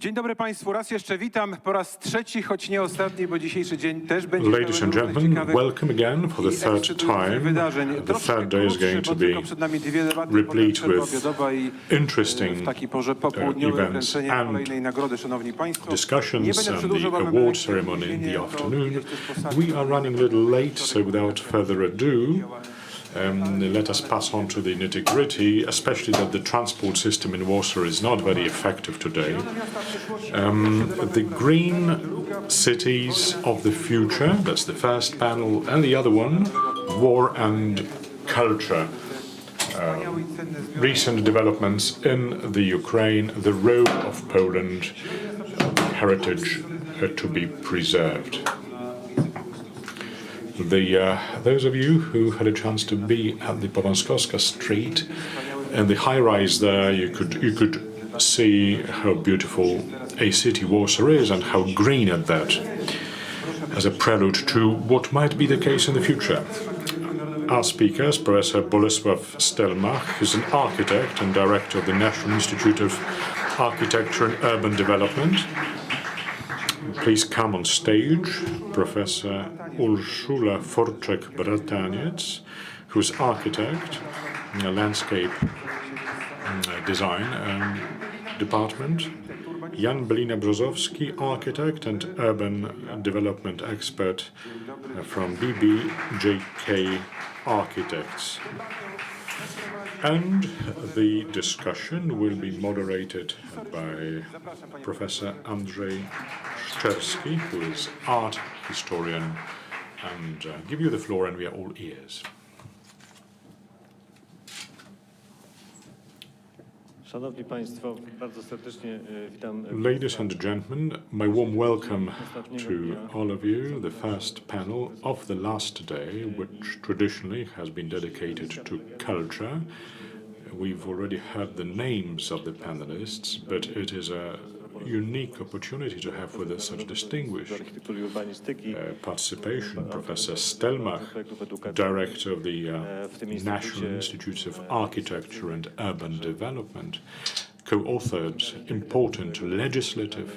Dzień dobry Państwu, raz jeszcze witam, po raz trzeci, choć nie ostatni, bo dzisiejszy dzień też będzie Ladies and gentlemen, welcome again for the third time. The third day is going to be replete with interesting events and discussions and the award ceremony in the afternoon. We are running a little late, so without further ado, let us pass on to the nitty-gritty, especially that the transport system in Warsaw is not very effective today. The green cities of the future, that's the first panel, and the other one, war and culture. Recent developments in the Ukraine, the role of Poland, heritage to be preserved. Those of you who had a chance to be at the Powązkowska Street and the high-rise there, you could see how beautiful a city Warsaw is and how green at that, as a prelude to what might be the case in the future. Our speaker is Professor Bolesław Stelmach, who's an architect and director of the National Institute of Architecture and Urban Development. Please come on stage, Professor Urszula Forczek-Brataniec, who's architect in the landscape design department. Jan Belina-Brzozowski, architect and urban development expert from BBJK Architects. And the discussion will be moderated by Professor Andrzej Szczerski, who is art historian, and give you the floor, and we are all ears. Szanowni Państwo, bardzo serdecznie witam. Ladies and gentlemen, my warm welcome to all of you. The first panel of the last day, which traditionally has been dedicated to culture. We've already heard the names of the panelists, but it is a unique opportunity to have with us such distinguished participation. Professor Stelmach, director of the National Institutes of Architecture and Urban Development, co-authored important legislative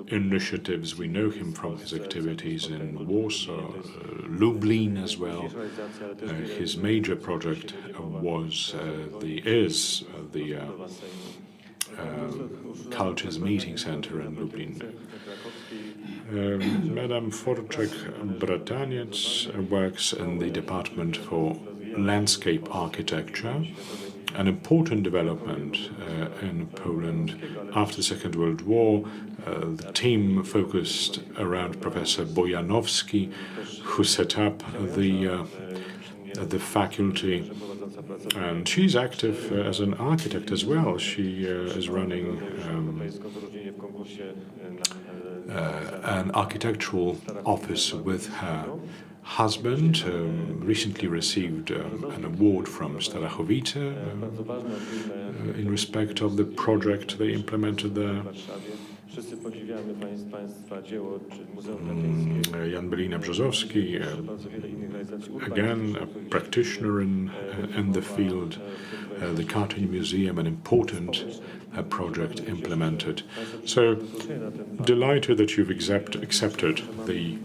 initiatives. We know him from his activities in Warsaw, Lublin as well. His major project is the Cultures Meeting Center in Lublin. Madam Forczek-Brataniec works in the Department for Landscape Architecture, an important development in Poland after the Second World War. The team focused around Professor Bojanowski, who set up the faculty, and she's active as an architect as well. She is running an architectural office with her husband, recently received an award from Starachowice in respect of the project they implemented there. Jan Belina-Brzozowski, again a practitioner in the field, the Cartoon Museum, an important project implemented. So delighted that you've accepted the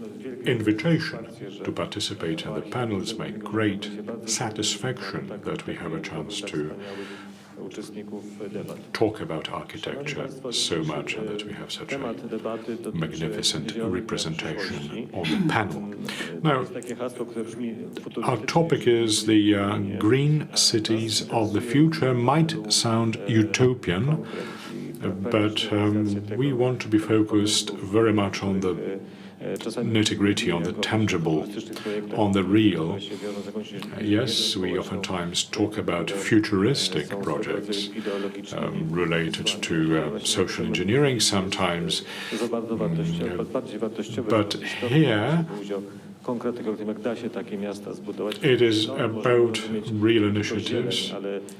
invitation to participate in the panel. It's my great satisfaction that we have a chance to talk about architecture so much, and that we have such a magnificent representation on the panel. Now, our topic is the green cities of the future. Might sound utopian, but we want to be focused very much on the nitty-gritty, on the tangible, on the real. Yes, we oftentimes talk about futuristic projects related to social engineering sometimes, but here it is about real initiatives,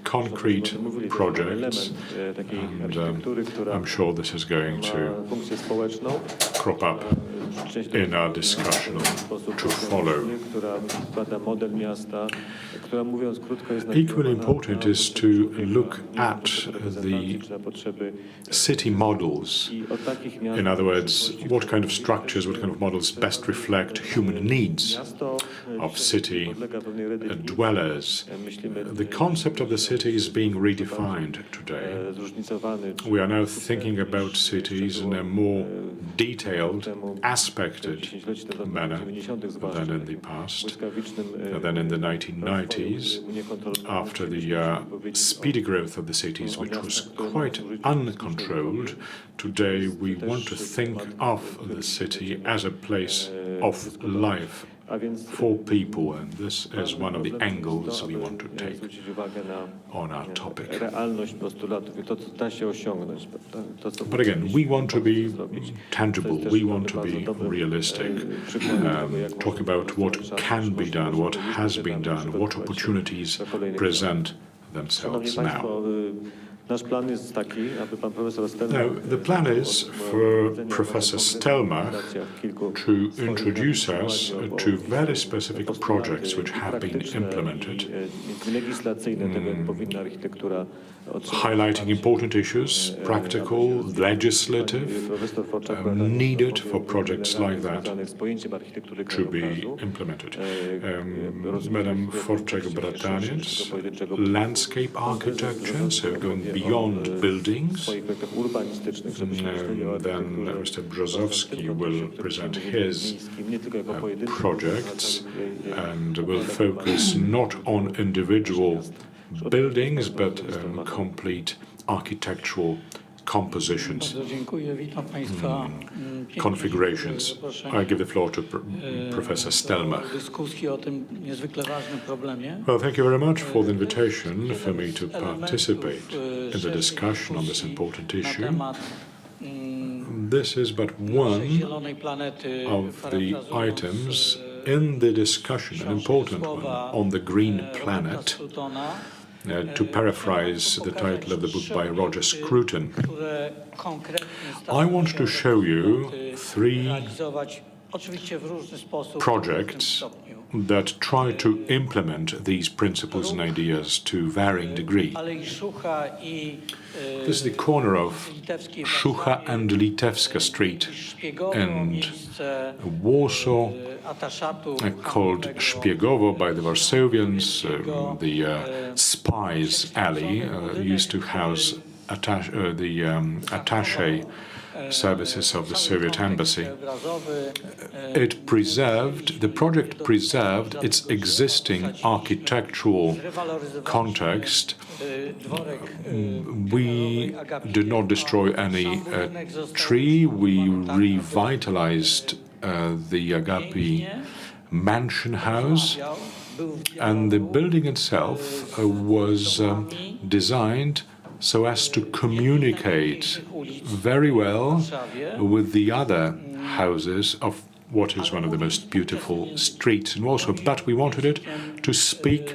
concrete projects, and I'm sure this is going to crop up in our discussion to follow. która składa model miasta, która mówiąc krótko jest Equally important is to look at the potrzeby city models. i o takich miastach. In other words, what kind of structures, what kind of models best reflect human needs Miasto of city podlega pewnej redefinicji. dwellers. Myślimy The concept of the city is being redefined today. zróżnicowany. We are now thinking about cities in a more detailed, aspected manner than in the past, than in the 1990s, after the speedy growth of the cities, which was quite uncontrolled. Today we want to think of the city as a place of life A więc for people, and this is one of the angles we want to take zwrócić uwagę na on our topic. realność postulatów i to, co da się osiągnąć. To, co But again, we want to be tangible, To jest we też want to bardzo be dobry, realistic, przykład tego, jak talk about what can be done, what has been done, what opportunities present Szanowni themselves Państwo, now. nasz plan jest taki, aby pan profesor Stelmach Now, the plan is for Professor Stelmach to introduce us to very specific projects which have been implemented, legislacyjne tego, jak powinna architektura highlighting important issues, practical, legislative, needed for projects like that to be implemented. Madam Forczego-Brataniec, landscape architecture, so going beyond buildings. Then Mr. Brzozowski will present his projects and will focus not on individual buildings, but complete architectural compositions, Bardzo dziękuję, witam Państwa. configurations. I give the floor to Professor Stelmach. Dyskusji o tym niezwykle ważnym problemie. Well, thank you very much for the invitation for me to participate in the discussion on this important Na issue. temat This is but one naszej zielonej planety, of the parafrazując, items in the discussion, an important one, on the green planet. Scrutona, To paraphrase the title of the book by Roger Scruton, które konkretnie I want to show you three realizować, oczywiście w różny sposób, projects w różnym stopniu. that try to implement these principles and ideas to varying degree. Alei Szucha i This is the corner of litewskiej Szucha and Litewska Street Szpiegowo, and miejsce Warsaw, ataszatu called Szpiegowo by the Warsawians, the Spies Alley, used to house attaché services of the Soviet embassy. The project preserved its existing architectural context. We did not destroy any tree. We revitalized the Agapi mansion house, and the building itself was designed so as to communicate very well with the other houses of what is one of the most beautiful streets in Warsaw. But we wanted it to speak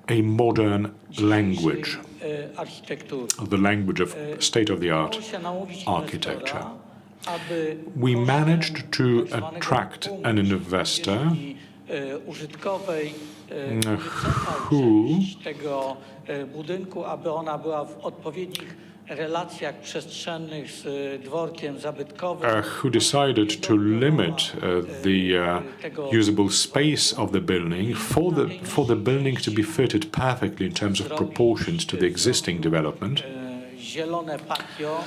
a modern language, the language of state-of-the-art architecture. We managed to attract an investor who tego budynku, aby ona była w odpowiednich relacjach przestrzennych z dworkiem zabytkowym. Who decided to limit the usable space of the building for the building to be fitted perfectly in terms of proportions to the existing development. Zielone patio,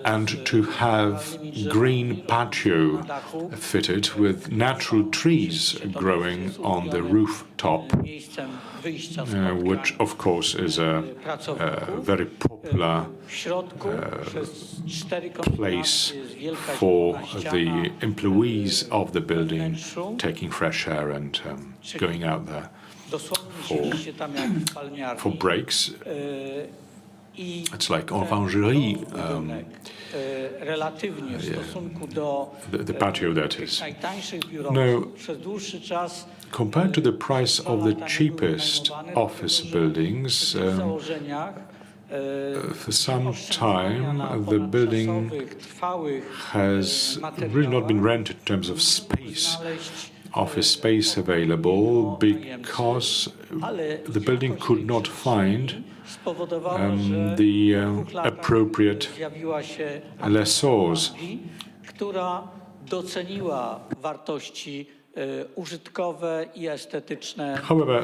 And to have green patio fitted with natural trees growing on the rooftop, miejscem wyjścia which of course is a very popular w środku przez 4 place jest wielka for zielona the ściana. employees of the building taking fresh air and going out there Dosłownie siedzicie tam jak w palmiarni. for breaks. I It's like orangerie, relatywnie w stosunku do the patio that is. najtańszych No. biurowców przez dłuższy czas Compared to the price of the cheapest office buildings, w tych założeniach For some time, the building has really not been rented in terms of space, office space available, because the building could not find the appropriate lessors. Która doceniła wartości użytkowe i estetyczne However,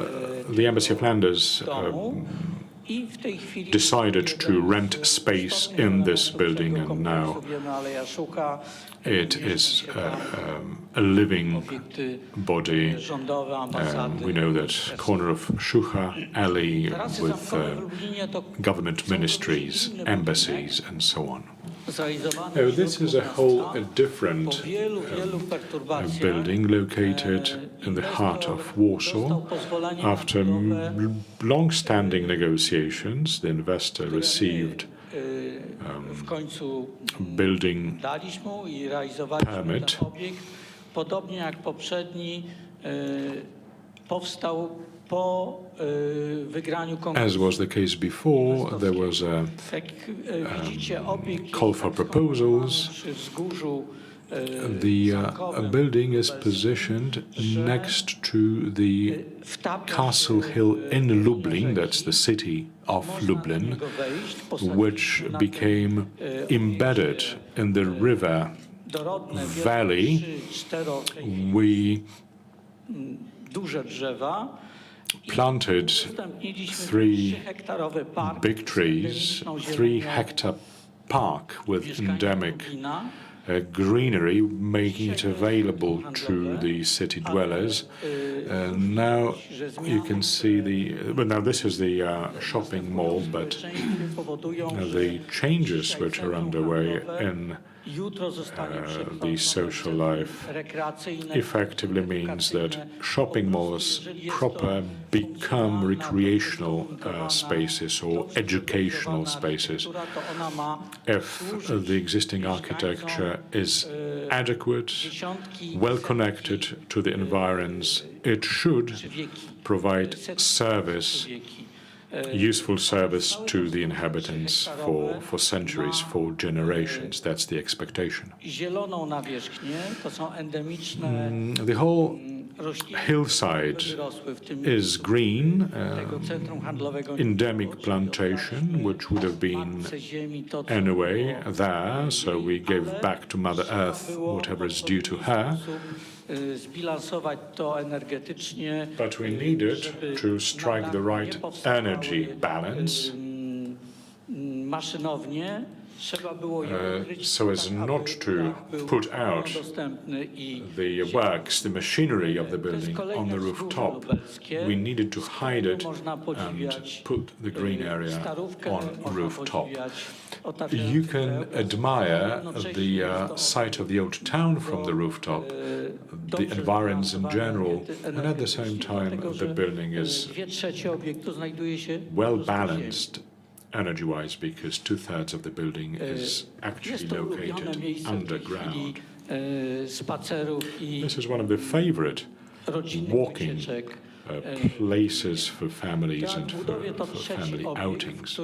the Embassy of Flanders i w tej chwili decided to rent space in this building, and now it is a living body. We know that corner of Szucha alley with government ministries, embassies, and so on. Now, this is a whole different building located in the heart of Warsaw. After long-standing negotiations, the investor received building permit. Podobnie jak poprzedni, powstał po wygraniu kongresu. As was the case before, there was a call for proposals. The building is positioned next to the Castle Hill in Lublin, that's the city of Lublin, which became embedded in the river valley. We planted 3 big trees, 3-hectare park with endemic greenery, making it available to the city dwellers. Now you can see now this is the shopping mall, but the changes which are underway in the social life effectively means that shopping malls proper become recreational spaces or educational spaces. If the existing architecture is adequate, well connected to the environs, it should provide service, useful service to the inhabitants for centuries, for generations. That's the expectation. The whole hillside is green, endemic plantation, which would have been anyway there, so we gave back to Mother Earth whatever is due to her. But we needed to strike the right energy balance so as not to put out the works, the machinery of the building on the rooftop. We needed to hide it and put the green area on rooftop. You can admire the site of the old town from the rooftop, the environs in general, and at the same time the building is well balanced energy-wise, because 2/3 of the building is actually located underground. This is one of the favorite walking places for families and for family outings.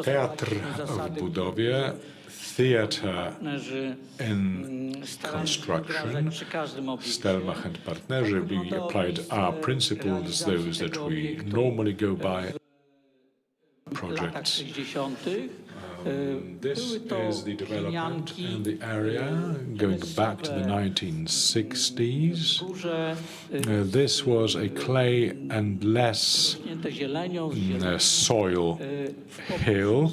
Teatr w budowie, theatre in construction. Stelmach and partnerzy, we applied our principles, those that we normally go by. Projects. This is the development in the area going back to the 1960s. This was a clay and less soil hill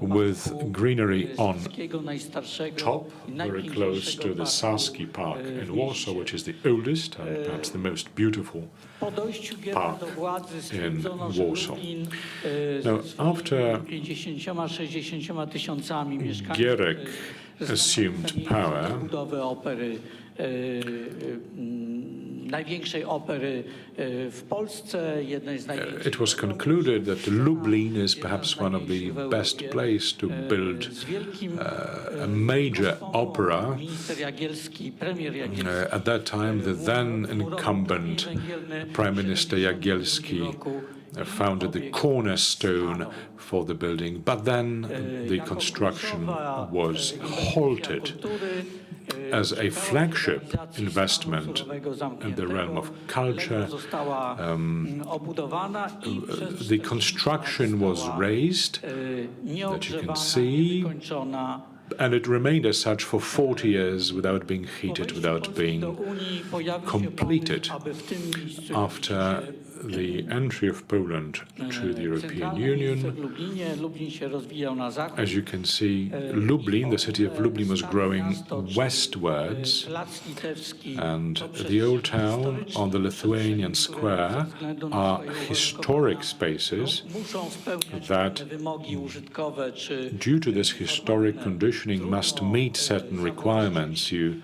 with greenery on top, very close to the Saski Park in Warsaw, which is the oldest and perhaps the most beautiful park in Warsaw. Now, after Gierek assumed power, it was concluded that Lublin is perhaps one of the best places to build a major opera. At that time, the then incumbent Prime Minister Jagielski founded the cornerstone for the building, but then the construction was halted. As a flagship investment in the realm of culture, the construction was raised, that you can see, and it remained as such for 40 years without being heated, without being completed. After the entry of Poland to the European Union, as you can see, Lublin, the city of Lublin, was growing westwards, and the old town on the Lithuanian square are historic spaces that, due to this historic conditioning, must meet certain requirements. You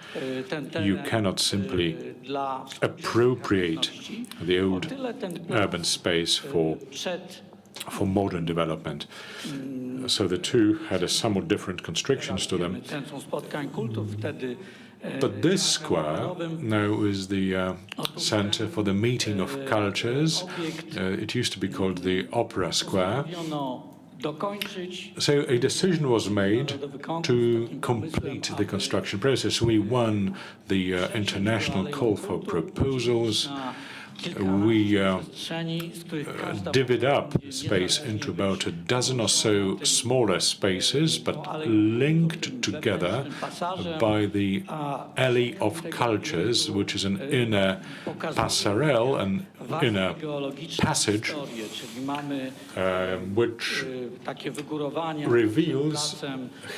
cannot simply appropriate the old urban space for modern development. So the two had a somewhat different constrictions to them. But this square now is the center for the meeting of cultures. It used to be called the Opera Square. So a decision was made to complete the construction process. We won the international call for proposals. We divvied up space into about a dozen or so smaller spaces, but linked together by the Alley of Cultures, which is an inner passerelle, an inner passage, which reveals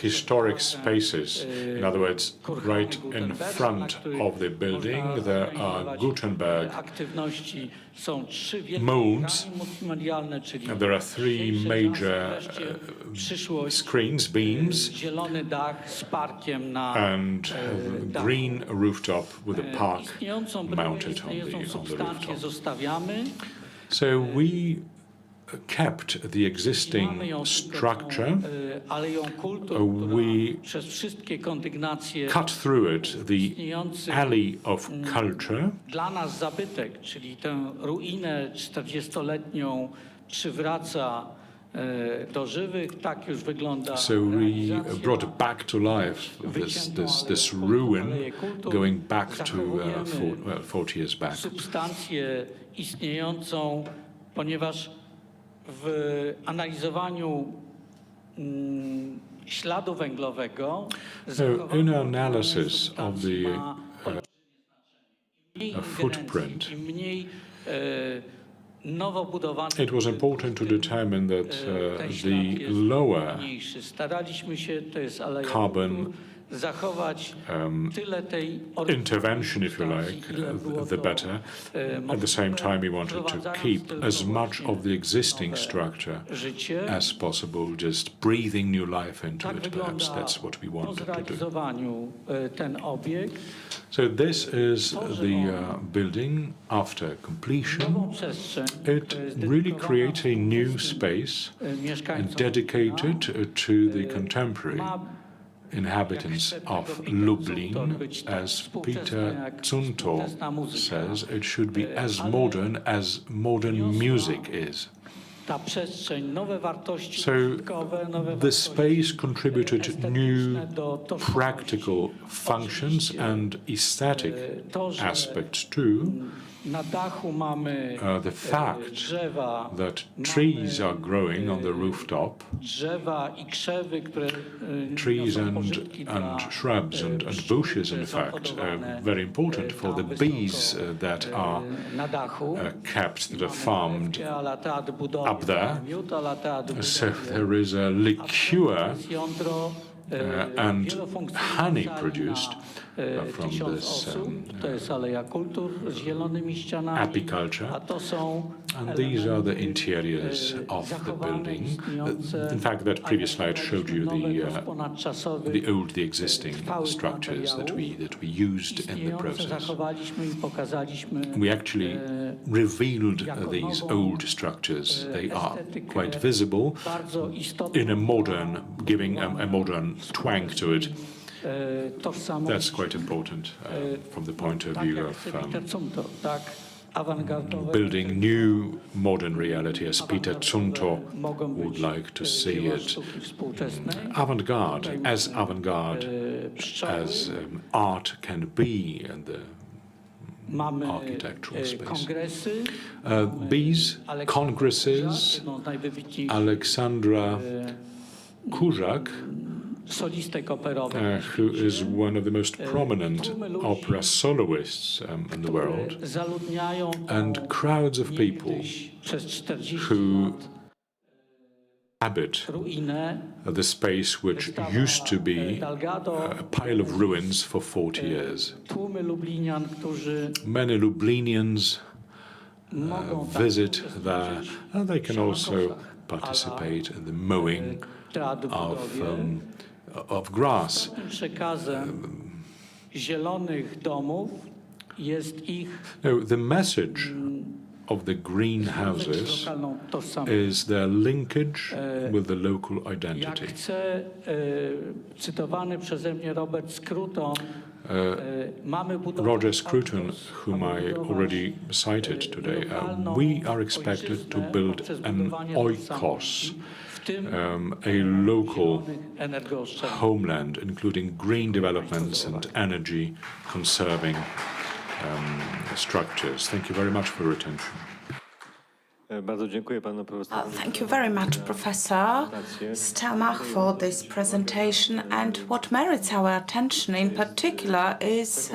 historic spaces. In other words, right in front of the building, there are Gutenberg modes, and there are three major screens, beams, and green rooftop with a park mounted on the rooftop. So we kept the existing structure. We cut through it the alley of culture. Dla nas zabytek, czyli tę ruinę 40-letnią przywraca do żywych, tak już wygląda. So we brought back to life this ruin, going back to 40 years back. Substancję istniejącą, ponieważ w analizowaniu śladu węglowego in analysis of the footprint, it was important to determine that the lower carbon intervention, if you like, the better. At the same time, we wanted to keep as much of the existing structure as possible, just breathing new life into it. Perhaps that's what we wanted to do. So this is the building after completion. It really creates a new space dedicated to the contemporary inhabitants of Lublin. As Peter Zumthor says, it should be as modern music is. So the space contributed new practical functions and aesthetic aspects too. The fact that trees are growing on the rooftop, trees and shrubs and bushes, in fact, very important for the bees that are kept, that are farmed up there. So there is a liqueur and honey produced from this apiculture, and these are the interiors of the building. In fact, that previous slide showed you the existing structures that we used in the process. We actually revealed these old structures. They are quite visible in a modern, giving a modern twang to it. That's quite important from the point of view of awangardowe, building new modern reality as Peter Zunto mogą would być like to see dzieła it. sztuki współczesnej. Avant-garde, as avant-garde Pszczoły. as art can be in the Mamy architectural space. kongresy. These congresses, Jedną z najwybitniejszych Aleksandra Kurzak, solistek operowych, who is one of the most prominent opera soloists in the world, zaludniają and crowds of people niegdyś przez 40 who lat habit ruinę. the space which used to be a pile of ruins for 40 years. Tłumy Lublinian, którzy Many Lublinians mogą visit there, and they can also participate in the mowing teatru budowie. of grass. Przekazem zielonych domów jest ich No, the message of the greenhouses lokalną tożsamość. is their linkage with the local Jak identity. chce cytowany przeze mnie Robert Scruton, mamy budować Roger Scruton, oikos, whom mamy I budować already cited today, lokalną we are expected to ojczyznę build poprzez an budowanie oikos, tożsamości, w tym a local zielonych energooszczędnych. homeland, including green developments and energy conserving structures. Thank you very much for your attention. Bardzo dziękuję panu profesorowi. Thank you very much, Professor Stelmach, for this presentation. And what merits our attention in particular is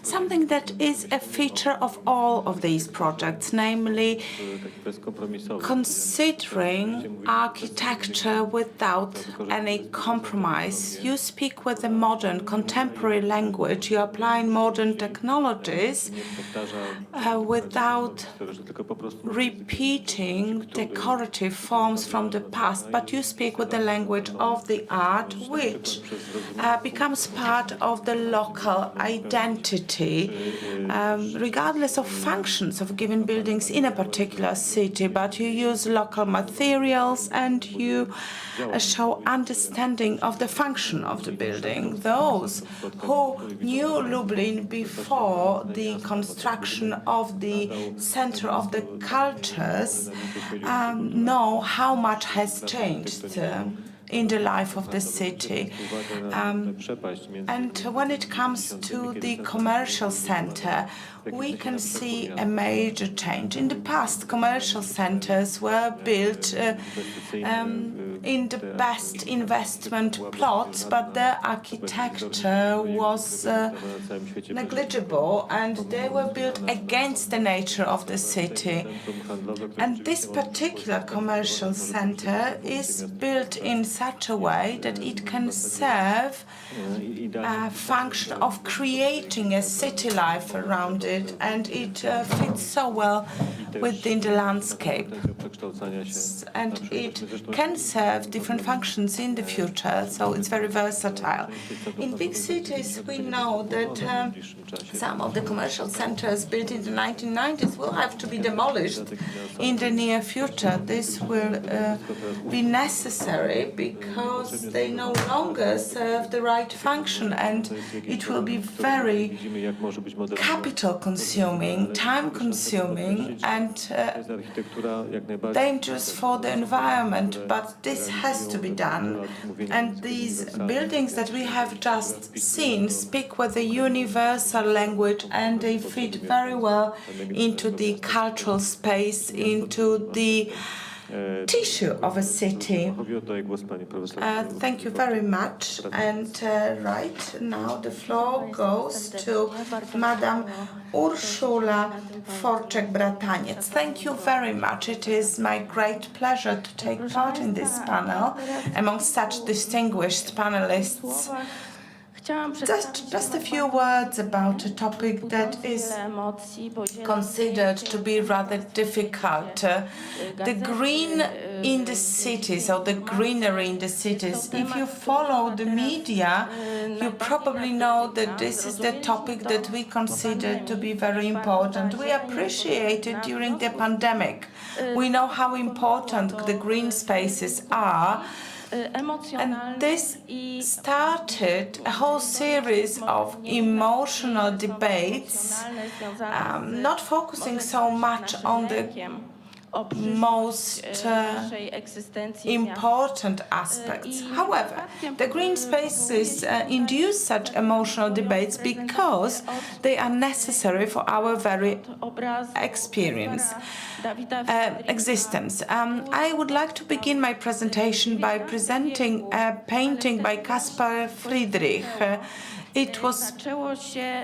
something that is a feature of all of these projects, namely considering architecture without any compromise. You speak with a modern, contemporary language, you apply modern technologies without repeating decorative forms from the past, but you speak with the language of the art, which becomes part of the local identity, regardless of functions of given buildings in a particular city. But you use local materials and you show understanding of the function of the building. Those who knew Lublin before the construction of the center of the cultures know how much has changed in the life of the city. And when it comes to the commercial center, we can see a major change. In the past, commercial centers were built in the best investment plots, but their architecture was negligible and they were built against the nature of the city. And this particular commercial center is built in such a way that it can serve a function of creating a city life around it, and it fits so well within the landscape. And it can serve different functions in the future, so it's very versatile. In big cities, we know that some of the commercial centers built in the 1990s will have to be demolished in the near future. This will be necessary because they no longer serve the right function, and it will be very capital consuming, time consuming, and dangerous for the environment, but this has to be done. And these buildings that we have just seen speak with a universal language, and they fit very well into the cultural space, into the tissue of a city. Thank you very much. And right now the floor goes to Madam Urszula Forczek-Brataniec. Thank you very much. It is my great pleasure to take part in this panel among such distinguished panelists. Just a few words about a topic that is considered to be rather difficult. The green in the cities, or the greenery in the cities. If you follow the media, you probably know that this is the topic that we consider to be very important. We appreciate it during the pandemic. We know how important the green spaces are, And this started a whole series of emotional debates, not focusing so much on the most important aspects. However, the green spaces induce such emotional debates because they are necessary for our very existence. I would like to begin my presentation by presenting a painting by Caspar Friedrich. It was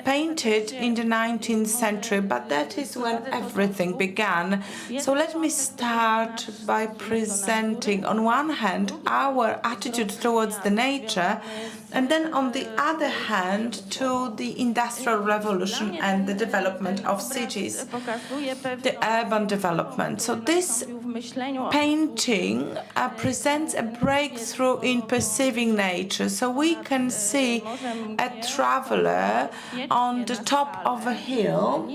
painted in the 19th century, but that is when everything began. So let me start by presenting, on one hand, our attitude towards the nature, and then on the other hand, to the Industrial Revolution and the development of cities, the urban development. So this painting presents a breakthrough in perceiving nature. So we can see a traveler on the top of a hill.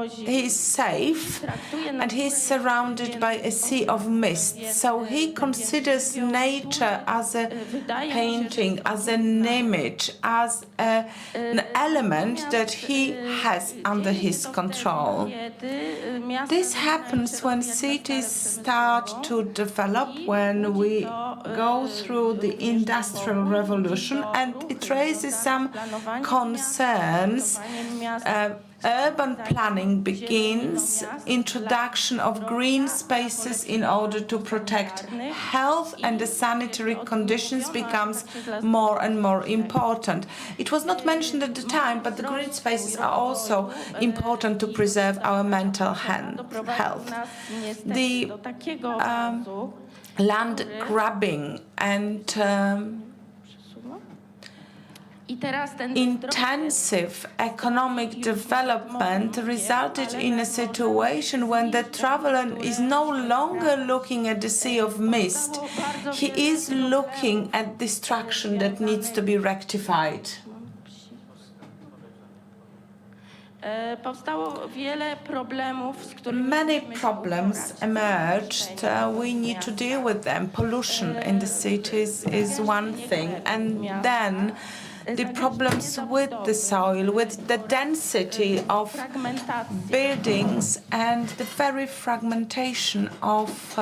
He is safe and he is surrounded by a sea of mist. So he considers nature as a painting, as an image, as an element that he has under his control. This happens when cities start to develop, when we go through the Industrial Revolution, and it raises some concerns. Urban planning begins, introduction of green spaces in order to protect health, and the sanitary conditions becomes more and more important. It was not mentioned at the time, but the green spaces are also important to preserve our mental health. The land grabbing and intensive economic development resulted in a situation when the traveler is no longer looking at the sea of mist. He is looking at destruction that needs to be rectified. Many problems emerged. We need to deal with them. Pollution in the cities is one thing, and then the problems with the soil, with the density of buildings and the very fragmentation of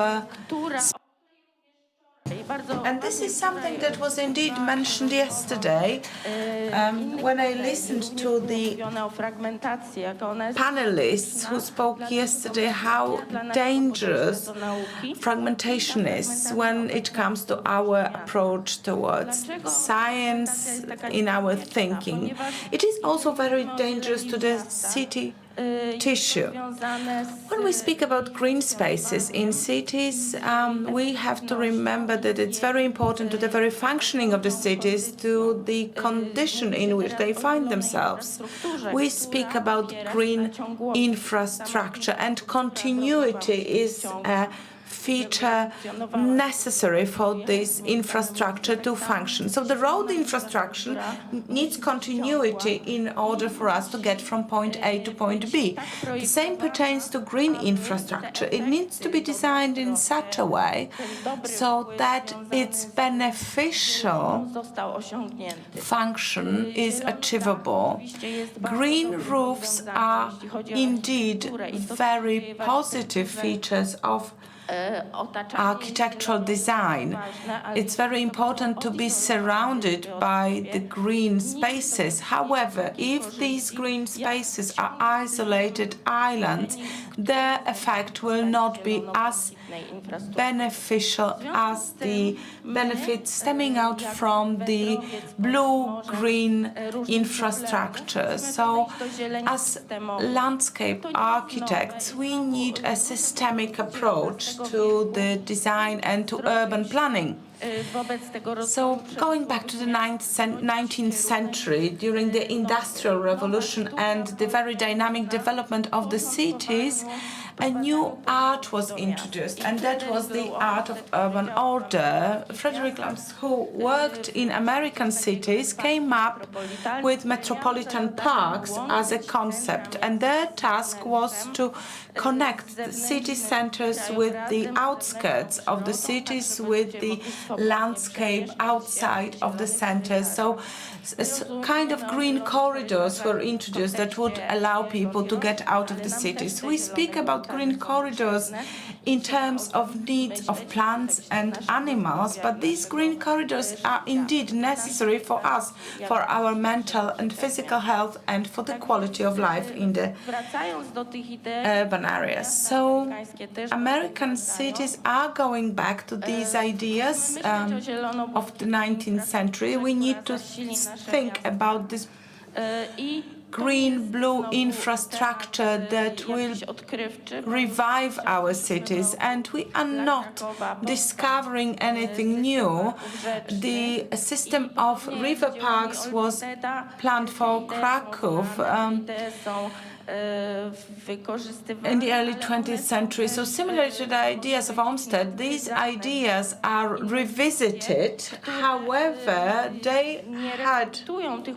and this is something that was indeed mentioned yesterday when I listened to the panelists who spoke yesterday, how dangerous fragmentation is when it comes to our approach towards science in our thinking. It is also very dangerous to the city tissue. When we speak about green spaces in cities, we have to remember that it's very important to the very functioning of the cities, to the condition in which they find themselves. We speak about green infrastructure, and continuity is a feature necessary for this infrastructure to function. So the road infrastructure needs continuity in order for us to get from point A to point B. The same pertains to green infrastructure. It needs to be designed in such a way so that its beneficial function is achievable. Green roofs are indeed very positive features of architectural design. It's very important to be surrounded by the green spaces. However, if these green spaces are isolated islands, their effect will not be as beneficial as the benefits stemming out from the blue-green infrastructure. So, as landscape architects, we need a systemic approach to the design and to urban planning. So, going back to the 19th century, during the Industrial Revolution and the very dynamic development of the cities, a new art was introduced, and that was the art of urban order. Frederick Lams, who worked in American cities, came up with metropolitan parks as a concept, and their task was to connect the city centers with the outskirts of the cities, with the landscape outside of the center. So kind of green corridors were introduced that would allow people to get out of the cities. We speak about green corridors in terms of needs of plants and animals, but these green corridors are indeed necessary for us, for our mental and physical health, and for the quality of life in the urban areas. So American cities are going back to these ideas of the 19th century. We need to think about this green-blue infrastructure that will revive our cities, and we are not discovering anything new. The system of river parks was planned for Krakow in the early 20th century. So similar to the ideas of Olmsted, these ideas are revisited. However, they had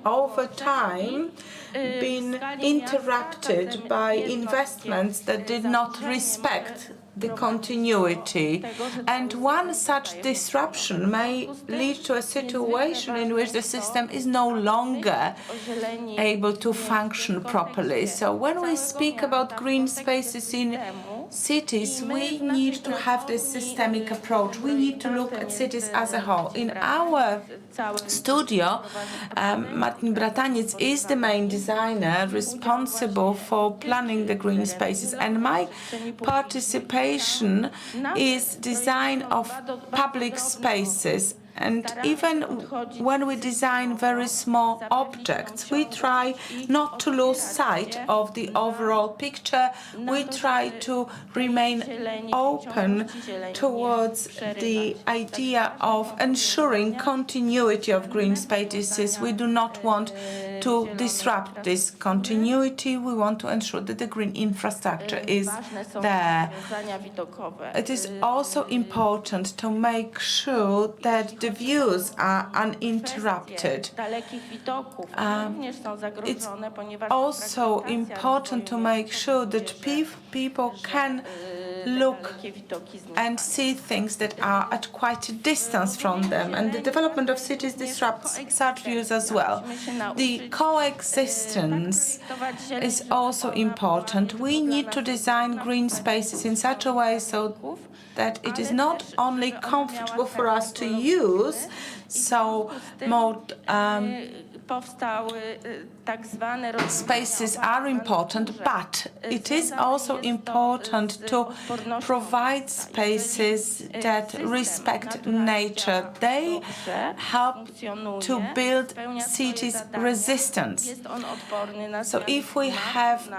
over time been interrupted by investments that did not respect the continuity. And one such disruption may lead to a situation in which the system is no longer able to function properly. So when we speak about green spaces in cities, we need to have this systemic approach. We need to look at cities as a whole. In our studio, Martin Brataniec is the main designer responsible for planning the green spaces, and my participation is design of public spaces. And even when we design very small objects, we try not to lose sight of the overall picture. We try to remain open towards the idea of ensuring continuity of green spaces. We do not want to disrupt this continuity. We want to ensure that the green infrastructure is there. It is also important to make sure that the views are uninterrupted. It's also important to make sure that people can look and see things that are at quite a distance from them, and the development of cities disrupts such views as well. The coexistence is also important. We need to design green spaces in such a way so that it is not only comfortable for us to use, so more spaces are important, but it is also important to provide spaces that respect nature. They help to build cities' resistance. So if we have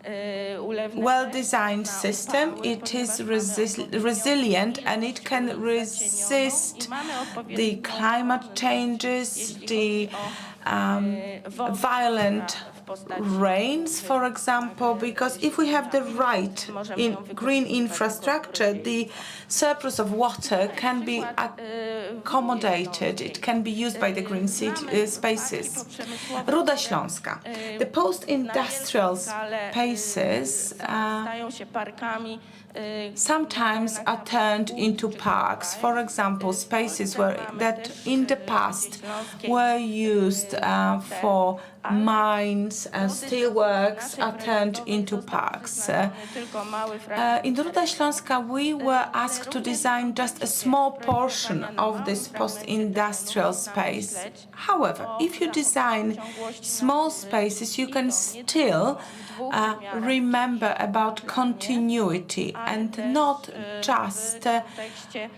a well-designed system, it is resilient, and it can resist the climate changes, the violent rains, for example, because if we have the right in green infrastructure, the surplus of water can be accommodated. It can be used by the green spaces. Ruda Śląska. The post-industrial spaces sometimes are turned into parks. For example, spaces that in the past were used for mines and steelworks are turned into parks. In Ruda Śląska, we were asked to design just a small portion of this post-industrial space. However, if you design small spaces, you can still remember about continuity, and not just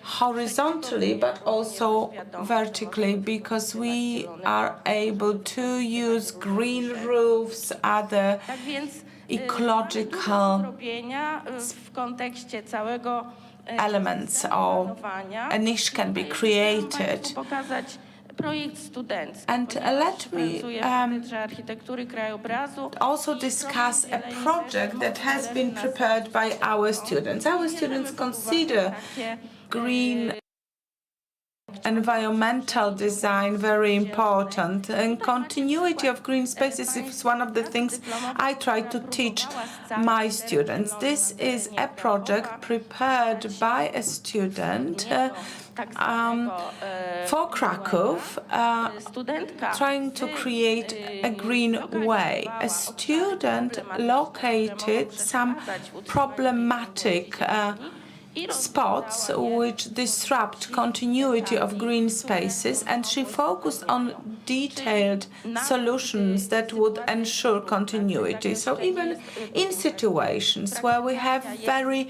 horizontally but also vertically, because we are able to use green roofs, other ecological elements, or a niche can be created. And let me also discuss a project that has been prepared by our students. Our students consider green environmental design very important, and continuity of green spaces is one of the things I try to teach my students. This is a project prepared by a student for Krakow, trying to create a green way. A student located some problematic spots which disrupt continuity of green spaces, and she focused on detailed solutions that would ensure continuity. So even in situations where we have very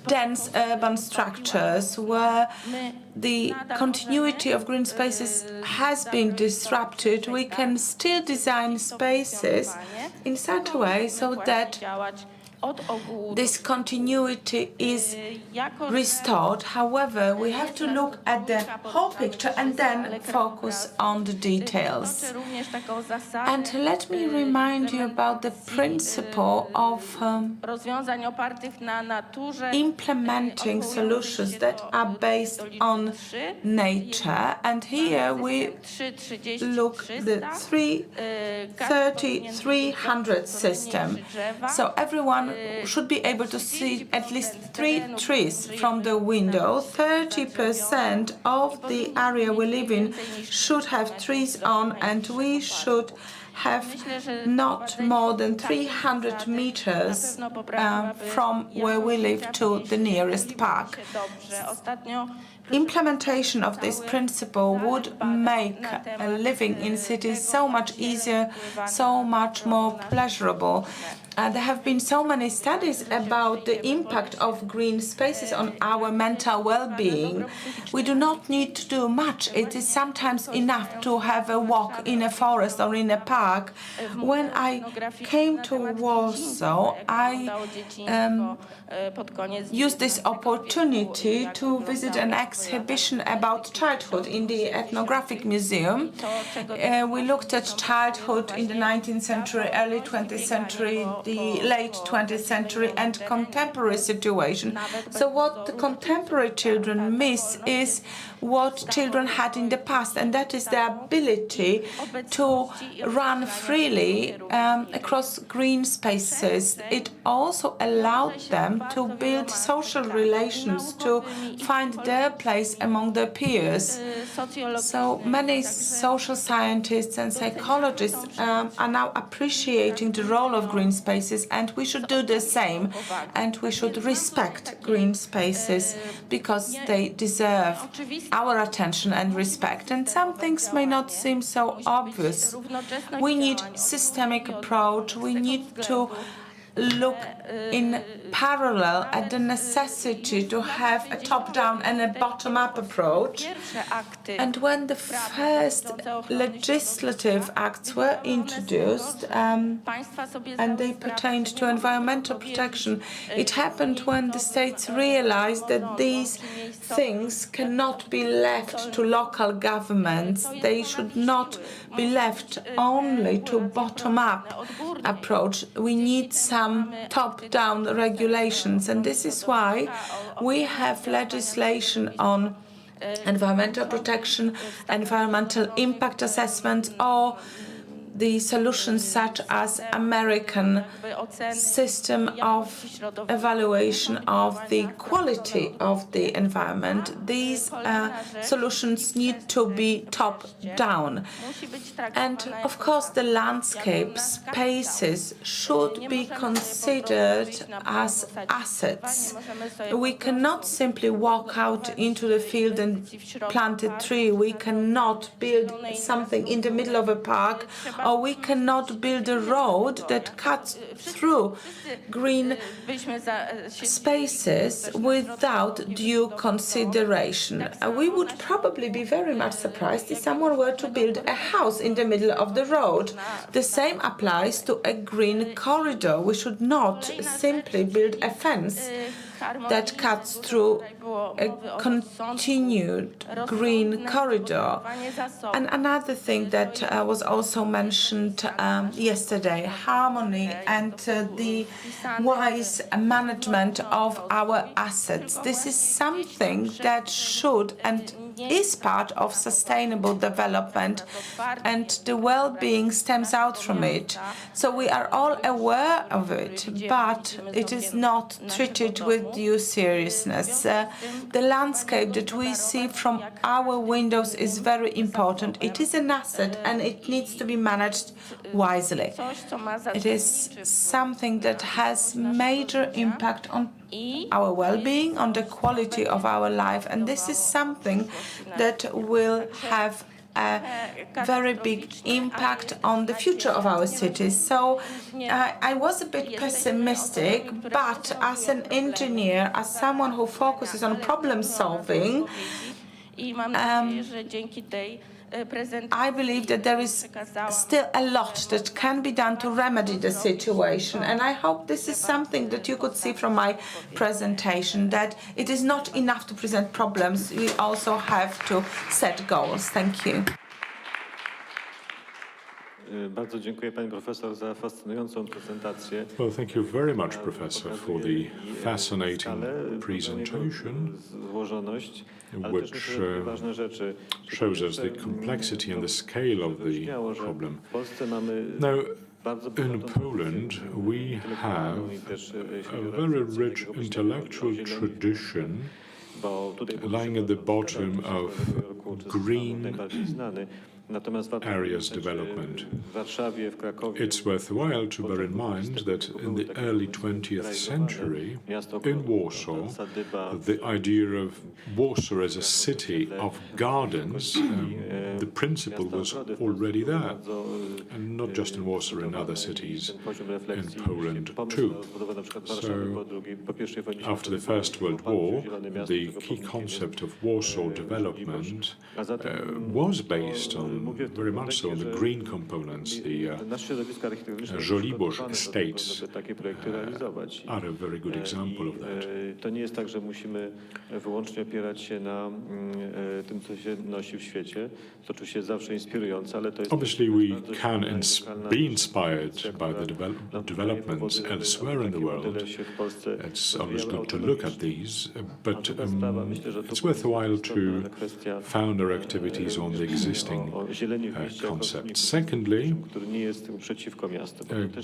dense urban structures, where the continuity of green spaces has been disrupted, we can still design spaces in such a way so that this continuity is restored. However, we have to look at the whole picture and then focus on the details. And let me remind you about the principle of implementing solutions that are based on nature. And here we look at the 300 system. So everyone should be able to see at least 3 trees from the window. 30% of the area we live in should have trees on, and we should have not more than 300 meters from where we live to the nearest park. Implementation of this principle would make living in cities so much easier, so much more pleasurable. There have been so many studies about the impact of green spaces on our mental well-being. We do not need to do much. It is sometimes enough to have a walk in a forest or in a park. When I came to Warsaw, I used this opportunity to visit an exhibition about childhood in the Ethnographic Museum. We looked at childhood in the 19th century, early 20th century, the late 20th century, and contemporary situation. So what the contemporary children miss is what children had in the past, and that is the ability to run freely across green spaces. It also allowed them to build social relations, to find their place among their peers. So many social scientists and psychologists are now appreciating the role of green spaces, and we should do the same, and we should respect green spaces because they deserve our attention and respect. And some things may not seem so obvious. We need systemic approach. We need to look in parallel at the necessity to have a top-down and a bottom-up approach. And when the first legislative acts were introduced, and they pertained to environmental protection, it happened when the states realized that these things cannot be left to local governments. They should not be left only to bottom-up approach. We need some top-down regulations, and this is why we have legislation on environmental protection, environmental impact assessment, or the solutions such as American system of evaluation of the quality of the environment. These solutions need to be top-down. And of course, the landscape spaces should be considered as assets. We cannot simply walk out into the field and plant a tree. We cannot build something in the middle of a park, or we cannot build a road that cuts through green spaces without due consideration. We would probably be very much surprised if someone were to build a house in the middle of the road. The same applies to a green corridor. We should not simply build a fence that cuts through a continued green corridor. And another thing that was also mentioned yesterday, harmony and the wise management of our assets. This is something that should and is part of sustainable development, and the well-being stems out from it. So we are all aware of it, but it is not treated with due seriousness. The landscape that we see from our windows is very important. It is an asset and it needs to be managed wisely. It is something that has major impact on our well-being, on the quality of our life, and this is something that will have a very big impact on the future of our cities. So I was a bit pessimistic, but as an engineer, as someone who focuses on problem solving, I believe that there is still a lot that can be done to remedy the situation, and I hope this is something that you could see from my presentation, that it is not enough to present problems, we also have to set goals. Thank you. Bardzo dziękuję pani profesor za fascynującą prezentację. Well, thank you very much, Professor, for the fascinating presentation, Złożoność, which shows us the complexity and the scale of the problem. W Polsce mamy Now, bardzo in Poland, we have a very rich intellectual tradition lying at the bottom of green areas development. It's worthwhile to bear in mind that in the early 20th century, in Warsaw, the idea of Warsaw as a city of gardens, the principle was already there, and not just in Warsaw, in other cities in Poland too. So, after the First World War, the key concept of Warsaw development was based on, very much so, on the green components. The Żoliborz estates are a very good example of that. To nie jest tak, że musimy wyłącznie opierać się na tym, co się nosi w świecie. To oczywiście zawsze inspirujące, ale to jest... Obviously, we can be inspired by the developments elsewhere in the world. It's always good to look at these, but it's worthwhile to found our activities on the existing concept. Secondly,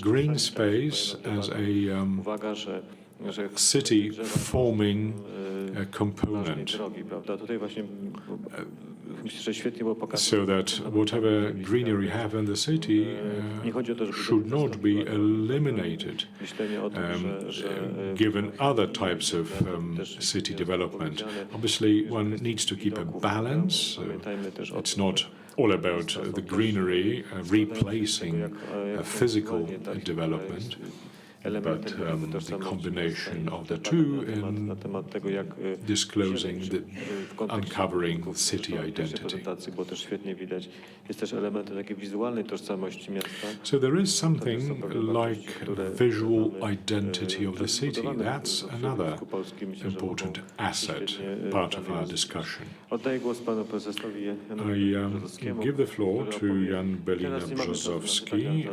green space as a city forming component, so that whatever greenery you have in the city should not be eliminated, given other types of city development. Obviously, one needs to keep a balance. It's not all about the greenery replacing physical development, but the combination of the two in disclosing, uncovering city identity. So there is something like visual identity of the city. That's another important asset, part of our discussion. I give the floor to Jan Belina-Brzozowski.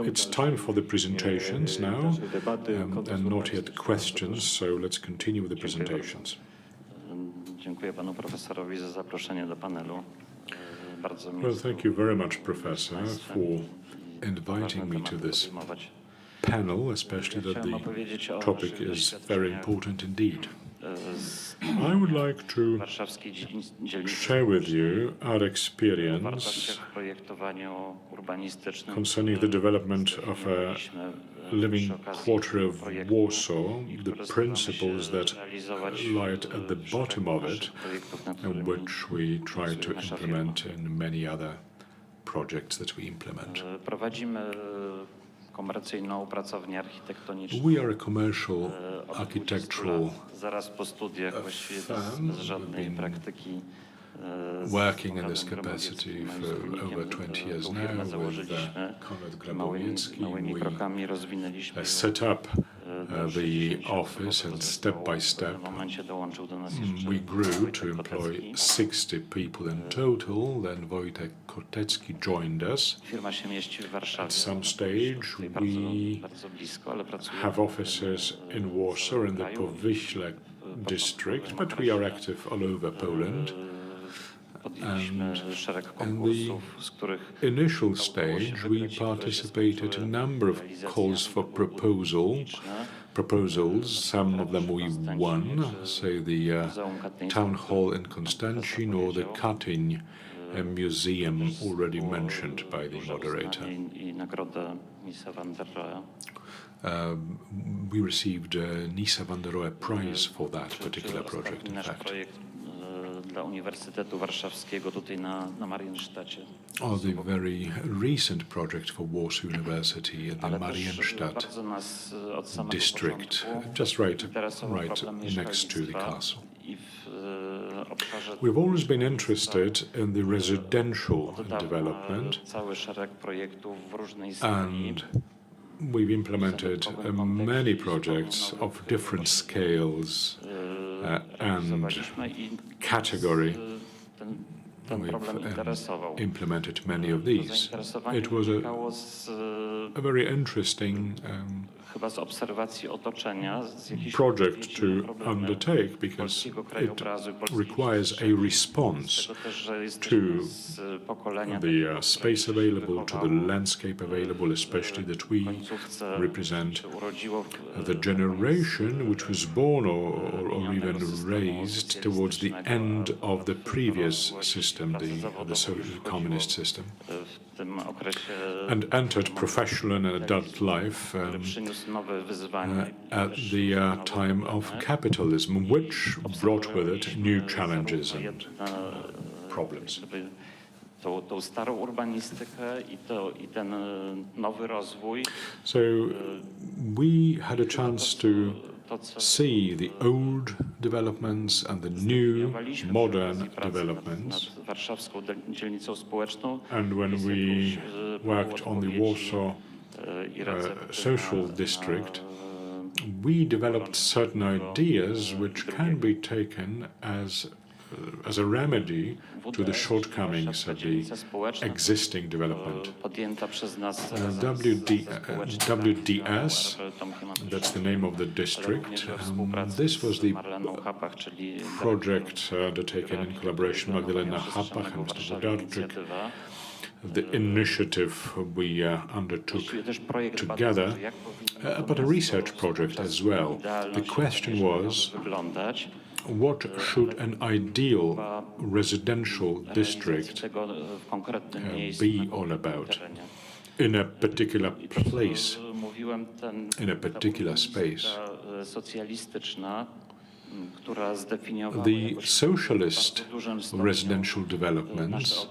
It's time for the presentations now, and not yet questions, so let's continue with the presentations. Dziękuję panu profesorowi za zaproszenie do panelu. Bardzo mi Well, thank you very much, Professor, for inviting me to this panel, especially that the topic is very important indeed. I would like to share with you our experience concerning the development of a living quarter of Warsaw, the principles that lie at the bottom of it, and which we try to implement in many other projects that we implement. Komercyjną pracownię architektoniczną. We are a commercial architectural zaraz po studiach właściwie bez żadnej praktyki. Working in this capacity for over 20 years now with Konrad Grabownicki, we set up the office, and step by step we grew to employ 60 people in total. Then Wojciech Roszkowski joined us. At some stage we have offices in Warsaw in the Powiśle district, but we are active all over Poland. And in the initial stage, we participated in a number of calls for proposal proposals. Some of them we won, say the town hall in Konstancin or the Katyń museum already mentioned by the moderator. I nagrodę Misa van der Rohe. We received a Nisa van der Rohe prize for that particular project, in Nasz fact. projekt dla Uniwersytetu Warszawskiego tutaj na Marienstadcie. Or the very recent project for Warsaw University in the Ale też Marienstadt bardzo nas od samego district, początku just right interesował problem next to the mieszkalnictwa castle. I w obszarze We've always been interested in the residential od dawna development, cały szereg projektów w różnej skali. and we've implemented many projects of different scales and Zobaliśmy i category. ten problem interesował. We've implemented many of To these. zainteresowanie It was wynikało a very interesting chyba z obserwacji otoczenia, z jakichś project odniesienia to problemy undertake because polskiego it krajobrazu, polskiej requires a przestrzeni. response Tego też, że jesteśmy to z pokolenia the takiego, space które się available, to the wychowało landscape available, especially that we w końcówce, represent czy urodziło w the generation which was born or even raised towards the end of the previous system, the communist system, w tym okresie, and entered professional and adult life który przyniósł nowe wyzwania. at the time of capitalism, which brought with it new challenges and problems. Żeby tą starą urbanistykę i ten nowy rozwój, So we had a chance to to co see the old developments and the new studiowaliśmy przy modern okazji pracy developments. nad warszawską dzielnicą społeczną. And when jest we jakąś, worked on the odpowiedzi, Warsaw i recepty social district, we developed certain ideas which can be taken as a remedy to the shortcomings of the existing development. podjęta przez nas WDS, that's the name of the district. This was the project undertaken in collaboration with Magdalena Happach and Mr. Wodarczyk. The initiative we undertook together, but a research project as well. The question was, what should an ideal residential district be all about in a particular place, in a particular space? The socialist residential developments,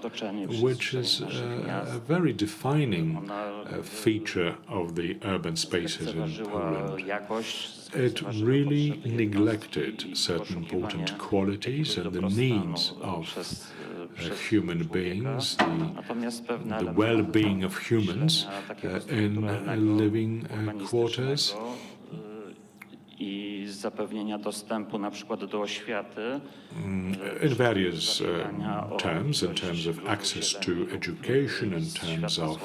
which is a very defining feature of the urban spaces in Poland, it really neglected certain important qualities and the needs of human beings, the well-being of humans in living quarters. I zapewnienia dostępu na przykład do oświaty in various terms, in terms of access to education, in terms of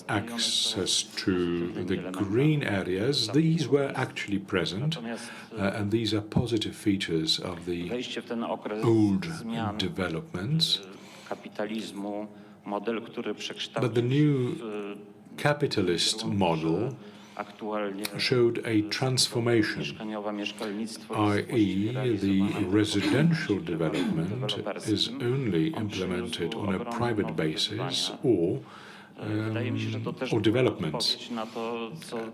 access to the green areas. These were actually present, and these are positive features of the old developments. But the new capitalist model showed a transformation, i.e. the residential development is only implemented on a private basis or developments.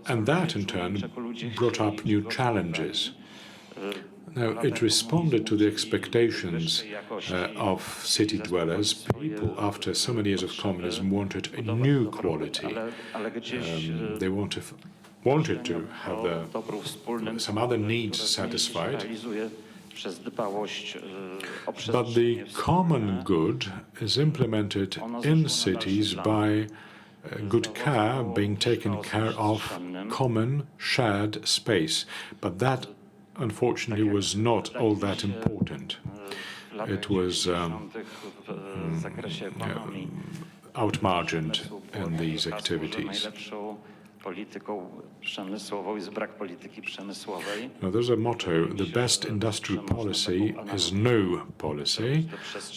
And that in turn brought up new challenges. Now, it responded to the expectations of city dwellers. People, after so many years of communism, wanted a new quality. They wanted to have some other needs satisfied. But the common good is implemented in cities by good care, being taken care of common shared space. But that unfortunately was not all that important. It was outmargined in these activities. Now, there's a motto: the best industrial policy is no policy.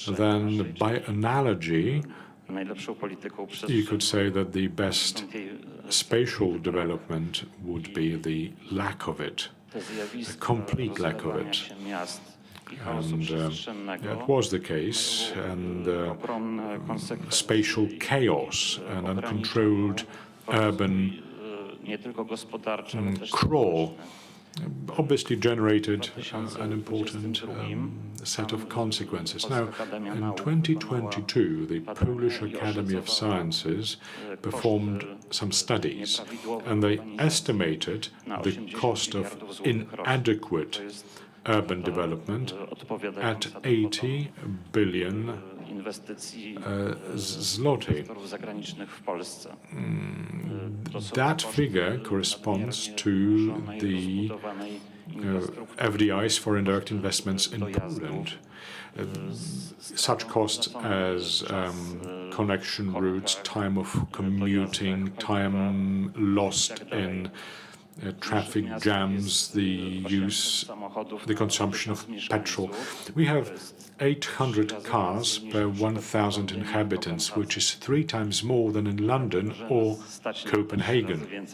Then, by analogy, Najlepszą polityką You could say that the best spatial development would be the lack of it, a complete lack of it. And that was the case, and spatial chaos and uncontrolled urban crawl obviously generated an important set of consequences. Now, in 2022, the Polish Academy of Sciences performed some studies, and they estimated the cost of inadequate urban development at 80 billion zloty. That figure corresponds to the FDI's, foreign direct investments, in Poland. Such costs as connection routes, time of commuting, time lost in traffic jams, the consumption of petrol. We have 800 cars per 1,000 inhabitants, which is 3 times more than in London or Copenhagen.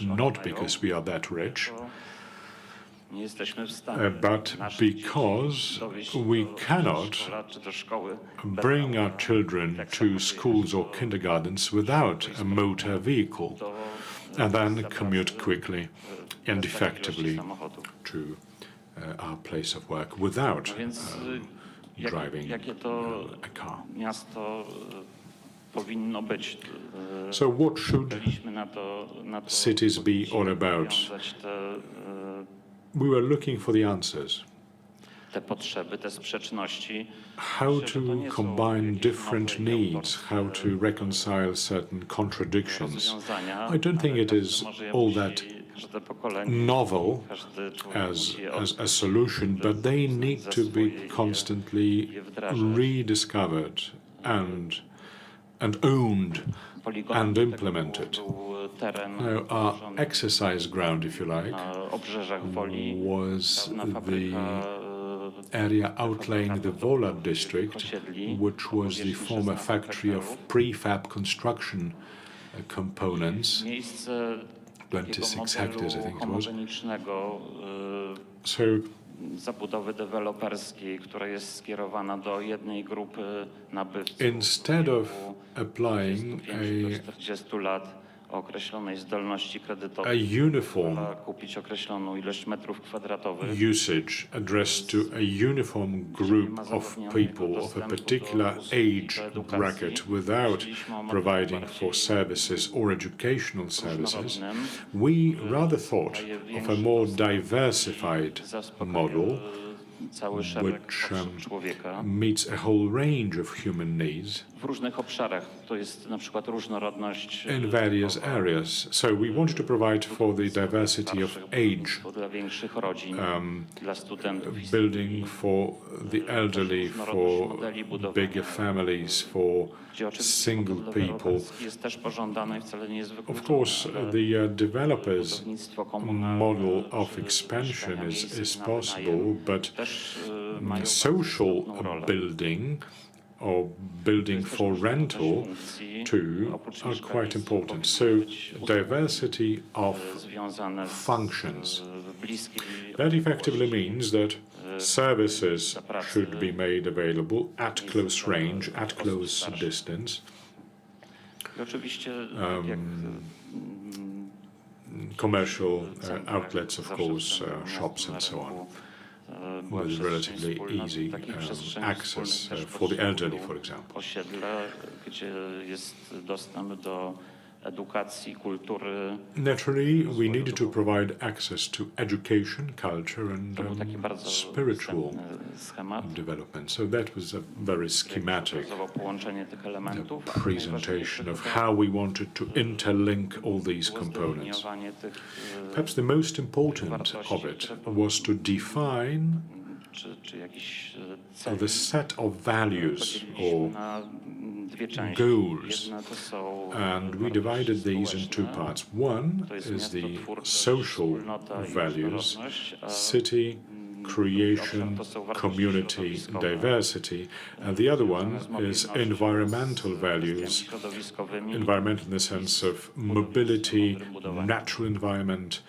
Not because we are that rich, but because we cannot bring our children to schools or kindergartens without a motor vehicle, and then commute quickly and effectively to our place of work without driving a car. So what should cities be all about? We were looking for the answers. How to combine different needs, how to reconcile certain contradictions. I don't think it is all that novel as a solution, but they need to be constantly rediscovered and owned and implemented. Now, our exercise ground, if you like, was the area outlying the Wola district, which was the former factory of prefab construction components, 26 hectares, I think it was. So, instead of applying a uniform usage addressed to a uniform group of people of a particular age bracket without providing for services or educational services, we rather thought of a more diversified model which meets a whole range of human needs in various areas. So we wanted to provide for the diversity of age, building for the elderly, for bigger families, for single people. Of course, the developers' model of expansion is possible, but social building or building for rental too are quite important. So diversity of functions. That effectively means that services should be made available at close range, at close distance. Commercial outlets, of course, shops and so on, with relatively easy access for the elderly, for example. Naturally, we needed to provide access to education, culture, and spiritual development. So that was a very schematic presentation of how we wanted to interlink all these components. Perhaps the most important of it was to define the set of values or goals, and we divided these in 2 parts. One is the social values, city creation, community, diversity, and the other one is environmental values. Environment in the sense of mobility, natural environment,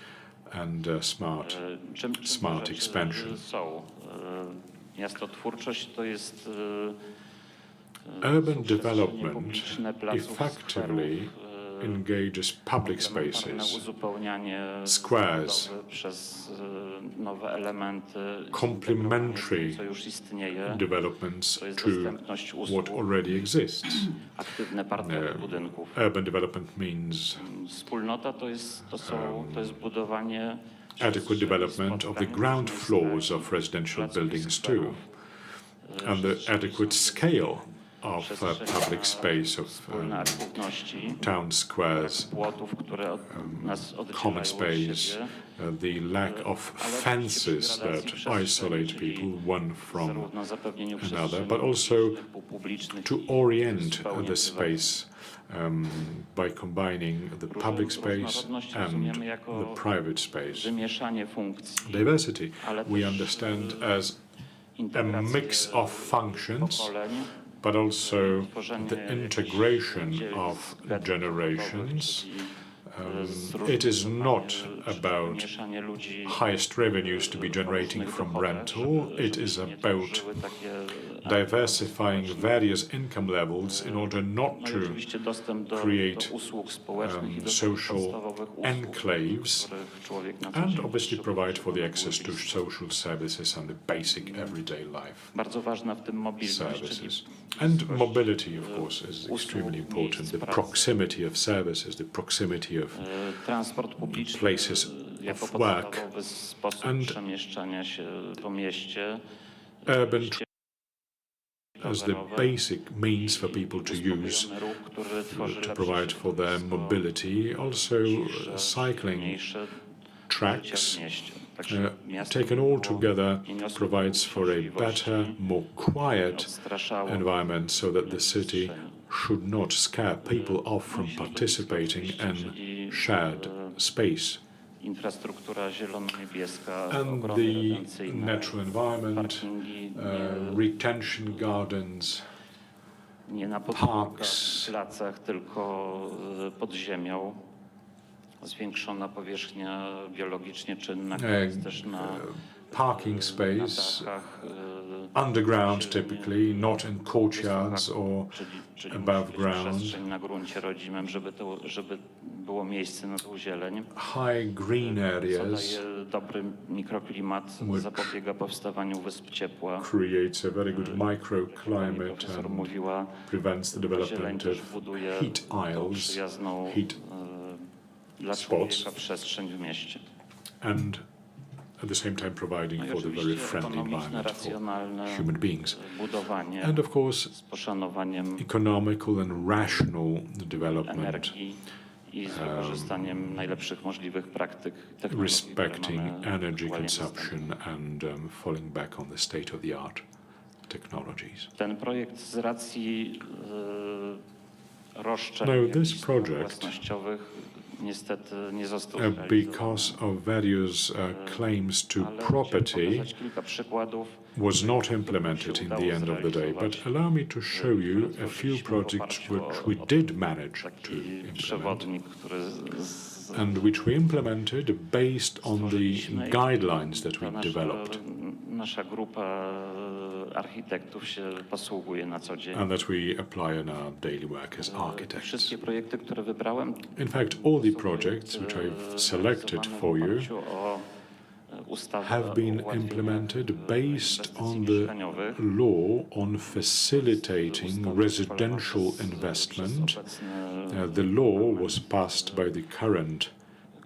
and smart expansion. Miastotwórczość to jest Urban development effectively engages public spaces, squares, nowe elementy, complementary co już istnieje, developments to jest to dostępność what usług, already exists. aktywne partnery budynków. Urban development means Wspólnota to jest budowanie adequate development of the ground floors of residential buildings too, and the adequate scale of public space, of town squares, płotów, które nas common oddzielają od space, siebie, the lack of fences that isolate people one from zarówno zapewnieniu another, przestrzeni but also publicznych to orient the space by combining the public space and the private space. wymieszanie funkcji, Diversity ale we też, understand as a integrację mix of functions, pokoleń, but also the integration of generations. It is not about mieszanie ludzi, highest revenues to be generating from rental. It is about diversifying various income levels in order not no i to oczywiście dostęp do create usług społecznych i do social podstawowych usług, enclaves, których człowiek na co and dzień obviously potrzebuje, provide for the żeby access to był bliski. social services and the basic everyday life Bardzo ważna w tym mobilność, czyli services. And mobility, of course, is extremely important. The proximity of services, the proximity of transport publiczny places jako of work podstawowy sposób and przemieszczania się po mieście. urban as the basic means for people to use Ruch, który tworzy to lepsze provide for their środowisko, mobility. Also, cycling mniejsze tracks, życie w mieście. Także miasto taken all together, nie niosło provides for a możliwości, better, more quiet odstraszało environment so that the city should not scare people off from participating in shared space. infrastruktura zielono-niebieska, And ogrody the retencyjne, natural environment, parkingi retention gardens, nie na podwórkach, parks. placach, tylko pod ziemią. Zwiększona powierzchnia biologicznie czynna, która jest też na parking na space, dachach, underground typically, not in courtyards or czyli above musi być ground. przestrzeń na gruncie rodzimym, żeby było miejsce na tą zieleń. High green Co areas daje dobry mikroklimat, zapobiega powstawaniu wysp ciepła. creates a very good Pani microclimate profesor and mówiła, prevents the zieleń development też of buduje heat tą isles, przyjazną heat dla spots. człowieka przestrzeń w mieście. and at the same time providing No i for the very oczywiście friendly ekonomiczne, environment for racjonalne human beings. budowanie And of course, z poszanowaniem economical and rational development, energii i z wykorzystaniem najlepszych możliwych praktyk technologii, które respecting mamy energy aktualnie consumption dostępne. and falling back on the state-of-the-art technologies. Ten projekt z racji roszczeń No, jakichś this spółek project, własnościowych niestety nie został because of various claims to property, pokazać kilka przykładów. was not implemented in the end of the day. But allow me to show you a few projects which we did manage to Taki implement przewodnik, który and which we implemented based on the stworzyliśmy. guidelines that To we developed nasza grupa architektów się posługuje na co dzień. and that we apply in our daily work as architects. Wszystkie projekty, które wybrałem, In fact, all the projects which I've selected for you have been implemented based on the law on facilitating residential investment. The law was passed by the current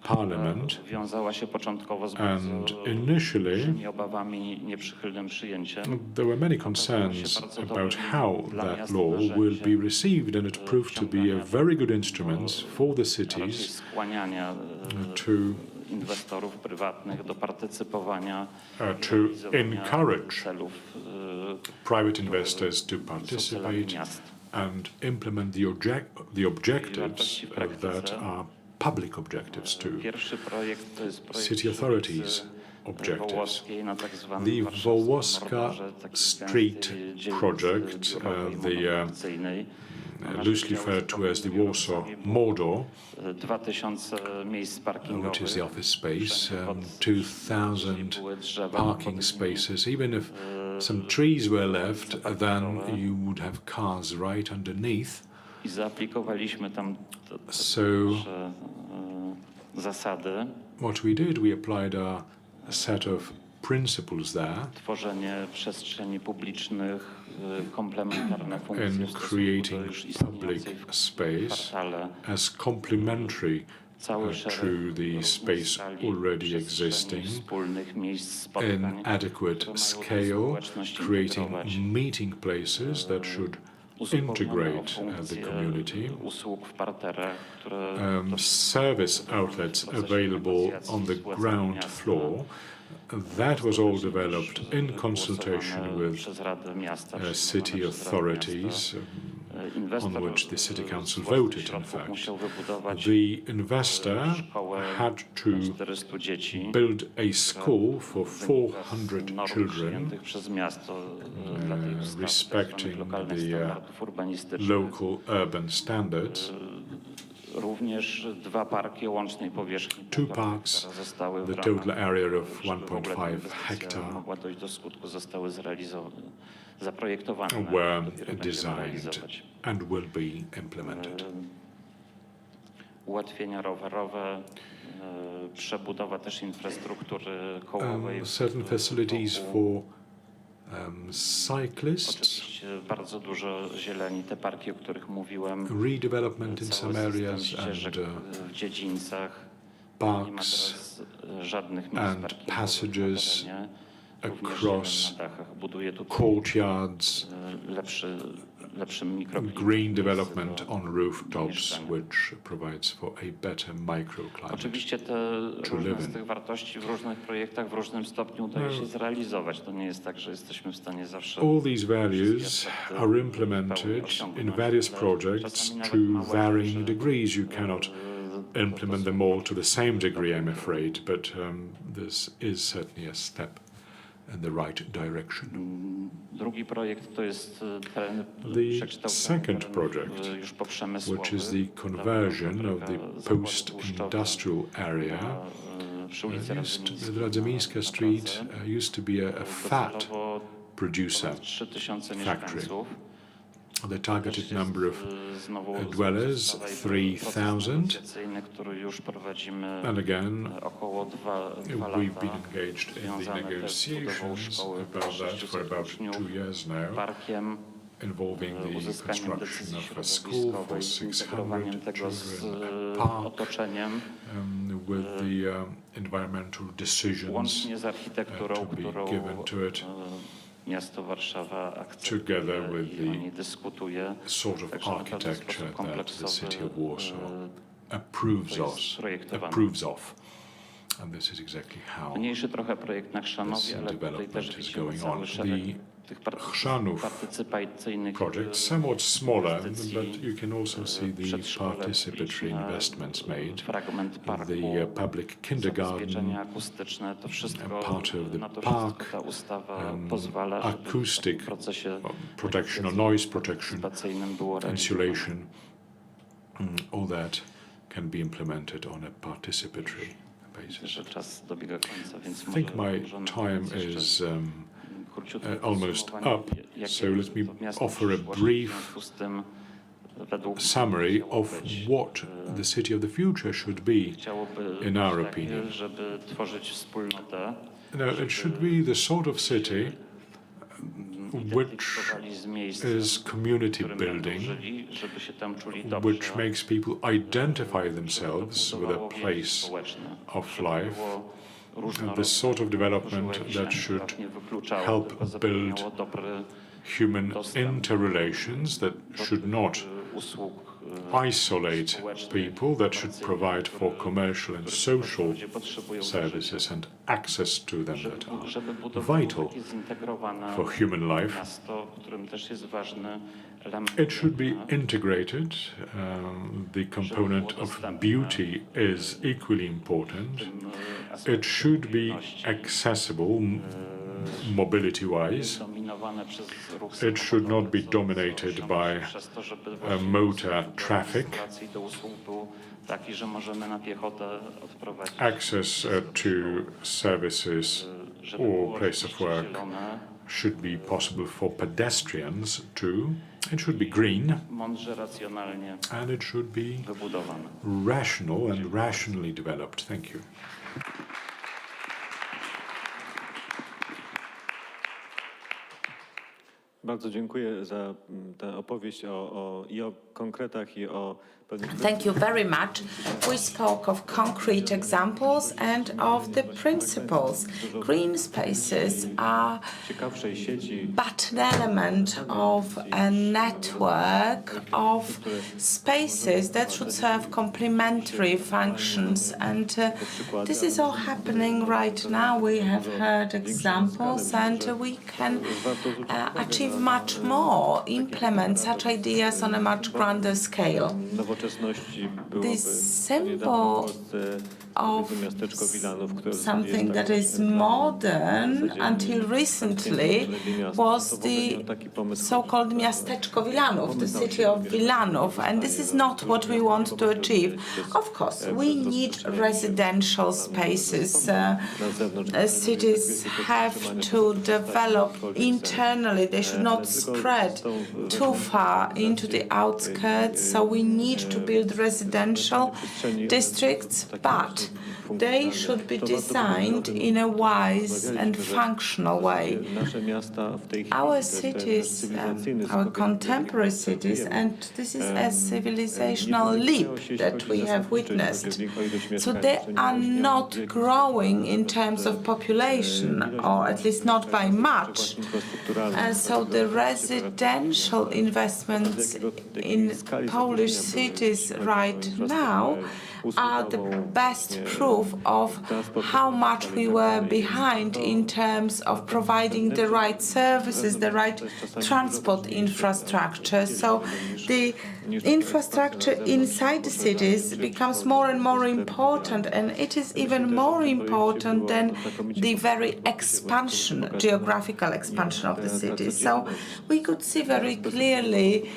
parliament, wiązała się początkowo z and bardzo initially dużymi obawami i nieprzychylnym przyjęciem. there were many concerns about how that law will be received, and it proved to be a very good instrument for the Raczej cities skłaniania to inwestorów prywatnych do partycypowania to encourage celów private investors to celami participate miast. and implement the objectives that are public objectives too. Pierwszy projekt to jest projekt City authorities objectives. Wołoskiej na tak zwanym The warszawskim Wołoska Mordorze, takiej Street gęstej dzielnicy project, biurowej the monofunkcyjnej. loosely referred to as the Warsaw Mordor, 2000 miejsc parkingowych. which is the office space, 2,000 parking spaces. Even if some trees were left, then you would have cars right underneath. I zaaplikowaliśmy tam So nasze zasady, what we did, we applied a set of principles there tworzenie przestrzeni publicznych, komplementarne funkcje in w stosunku do creating już public istniejącej w space kwartale. as complementary Cały szereg to the space sali, already przestrzeni existing wspólnych miejsc in spotkań, adequate które mają scale, społeczność creating integrować, meeting places that should uzupełnione o integrate the funkcje community. usług w parterach, które Service outlets available on the ground floor. That was all developed in consultation with przez Radę Miasta, city authorities, on which the city council voted, in fact. The investor had to 400 dzieci build a school for 400 children, przez miasto dla tej ustawy, respecting lokalnych the standardów urbanistycznych. local urban standards. Również 2 parki o łącznej powierzchni Two 1,5 parks, hektara zostały the w total ramach, area of żeby w ogóle ta 1.5 inwestycja hectare mogła dojść do skutku, zostały zaprojektowane. were Dopiero będziemy designed realizować. and will be implemented. Ułatwienia rowerowe, przebudowa też infrastruktury kołowej. Certain facilities for cyclists, Oczywiście bardzo dużo zieleni, te parki, o których mówiłem. redevelopment in Cały some system areas ścieżek and w dziedzińcach. Nie ma parks teraz żadnych miejsc and parkingowych passages na terenie. Również across zieleń na dachach. Buduje tutaj courtyards, lepszy mikroklimat. green development do on rooftops, mieszkania. which provides for a better microclimate. Oczywiście te to różne live z in. tych wartości w różnych projektach w różnym stopniu udaje się zrealizować. To nie jest tak, że jesteśmy w stanie zawsze All these values are implemented in various projects to varying degrees. You cannot implement them all to the same degree, I'm afraid, but this is certainly a step in the right direction. Drugi projekt to jest teren The przekształcenia second terenów, project, już poprzemysłowych, which is the conversion of the post-industrial area. Przy ulicy Radzymińska Street used to be a fat docelowo producer 3000 factory. mieszkańców. The targeted number of Znowu dwellers, proces 3,000. negocjacyjny, który już prowadzimy And again, około 2 we've lata, been engaged in the związane też z budową negotiations szkoły about that for 600 about uczniów, 2 years now, parkiem, involving the uzyskaniem construction decyzji of a school for środowiskowej, 600 zintegrowaniem tego z children, a park, otoczeniem, with the environmental decisions łącznie z architekturą, to be którą given to it, miasto Warszawa akceptuje together with i o the niej dyskutuje. sort of Także naprawdę w architecture sposób that the kompleksowy, city of Warsaw to jest projektowane. approves of. And this is exactly how Mniejszy trochę projekt na Chrzanowie, this ale tutaj development też is widzimy going cały on. szereg The tych Chrzanów partycypacyjnych project, somewhat smaller, inwestycji, but you can also see the przedszkole participatory publiczne, investments made. fragment parku, The public kindergarten, zabezpieczenia akustyczne, to wszystko, part of the na to park, wszystko ta ustawa pozwala, żeby acoustic w procesie protection or noise protection, partycypacyjnym było realizowane. insulation, all that can be implemented on a participatory basis. Że czas dobiega końca, więc I think my możemy time jeszcze is króciutkie almost podsumowanie, up, jakie so let me to miasto offer a przyszłości, brief w związku z tym według summary miało of być, what the city of the future should be. chciałoby in our być takie, opinion. żeby tworzyć wspólnotę, It should be the sort of city which identyfikowali z miejsc, is community w którym będą building, żyli, żeby się tam czuli dobrze, which makes people identify themselves with a budowało więzi place społeczne, of żeby life, było and różnorodne, the sort of development tworzyło jakiś that enklaw, should nie wykluczało, help tylko build zapewniało dobry human dostęp interrelations that should not usług isolate people, that should provide for commercial and social ludzie potrzebują services and access to them that żeby are budowało vital takie zintegrowane for human life. miasto, w którym też jest ważny element It should be piękna, integrated. The component of beauty is equally important. It should be accessible mobility-wise. dominowane przez ruch It should not be samochodowy, dominated co by przez to, żeby właśnie motor dostęp do traffic. rejestracji do usług był taki, że możemy na piechotę odprowadzić. Access to services Żeby or było place of oczywiście work zielone, should be possible for pedestrians too. It should be green, mądrze, racjonalnie and it should be wybudowane. rational and rationally developed. Thank you. Bardzo dziękuję za tę opowieść i o konkretach, i o pewnych... Thank you very much. We spoke of concrete examples and of the principles. Green spaces are ciekawszej sieci, but an element of a network of spaces that should serve complementary functions. And this is all happening right now. We have heard examples and we can achieve much more, implement such ideas on a much grander scale. nowoczesności byłoby The symbol of miasteczko Wilanów, które something that is modern until recently was the so-called miasteczko Wilanów, the city of Wilanów, and this is not what we want to achieve. Of course, we need residential spaces. Cities have to develop internally. They should not spread too far into the outskirts, so we need to build residential districts, but they should be designed in a wise and functional way. Our cities, our contemporary cities, and this is a civilizational leap that we have witnessed. So they are not growing in terms of population, or at least not by much. And so the residential investments in Polish cities right now are the best proof of how much we were behind in terms of providing the right services, the right transport infrastructure. So the infrastructure inside the cities becomes more and more important, and it is even more important than the very expansion, geographical expansion of the cities. So we could see very clearly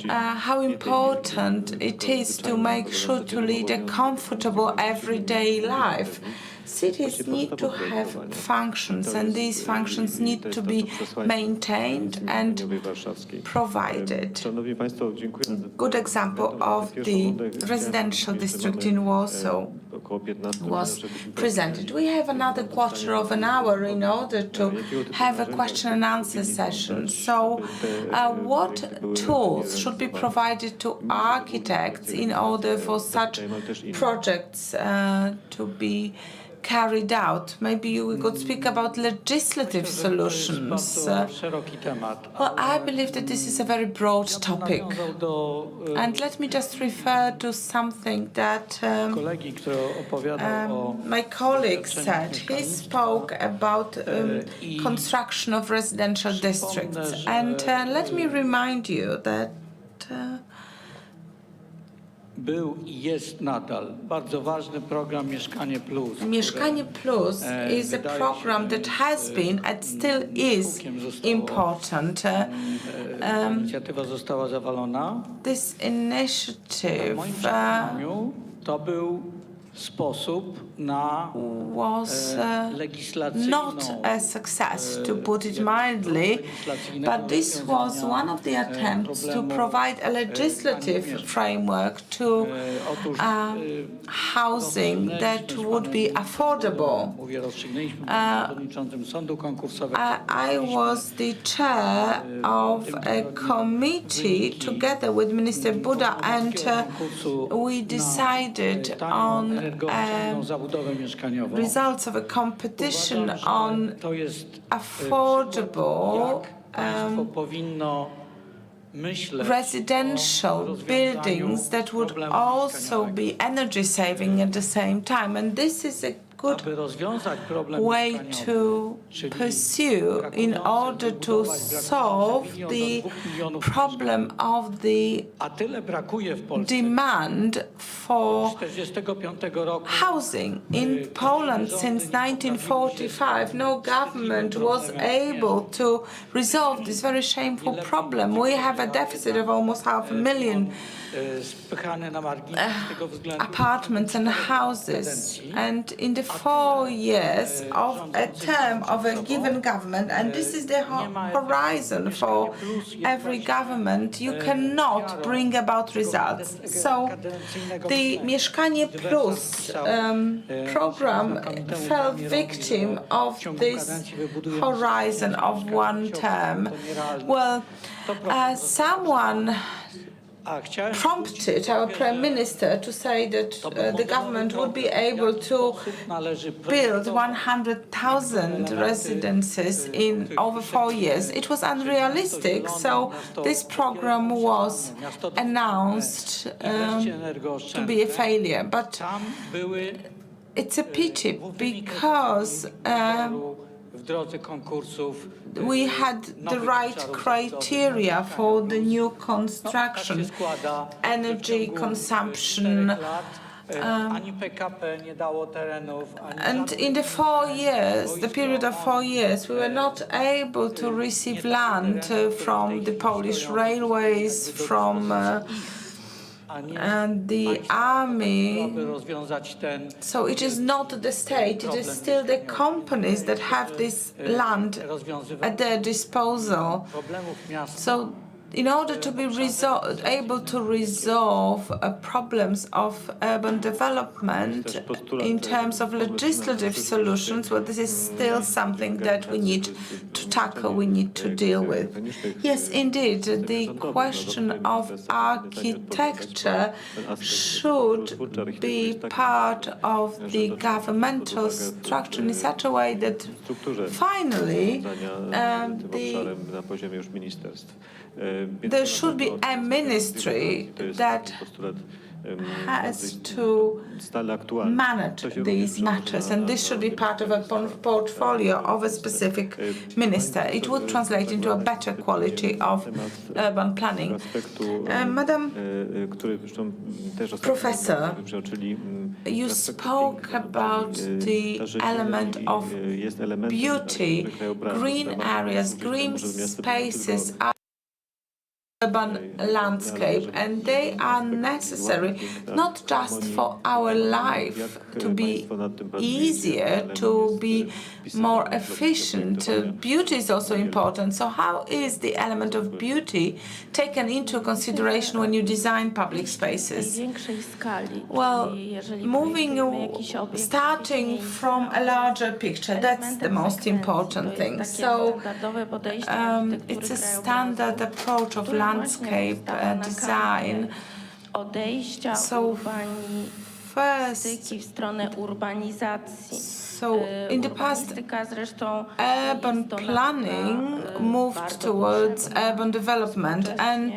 how important it is to make sure to lead a comfortable everyday life. Cities need to have functions, and these functions need to be maintained and provided. Good example of the residential district in Warsaw was presented. We have another quarter of an hour in order to have a question and answer session. So what tools should be provided to architects in order for such projects to be carried out? Maybe we could speak about legislative solutions. Well, I believe that this is a very broad topic. And let me just refer to something that my colleague said. He spoke about construction of residential districts. And let me remind you that był i jest nadal bardzo ważny program Mieszkanie Plus. Mieszkanie Plus is a program that has been and still is important. Inicjatywa została zawalona. This initiative to był sposób na was not a success, to put it mildly, but this was one of the attempts to provide a legislative framework to housing that would be affordable. I was the chair of a committee together with Minister Buda, and we decided on results of a competition on affordable residential buildings that would also be energy saving at the same time. And this is a good way to pursue in order to solve the problem of the demand for housing. In Poland since 1945, no government was able to resolve this very shameful problem. We have a deficit of almost 500,000 apartments and houses, and in the 4 years of a term of a given government, and this is the horizon for every government, you cannot bring about results. So the Mieszkanie Plus program fell victim of this horizon of one term. Well, someone prompted our Prime Minister to say that the government would be able to build 100,000 residences in over 4 years. It was unrealistic, so this program was announced to be a failure. But it's a pity because we had the right criteria for the new construction, energy consumption, and in the 4 years, the period of 4 years, we were not able to receive land from the Polish railways, from and the army. So it is not the state, it is still the companies that have this land at their disposal. So in order to be able to resolve problems of urban development in terms of legislative solutions, well, this is still something that we need to tackle, we need to deal with. Yes, indeed, the question of architecture should be part of the governmental structure in such a way that finally there should be a ministry that has to manage these matters, and this should be part of a portfolio of a specific minister. It would translate into a better quality of urban planning. Madam Professor, you spoke about the element of beauty, green areas, green spaces, urban landscape, and they are necessary not just for our life to be easier, to be more efficient. Beauty is also important. So how is the element of beauty taken into consideration when you design public spaces? Well, starting from a larger picture, that's the most important thing. So it's a standard approach of landscape design. So first, so in the past, urban planning moved towards urban development, and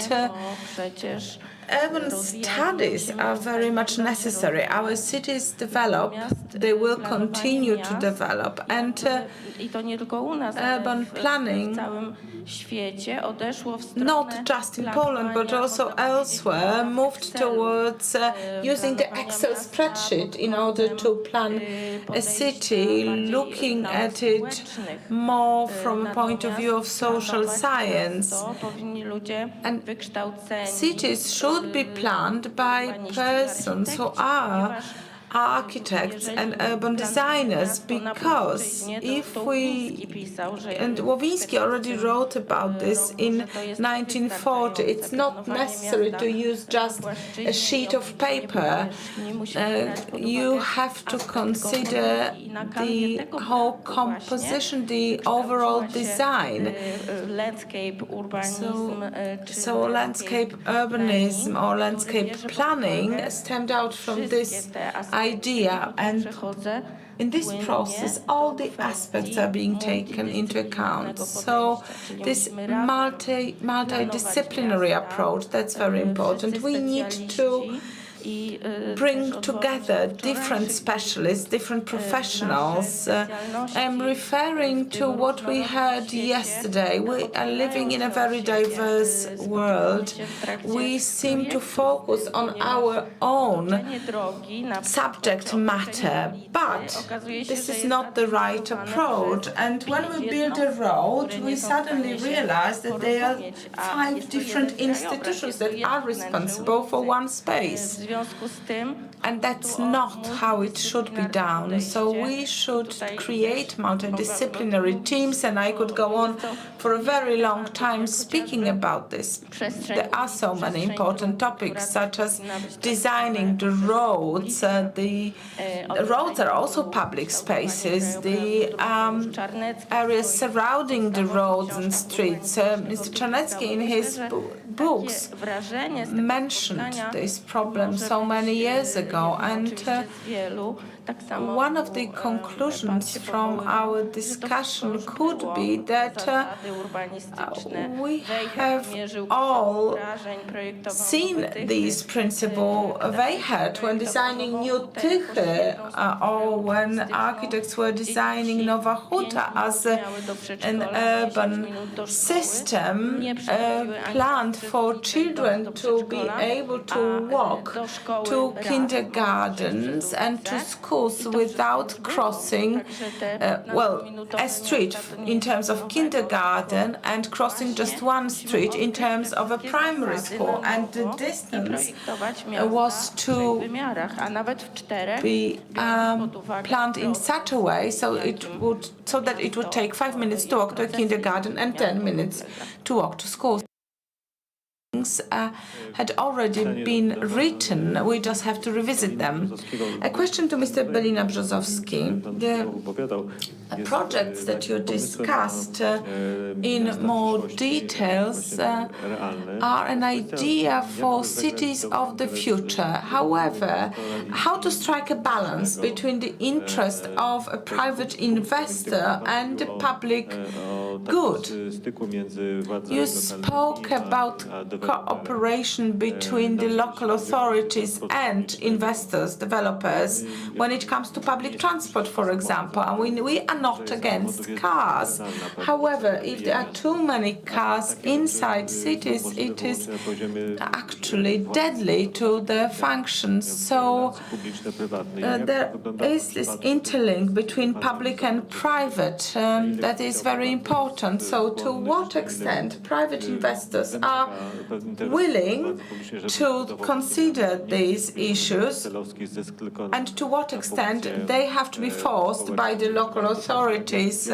urban studies are very much necessary. Our cities develop, they will continue to develop, and urban planning, not just in Poland but also elsewhere, moved towards using the Excel spreadsheet in order to plan a city, looking at it more from a point of view of social science. And cities should be planned by persons who are architects and urban designers, because if we, and Ławinski already wrote about this in 1940, it's not necessary to use just a sheet of paper. You have to consider the whole composition, the overall design. So landscape urbanism or landscape planning stemmed out from this idea, and in this process, all the aspects are being taken into account. So this multidisciplinary approach, that's very important. We need to bring together different specialists, different professionals. I'm referring to what we heard yesterday. We are living in a very diverse world. We seem to focus on our own subject matter, but this is not the right approach. And when we build a road, we suddenly realize that there are 5 different institutions that are responsible for one space. And that's not how it should be done. So we should create multidisciplinary teams, and I could go on for a very long time speaking about this. There are so many important topics, such as designing the roads. The roads are also public spaces. The areas surrounding the roads and streets. Mr. Czarnecki, in his books, mentioned this problem so many years ago, and one of the conclusions from our discussion could be that we have all seen these principles they had when designing New Tychy, or when architects were designing Nowa Huta as an urban system planned for children to be able to walk to kindergartens and to schools without crossing, a street in terms of kindergarten and crossing just one street in terms of a primary school. And the distance was to be planned in such a way so that it would take 5 minutes to walk to a kindergarten and 10 minutes to walk to school. Had already been written. We just have to revisit them. A question to Mr. Belina-Brzozowski. The projects that you discussed in more details are an idea for cities of the future. However, how to strike a balance between the interest of a private investor and the public good? You spoke about cooperation between the local authorities and investors, developers, when it comes to public transport, for example. And we are not against cars. However, if there are too many cars inside cities, it is actually deadly to their functions. So there is this interlink between public and private that is very important. So to what extent private investors are willing to consider these issues, and to what extent they have to be forced by the local authorities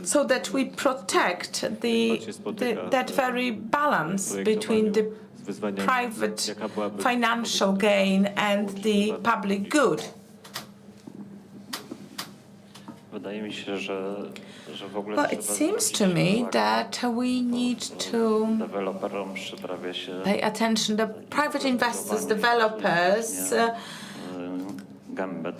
so that we protect that very balance between the private financial gain and the public good. Well, it seems to me that we need to pay attention. The private investors, developers,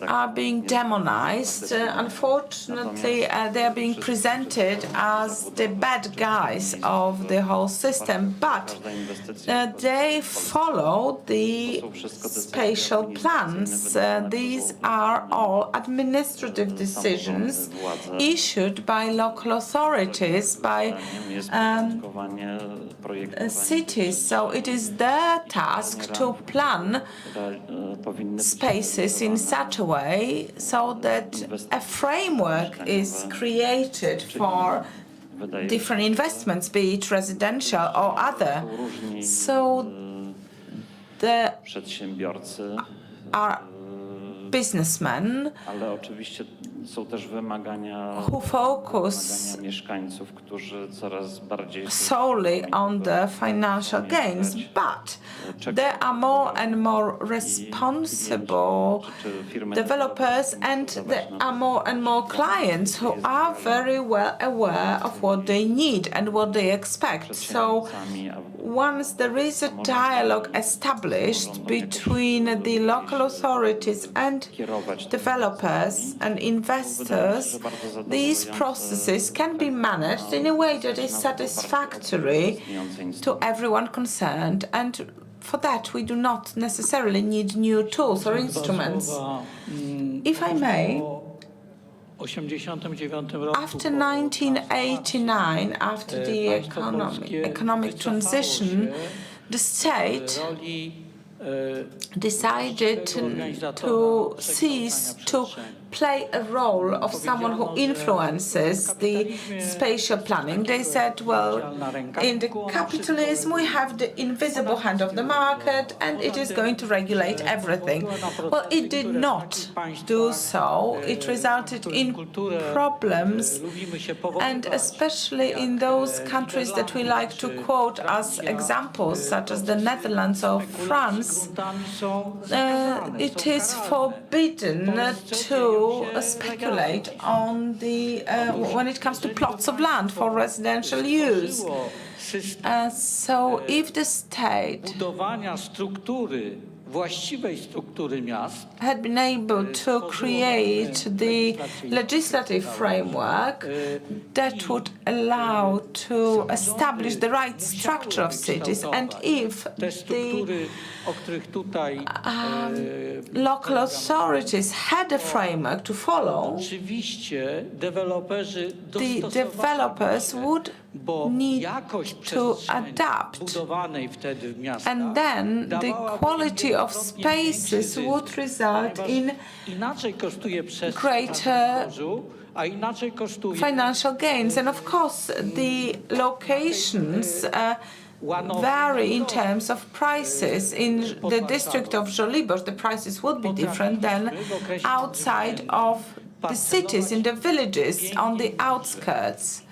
are being demonized. Unfortunately, they are being presented as the bad guys of the whole system, but they follow the spatial plans. These are all administrative decisions issued by local authorities, by cities. So it is their task to plan spaces in such a way so that a framework is created for different investments, be it residential or other. So there are businessmen who focus solely on the financial gains, but there are more and more responsible developers, and there are more and more clients who are very well aware of what they need and what they expect. So once there is a dialogue established between the local authorities and developers and investors, these processes can be managed in a way that is satisfactory to everyone concerned. And for that, we do not necessarily need new tools or instruments. If I may, after 1989, after the economic transition, the state decided to cease to play a role of someone who influences the spatial planning. They said, well, in the capitalism we have the invisible hand of the market and it is going to regulate everything. Well, it did not do so. It resulted in problems, and especially in those countries that we like to quote as examples, such as the Netherlands or France, it is forbidden to speculate on the when it comes to plots of land for residential use. So if the state had been able to create the legislative framework that would allow to establish the right structure of cities, and if the local authorities had a framework to follow, the developers would need to adapt, and then the quality of spaces would result in greater financial gains. And of course, the locations vary in terms of prices. In the district of Żoliborz, the prices would be different than outside of the cities, in the villages, on the outskirts.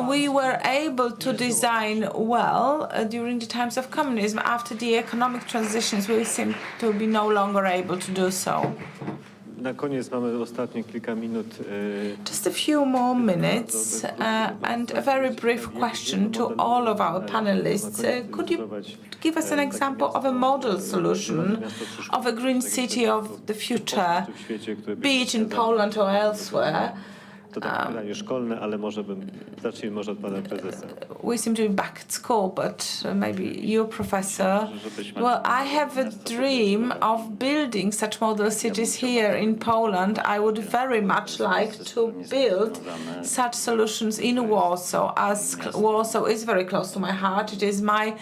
We were able to design well during the times of communism. After the economic transitions, we seem to be no longer able to do so. Na koniec mamy ostatnie kilka minut. Just a few more minutes and a very brief question to all of our panelists. Could you give us an example of a model solution of a green city of the future, be it in Poland or elsewhere? To tak pytanie szkolne, ale zacznijmy może od pana prezesa. We seem to be back at school, but maybe you, Professor. Well, I have a dream of building such model cities here in Poland. I would very much like to build such solutions in Warsaw, as Warsaw is very close to my heart. It is my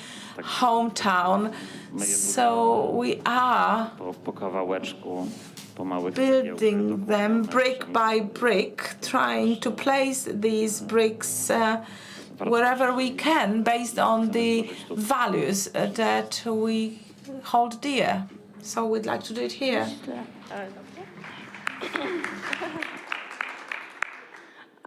hometown. So we are building them brick by brick, trying to place these bricks wherever we can based on the values that we hold dear. So we'd like to do it here.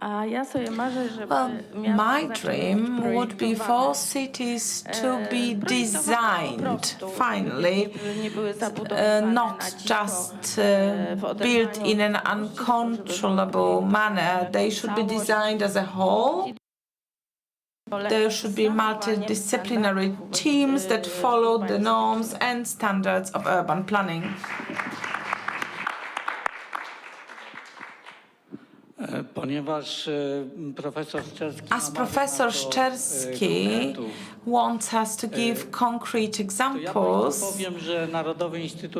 Well, my dream would be for cities to be designed, finally, not just built in an uncontrollable manner. They should be designed as a whole. There should be multidisciplinary teams that follow the norms and standards of urban planning. As Professor Szczerski wants us to give concrete examples,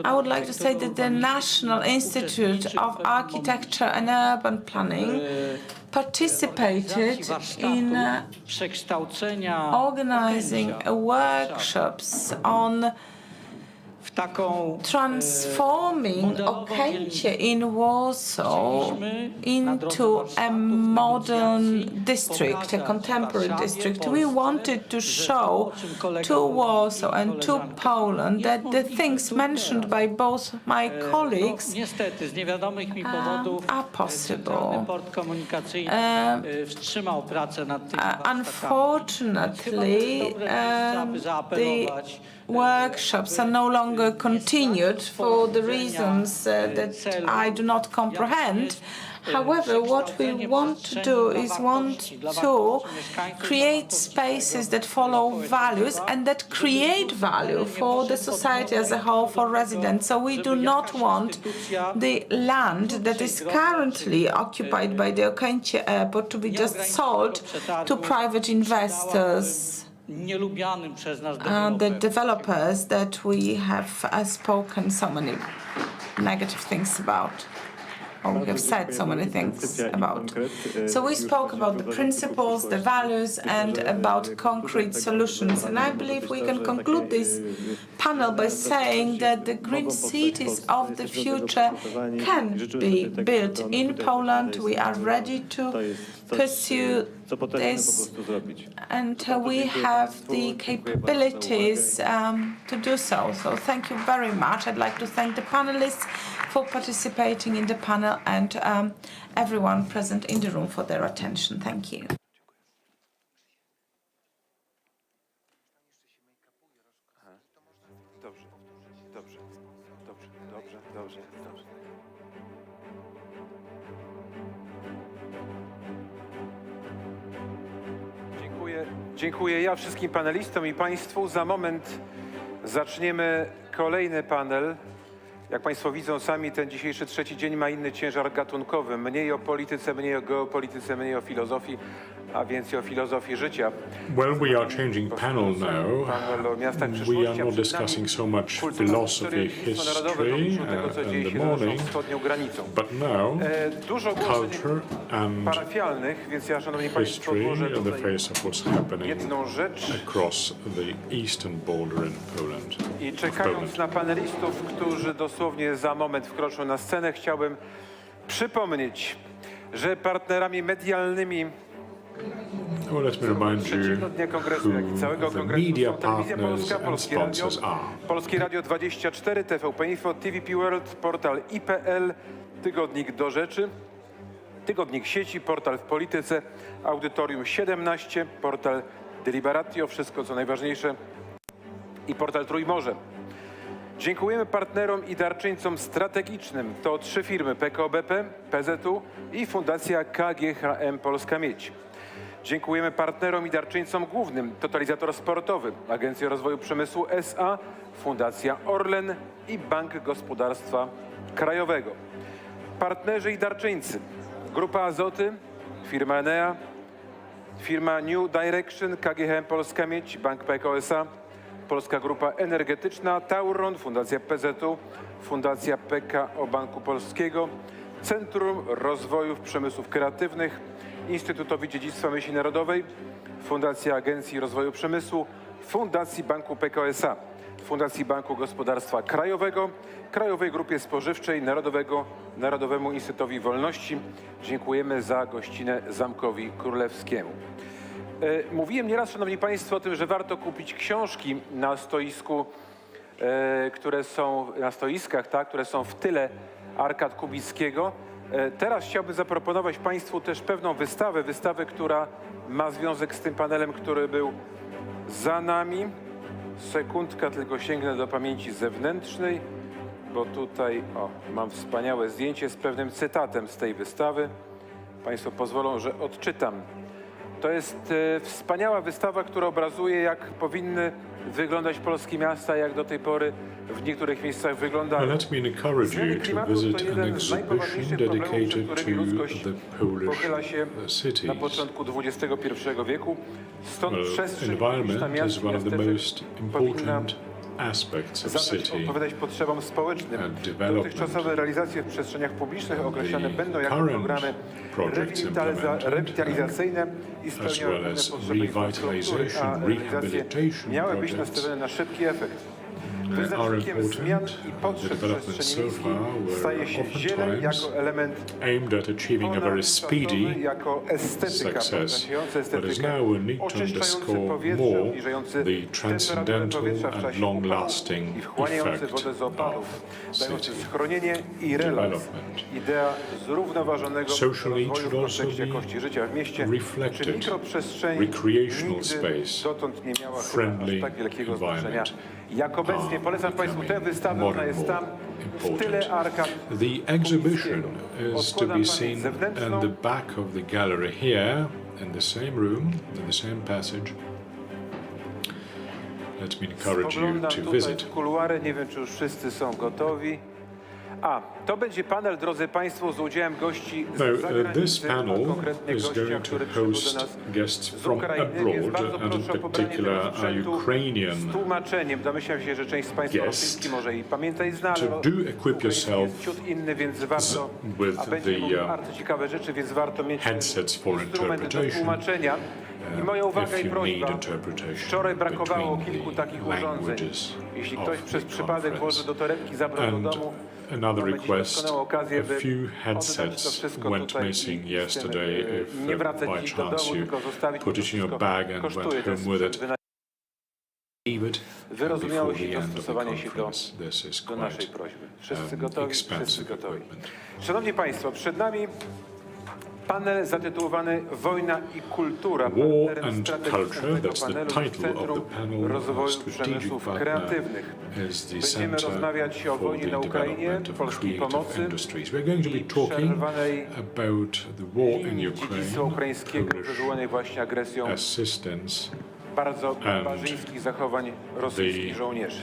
I would like to say that the National Institute of Architecture and Urban Planning participated in organizing workshops on transforming Okęcie in Warsaw into a modern district, a contemporary district. We wanted to show to Warsaw and to Poland that the things mentioned by both my colleagues are possible. Unfortunately, workshops are no longer continued for the reasons that I do not comprehend. However, what we want to do is to create spaces that follow values and that create value for the society as a whole, for residents. So we do not want the land that is currently occupied by the Okęcie airport to be just sold to private investors. The developers that we have spoken so many negative things about. Or we have said so many things about. So we spoke about the principles, the values, and about concrete solutions. And I believe we can conclude this panel by saying that the green cities of the future can be built in Poland. We are ready to pursue this, and we have the capabilities to do so. So thank you very much. I'd like to thank the panelists for participating in the panel and everyone present in the room for their attention. Thank you. Dobrze. Dziękuję ja wszystkim panelistom i Państwu. Za moment zaczniemy kolejny panel. Jak Państwo widzą sami, ten dzisiejszy trzeci dzień ma inny ciężar gatunkowy. Mniej o polityce, mniej o geopolityce, mniej o filozofii, a więcej o filozofii życia. Well, we are changing panel now. We are not discussing so much philosophy, history in the morning, but now culture and history in the face of what's happening across the eastern border in Poland. I czekając na panelistów, którzy dosłownie za moment wkroczą na scenę, chciałbym przypomnieć, że partnerami medialnymi Well, let me remind you Kongresu, jak i całego who the Kongresu media są Telewizja partners Polska, and Polskie Radio, sponsors are. Polskie Radio 24, TVP Info, TVP World, portal IPL, Tygodnik Do Rzeczy, Tygodnik Sieci, portal w Polityce, Audytorium 17, portal Deliberatio, wszystko co najważniejsze i portal Trójmorze. Dziękujemy partnerom i darczyńcom strategicznym. To 3 firmy: PKO BP, PZU i Fundacja KGHM Polska Miedź. Dziękujemy partnerom i darczyńcom głównym: Totalizator Sportowy, Agencja Rozwoju Przemysłu SA, Fundacja Orlen i Bank Gospodarstwa Krajowego. Partnerzy i darczyńcy: Grupa Azoty, firma Enea, firma New Direction, KGHM Polska Miedź, Bank PKO SA, Polska Grupa Energetyczna, Tauron, Fundacja PZU, Fundacja PKO Banku Polskiego, Centrum Rozwoju Przemysłów Kreatywnych, Instytutowi Dziedzictwa Myśli Narodowej, Fundacja Agencji Rozwoju Przemysłu, Fundacji Banku PKO SA, Fundacji Banku Gospodarstwa Krajowego, Krajowej Grupie Spożywczej, Narodowemu Instytutowi Wolności. Dziękujemy za gościnę Zamkowi Królewskiemu. Mówiłem nieraz, szanowni państwo, o tym, że warto kupić książki na stoisku, które są w tyle Arkad Kubickiego. Teraz chciałbym zaproponować państwu też pewną wystawę, która ma związek z tym panelem, który był za nami. Sekundka, tylko sięgnę do pamięci zewnętrznej, bo tutaj mam wspaniałe zdjęcie z pewnym cytatem z tej wystawy. Państwo pozwolą, że odczytam. To jest wspaniała wystawa, która obrazuje, jak powinny wyglądać polskie miasta, jak do tej pory w niektórych miejscach wyglądają. Let me encourage you to visit an exhibition dedicated to the Polish cities. Na początku XXI wieku. Stąd przestrzeń environment is one of the most important aspects of city odpowiadać potrzebom społecznym. Dotychczasowe realizacje w przestrzeniach publicznych określane będą jako programy rewitalizacyjne i spełniają potrzeby infrastruktury, a realizacje miały być nastawione na szybki efekt. Wyznacznikiem zmian i potrzeb przestrzeni miejskiej staje się zieleń jako element aimed at achieving a very speedy jako estetyka, success, but as now we need to underscore more the transcendental and long-lasting effect of city development. Idea zrównoważonego Social need rozwoju w should also kontekście be jakości życia w mieście, czy reflected. mikroprzestrzeń Recreational nigdy space, dotąd nie miała chyba friendly aż tak wielkiego znaczenia. environment Jak obecnie polecam Państwu tę wystawę, more ona and jest more tam w tyle arkad The exhibition is to Odkładam be pamięć seen in zewnętrzną. the back of the gallery here, in the same room, in the same passage. Let me encourage you Spoglądam to tutaj visit. w kuluary, nie wiem czy już wszyscy są gotowi. To będzie panel, drodzy Państwo, z udziałem gości z This zagranicy, a panel konkretnie is gościa, going to który przybył do host nas guests z from Ukrainy, więc abroad, bardzo and in proszę o pobranie tego particular a sprzętu Ukrainian z tłumaczeniem. Domyślam się, że część z Państwa guest rosyjski może i pamięta i zna, ale to do equip ukraiński yourself jest ciut inny, więc warto, with a będzie the, mówił bardzo ciekawe rzeczy, więc warto mieć headsets for instrument do interpretation. tłumaczenia. I moja uwaga If i you prośba, need interpretation wczoraj brakowało between kilku the takich urządzeń. languages Jeśli of ktoś the przez przypadek conference. włoży do torebki, zabrał do And domu, another to będzie request, doskonała okazja, a by few oddać to headsets wszystko went tutaj missing i z tym, yesterday. nie If wracać by dziś do chance domu, you tylko zostawić, put to it in your wszystko bag and went kosztuje ten home with it, sprzęt. leave it Wyrozumiałość before i the end of the dostosowanie się conference. This is do naszej quite prośby. Wszyscy gotowi? Wszyscy expensive gotowi. equipment. Szanowni Państwo, przed nami panel zatytułowany Wojna i kultura. War Partnerem and strategicznym Culture, tego that's the panelu title jest of the Centrum panel. Rozwoju Strategic Przemysłów partner Kreatywnych. is the Będziemy Center rozmawiać o for wojnie the na Ukrainie, development of polskiej creative pomocy industries. We're going to be i talking przerwanej about the war in linii dziedzictwa Ukraine, ukraińskiego Polish wywołanej właśnie agresją assistance, bardzo barbarzyńskich zachowań rosyjskich żołnierzy.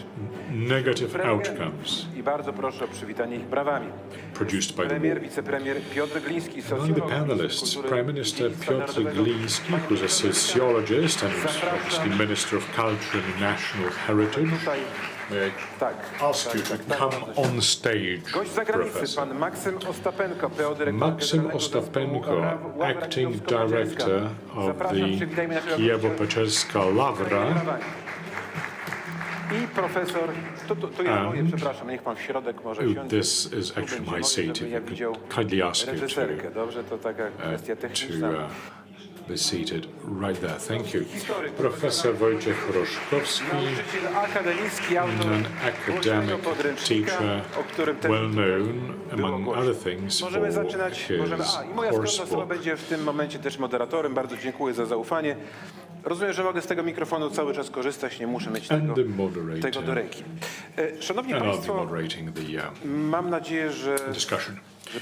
negative Premier outcomes i bardzo proszę o przywitanie ich brawami. produced by the Premier, war. wicepremier Piotr Gliński, Among the socjolog, panelists, kultury Prime i Minister dziedzictwa Piotr narodowego. Gliński, who's a sociologist and obviously Minister of Culture and National Heritage. Tutaj, May I tak, ask you to come on stage, Gość z zagranicy, Professor. pan Maksym Ostapenko, PO dyrektor Maksym generalnego zespołu Ostapenko, Ławra acting Kijowsko-Peczerska. director of Zapraszam, the przywitajmy naszego gościa. Kijowsko-Peczerska Ławra. I profesor, tu ja And- moje, przepraszam, niech pan w środek może siądzie. This is Tu actually będzie my moje, seat. żebym If ja you widział could kindly ask you reżyserkę, dobrze? To taka kwestia to techniczna. be seated right there. Thank you. Professor Wojciech Roszkowski, Nauczyciel akademicki, autor an głośnego academic podręcznika, teacher, o którym ten well known, było among głośno. other things, for Możemy zaczynać, his i moja skromna course osoba book. będzie w tym momencie też moderatorem. Bardzo dziękuję za zaufanie. Rozumiem, że mogę z tego mikrofonu cały czas korzystać, nie muszę mieć And the tego moderator, do ręki. Szanowni and I'll be Państwo, moderating the mam nadzieję, że discussion.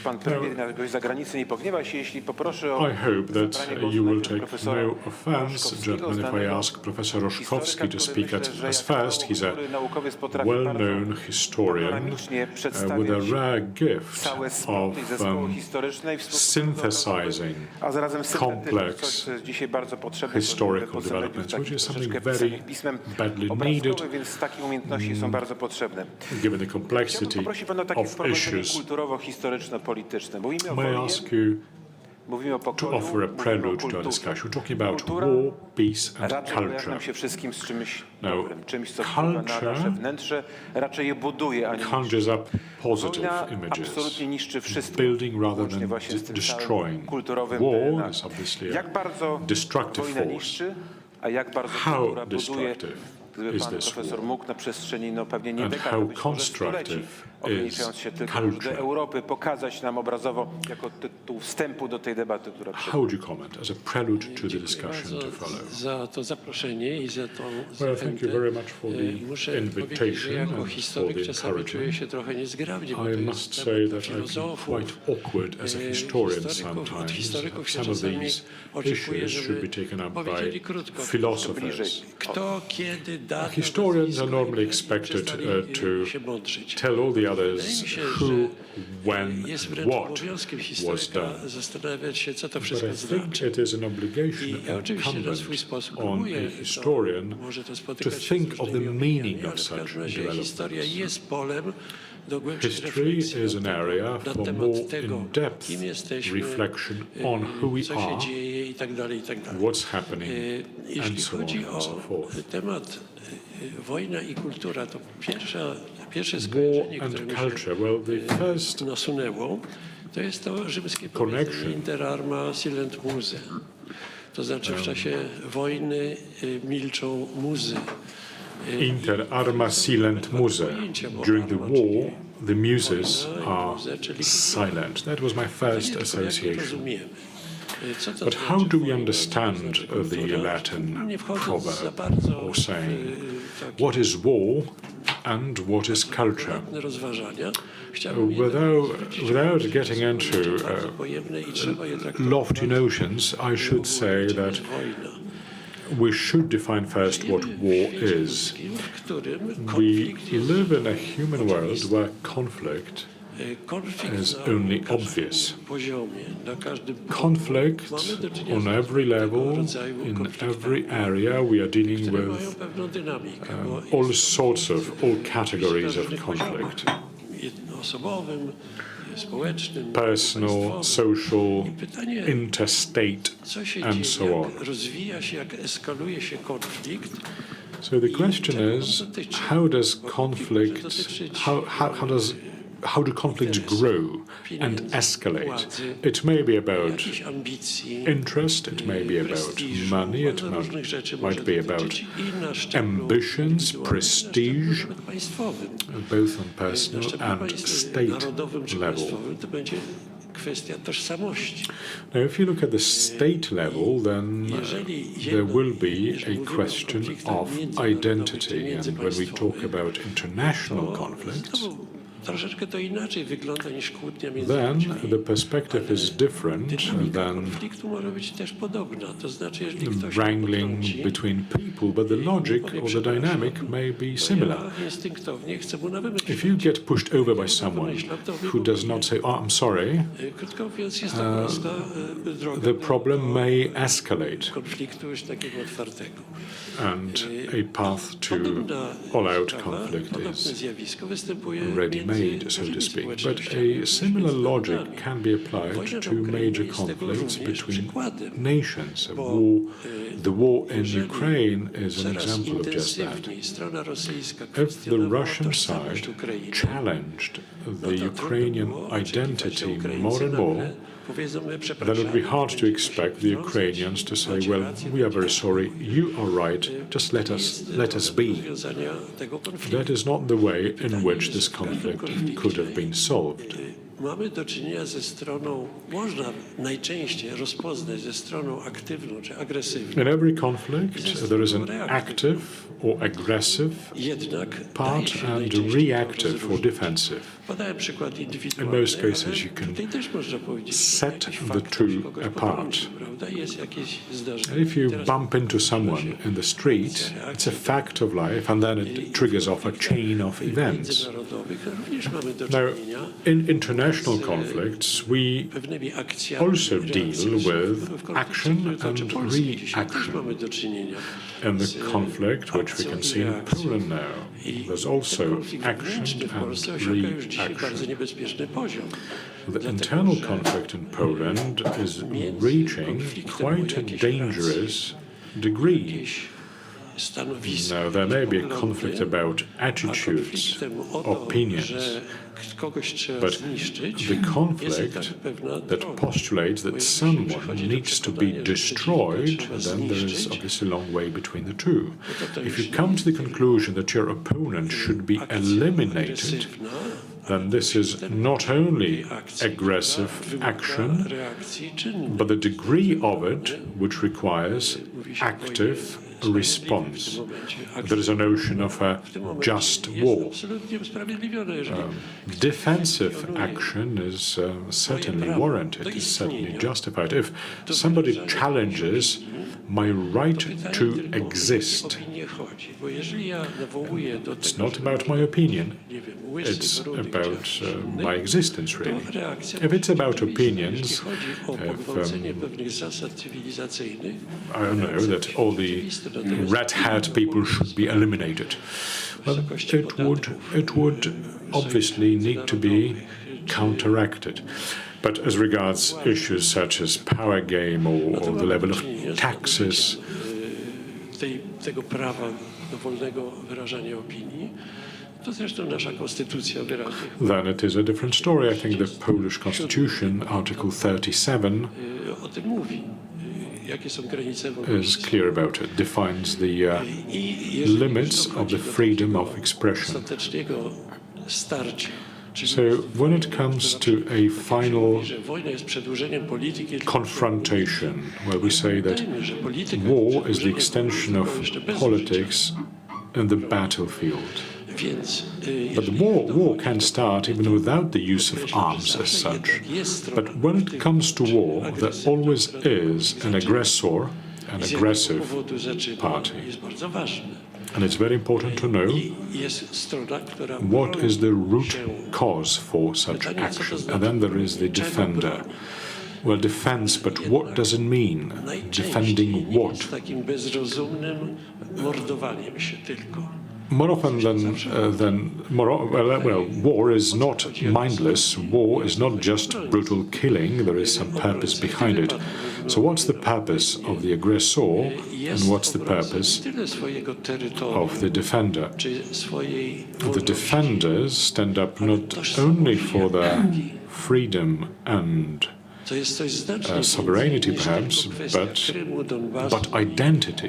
pan premier na kogoś z zagranicy nie pogniewa się, jeśli poproszę o I hope that zabranie głosu you will najpierw take profesora no offense, Roszkowskiego, gentlemen, if I znanego ask Professor Roszkowski historyka, to który speak myślę, że as jako first. He's a kultury naukowiec potrafi well-known bardzo historian dynamicznie with przedstawiać a rare gift całe sprawnej of zespołu historycznej w sposób synthesizing a zarazem syntetyczny, complex coś, co jest dzisiaj bardzo potrzebne, historical potrzebne developments, w which is something troszeczkę very pisanych pismem badly obrazkowym, needed, więc takie umiejętności są bardzo potrzebne. given the Chciałbym complexity poprosić pana o takie of wprowadzenie issues. kulturowo-historyczno-polityczne. Mówimy o May I wojnie, ask you mówimy o to pokoju, offer a mówimy o prelude to our kulturze. discussion? We're talking about Kultura war, peace and raczej kojarzy culture. nam się wszystkim z czymś Now, dobrym, czymś, co wpływa na culture nasze wnętrze, raczej je buduje, a nie niszczy. Conjures up positive Wojna images, absolutnie niszczy wszystko, building rather łącznie than właśnie z tym całym destroying. kulturowym War DNA. is obviously Jak a bardzo destructive wojna force. niszczy, a jak bardzo How kultura buduje, destructive gdyby is pan this profesor war? mógł na przestrzeni pewnie nie And dekad, how być może stuleci, constructive ograniczając is się tylko culture? do Europy, pokazać nam obrazowo jako tytuł wstępu do tej debaty, która How przed. would you comment as a prelude to the Dziękuję discussion bardzo to follow? za to zaproszenie i za tą Well, thank you very much for Muszę the powiedzieć, że invitation jako and for historyk the czasami czuję encouragement. się trochę niezgrabnie, bo I to must jest say temat that I feel filozofów. quite awkward as a historian Od sometimes. historyków się Some of czasami these oczekuje, issues should be żeby taken up powiedzieli by krótko, philosophers. kto, kiedy, data, Historians are nazwisko normally i expected przestali się mądrzyć. tell all the Wydaje others mi się, who, że when, jest wręcz what obowiązkiem was historyka done. zastanawiać się, co to But wszystko I think znaczy. it is an obligation I ja oczywiście na swój incumbent sposób on próbuję a historian może to to spotykać się think z of the różnymi meaning opiniami, of ale w such każdym razie developments. historia jest polem do głębszej History refleksji is an area na for temat more tego, in-depth kim jesteśmy, reflection on who we co się are, dzieje i tak dalej, i tak dalej. what's happening, Jeśli and so on chodzi and so o forth. temat wojna i kultura, to pierwsze War skojarzenie, and które mi się culture. Well, the first nasunęło, to jest to rzymskie Connection. powiedzenie inter arma silent muse. To znaczy w czasie wojny milczą muzy. Inter arma silent muse. During the war, the muses are silent. That was my first association. Rozumiemy. Co to But how znaczy do we wojna? understand Znaczy the kultura? Latin Nie wchodząc za proverb bardzo or w saying, takie what is war and what is culture? prywatne rozważania, chciałbym jednak Without getting into bardzo pojemne i trzeba je traktować lofty bardzo notions, I should say czym that jest wojna. we should define first what war is. W którym We konflikt jest live in a human world where conflict konflikt is na only każdym obvious. poziomie, na każdym Conflict mamy do czynienia on z every level, rodzaju in konfliktami, every area, we are dealing które mają with pewną dynamikę, bo all jest sorts of, all categories na of różnych conflict. poziomach, jednoosobowym, społecznym, Personal, państwowym. social, I pytanie, interstate, co się and dzieje, so on. jak rozwija się, jak eskaluje się konflikt, So the question is, how does conflict, how do conflicts grow and escalate? It may be about jakichś ambicji, interest, it may be about prestiżu, money, it bardzo różnych rzeczy może might be about dotyczyć i na szczeblu ambitions, indywidualnym, prestige, na szczeblu nawet państwowym. both on Na personal szczeblu and state narodowym czy level. państwowym to będzie kwestia tożsamości. Now, if you look at the state level, then there will be a question of identity. And when we talk about international conflicts, Troszeczkę to inaczej wygląda niż kłótnia między then ludźmi. the perspective is different Dynamika than konfliktu może być też podobna. To znaczy, jeżeli ktoś wrangling potrąci, between people, but the logic or the dynamic may be similar. ja instynktownie chcę mu na wymyślić. If you get pushed over by someone who does not say, "Oh, I'm sorry," Krótko mówiąc, jest to prosta droga the do problem may escalate, konfliktu już takiego otwartego. and a path to Podobna all-out sprawa, conflict podobne is zjawisko występuje ready-made, między so to różnymi speak. But społecznościami, a similar różnymi logic narodami. can be applied Wojna to na Ukrainie major jest tego conflicts również between przykładem. nations. Bo, The war in jeżeli Ukraine is an coraz example of just that. intensywniej strona rosyjska If the kwestionowała Russian tożsamość side Ukrainy, challenged to the trudno Ukrainian było oczekiwać, że identity Ukraińcy more and more, nagle powiedzą, my then it would przepraszamy, be hard to expect the Ukrainians to say, well, we are very sorry, you are right, just let us be. rozwiązania tego konfliktu. That is not the way in which this conflict could have been solved. Mamy do czynienia ze stroną, można najczęściej rozpoznać ze stroną aktywną czy agresywną. In every conflict, there is an active or aggressive Jednak daje part się and najczęściej reactive or rozróżnić. defensive. Podałem przykład indywidualny, In most cases, ale you can tutaj też można powiedzieć, set jakiś the fakt, two ktoś kogoś apart. potrącił, prawda? Jest jakieś zdarzenie. And if you Teraz bump into someone in the street, it's a fact of life, and then it triggers off a chain of events. międzynarodowych również mamy do Now, czynienia in international conflicts, we pewnymi akcjami, also deal with w konflikcie, action który toczy and Polskę dzisiaj też reaction. mamy do czynienia. in the conflict, which we can see in Poland now. There's also Konflikt action wewnętrzny w and Polsce osiąga już dzisiaj bardzo reaction. niebezpieczny poziom. The internal conflict in Poland is reaching quite a dangerous degree. Jakieś stanowisko. Now, there may be a poglądy, conflict about a attitudes, konfliktem o to, opinions, że kogoś trzeba but zniszczyć, the jest i conflict tak pewna that droga. postulates Bo that jeżeli someone przychodzi do needs to be przekonania, że destroyed, przeciwnika then there is trzeba obviously a long way between the two. to If you już come nie to the conclusion that your opponent should be akcja eliminated, agresywna, then this is not only akcji, aggressive która wymaga action, reakcji czynnej. but the degree of it which requires Mówi się active wojnie response. w tym momencie. There is a notion of a W tym momencie just jest war. absolutnie usprawiedliwione, jeżeli Defensive action is certainly warranted, is certainly justified. If somebody challenges my right to exist, opinię chodzi. Bo jeżeli ja nawołuję do it's tego, not about my opinion, nie wiem, łysy, it's rudy, about gdzie- my existence, to really. reakcja If it's about musi być oczywista. opinions, Jeśli chodzi o pogwałcenie pewnych zasad cywilizacyjnych, I don't know that all the red-haired people should be eliminated. Well, it would obviously need to be counteracted. But as regards issues such as power game or the level of taxes, tego prawa do wolnego wyrażania opinii, to zresztą nasza konstytucja wyraźnie then it is a different story. I think the Polish Constitution, Article 37, o tym mówi. Jakie są granice is wolności. clear about it, defines the I jeżeli limits już of dochodzi the do freedom takiego of expression. ostatecznego starcia So when it comes to a final że wojna jest przedłużeniem polityki, confrontation, where we say that war is the extension of politics in the battlefield. więc But the war can start even without the use of arms as such. But when it comes to war, there always is an aggressor, an z jakiego aggressive powodu zaczyna, party. jest bardzo ważne. And it's very important to know I jest strona, która what is the root się cause for such action. And then there is the defender. Well, defense, but what does it mean? Defending nie what? jest takim bezrozumnym mordowaniem się tylko. More often war is not mindless. War is not just brutal killing. There is some purpose behind it. So what's the purpose of the aggressor and what's the purpose Tyle swojego terytorium, of the defender? czy swojej The wolności. defenders stand up not only for their freedom and To jest coś znacznie sovereignty, niż perhaps, tylko kwestia but Krymu, Donbasu identity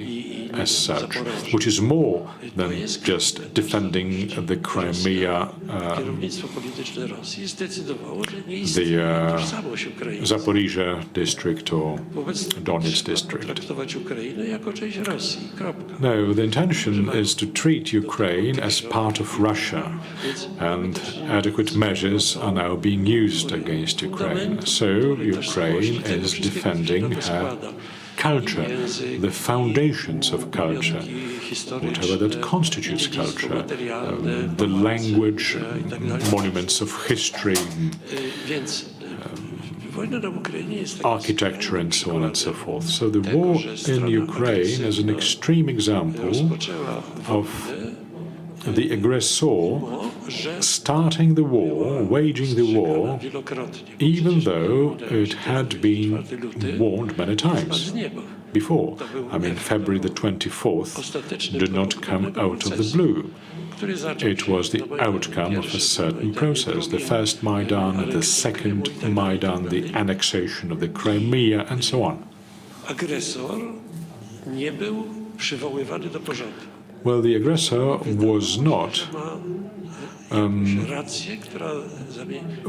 as such, which is more than just defending the Crimea, Kierownictwo polityczne Rosji zdecydowało, że nie the istnieje tożsamość Ukrainy. Zaporizhia district or Wobec Donetsk trzeba district. traktować Ukrainę jako część Rosji. Kropka. No, the intention is to treat Ukraine as part of Russia, and adequate measures are now being used against Ukraine. So Ukraine is defending her culture, the foundations of culture, whatever that constitutes culture, the language, monuments of history, Więc wojna na Ukrainie jest architecture, and so on and so forth. So the war in Ukraine is an extreme example of the aggressor starting the war, waging the war, even though it had been warned many times before. I mean, February the 24th did not come out of the blue. It was the outcome of a certain process. The first Maidan, the second Maidan, the annexation of the Crimea, and so on. Agresor nie był przywoływany do porządku. Well, the aggressor was not Rację, która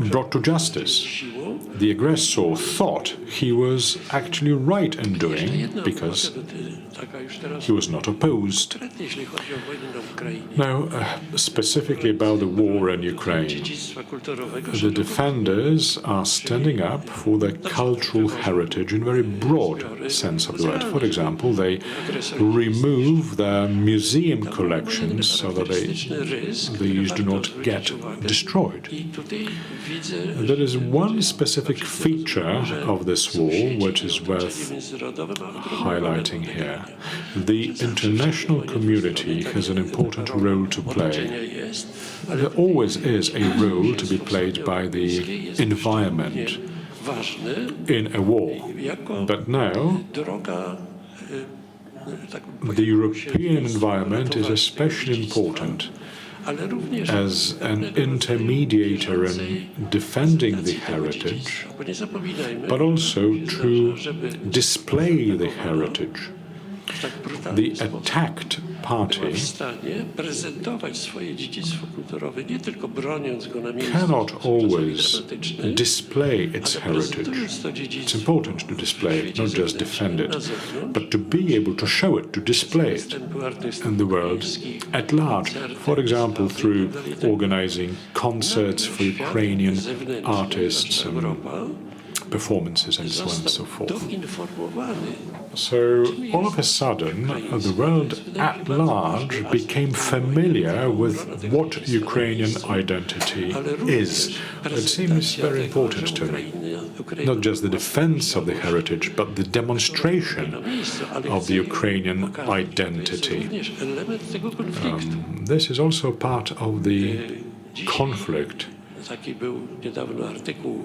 brought to justice. siłą. The aggressor thought he was actually right in doing because Taka już teraz he was not opposed. konkretnie, jeśli chodzi o wojnę na Ukrainie. Now, specifically about the war in Ukraine, Dziedzictwa kulturowego, the defenders are standing up for their cultural heritage in a very broad sense of the word. For example, they remove their museum collections so that these do not get destroyed. I tutaj widzę, There is one specific feature of this war which is worth międzynarodowym, a drugą highlighting here. The international community has an important role to play. jest, There always is a role to be played by the environment ważny in a war. jako But now, droga tak the European environment is especially important ale również as an intermediator in defending the heritage, bo nie zapominajmy, but also to żeby display the heritage. w tak brutalny The sposób attacked party w stanie prezentować swoje dziedzictwo kulturowe, nie tylko broniąc go na miejscu, cannot co czasami always dramatyczne, display its ale heritage. prezentując to It's dziedzictwo important to display it, not just defend it, but to be able to show it, to display it występu artystów in the world ukraińskich, at large. For example, through organizing concerts for Ukrainian artists and Europa performances and so on and so został forth. doinformowany. So all of a sudden, the world at large became familiar with what Ukrainian identity is. It seems very important to me. Not just the defense of the heritage, but the demonstration of the Ukrainian identity. Również element tego konfliktu. This is also part of the conflict Taki był niedawno artykuł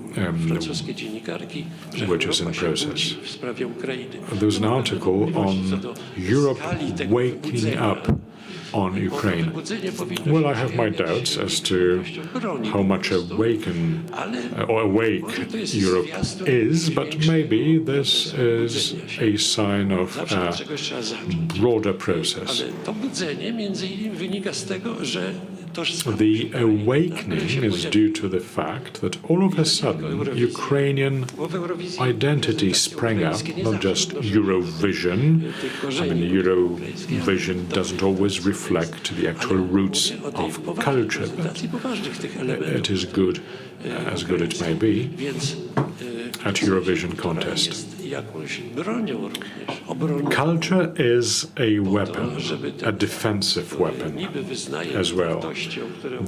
francuskiej dziennikarki że which is in Europa się process. budzi w sprawie Ukrainy. There was an article on Europe waking up on Ukraine. Well, I have my doubts as to how much awake Europe is, but maybe this is a sign of Zawsze a od czegoś trzeba zacząć. broader process. Ale to budzenie między innymi wynika z tego, że The awakening is due to the fact that all of a sudden Ukrainian identity sprang up, not just Eurovision. I mean, Eurovision doesn't always reflect the actual roots of culture, but it is good, as good it may be, at Eurovision contest. Culture is a weapon, a defensive weapon as well.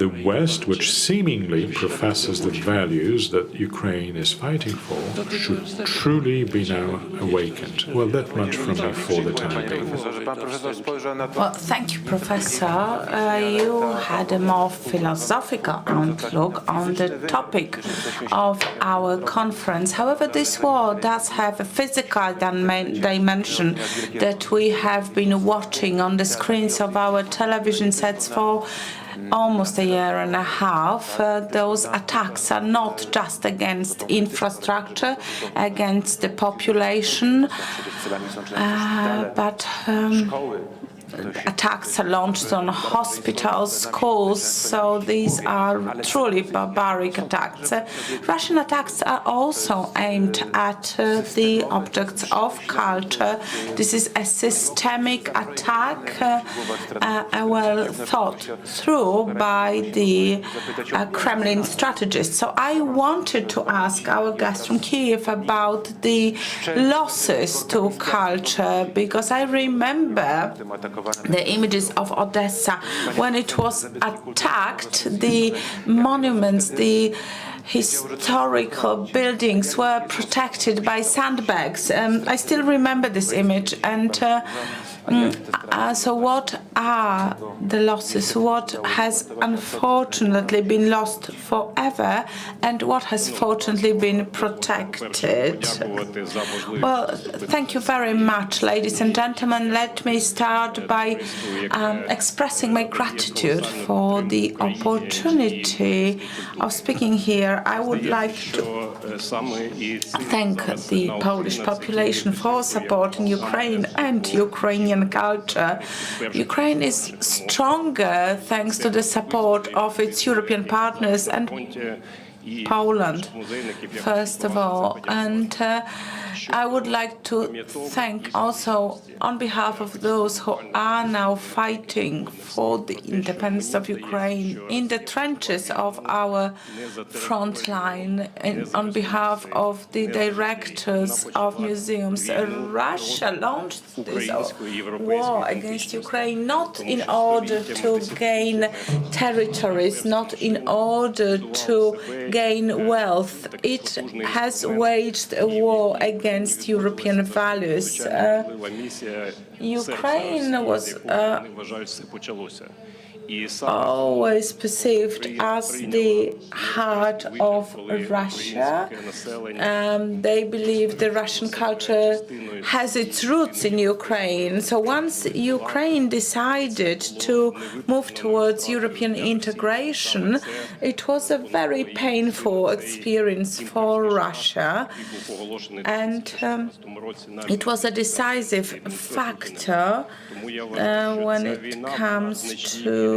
The West, which seemingly professes the values that Ukraine is fighting for, should truly be now awakened. Well, that much from her for the time being. Well, thank you, Professor. You had a more philosophical outlook on the topic of our conference. However, this war does have a physical dimension that we have been watching on the screens of our television sets for almost a year and a half. Those attacks are not just against infrastructure, against the population, but attacks are launched on hospitals, schools, so these are truly barbaric attacks. Russian attacks are also aimed at the objects of culture. This is a systemic attack, well thought through by the Kremlin strategists. So I wanted to ask our guest from Kiev about the losses to culture, because I remember the images of Odessa when it was attacked. The monuments, the historical buildings were protected by sandbags. I still remember this image. And so what are the losses? What has unfortunately been lost forever, and what has fortunately been protected? Well, thank you very much, ladies and gentlemen. Let me start by expressing my gratitude for the opportunity of speaking here. I would like to thank the Polish population for supporting Ukraine and Ukrainian culture. Ukraine is stronger thanks to the support of its European partners and Poland, first of all. And I would like to thank also on behalf of those who are now fighting for the independence of Ukraine in the trenches of our front line, and on behalf of the directors of museums. Russia launched this war against Ukraine not in order to gain territories, not in order to gain wealth. It has waged a war against European values. Ukraine was always perceived as the heart of Russia. They believe the Russian culture has its roots in Ukraine. So once Ukraine decided to move towards European integration, it was a very painful experience for Russia. And it was a decisive factor when it comes to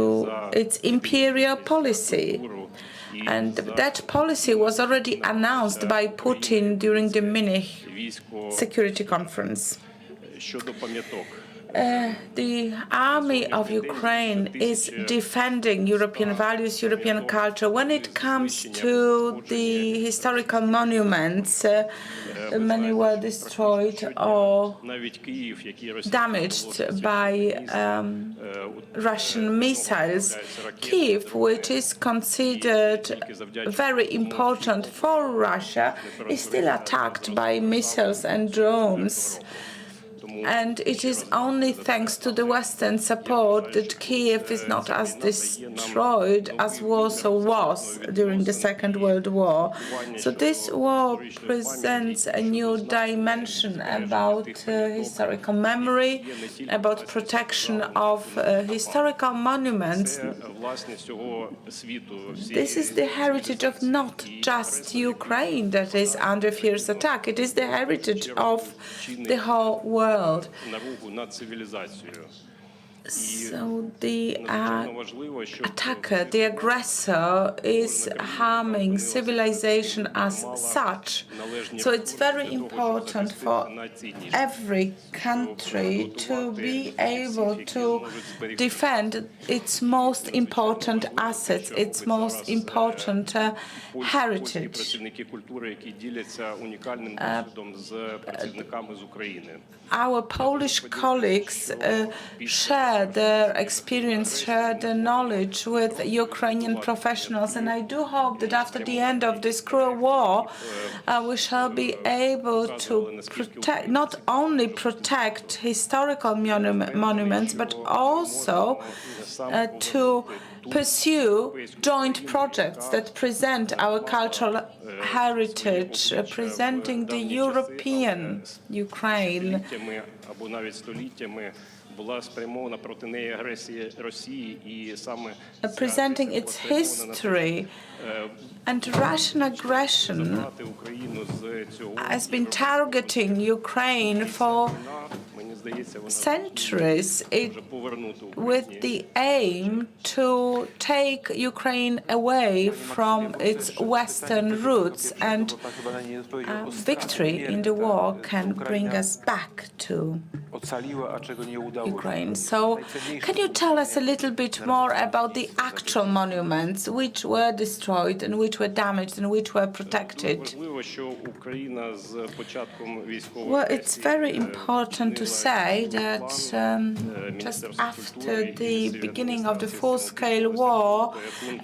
its imperial policy. And that policy was already announced by Putin during the Munich Security Conference. The army of Ukraine is defending European values, European culture. When it comes to the historical monuments, many were destroyed or damaged by Russian missiles. Kyiv, which is considered very important for Russia, is still attacked by missiles and drones. And it is only thanks to the Western support that Kyiv is not as destroyed as Warsaw was during the Second World War. So this war presents a new dimension about historical memory, about protection of historical monuments. This is the heritage of not just Ukraine that is under fierce attack. It is the heritage of the whole world. So the attacker, the aggressor, is harming civilization as such. So it's very important for every country to be able to defend its most important assets, its most important heritage. Our Polish colleagues share their experience, share their knowledge with Ukrainian professionals, and I do hope that after the end of this cruel war, we shall be able to protect, not only protect historical monuments, but also to pursue joint projects that present our cultural heritage, presenting the European Ukraine. Presenting its history, and Russian aggression has been targeting Ukraine for centuries with the aim to take Ukraine away from its Western roots, and victory in the war can bring us back to Ukraine. So can you tell us a little bit more about the actual monuments which were destroyed and which were damaged and which were protected? Well, it's very important to say that just after the beginning of the full-scale war,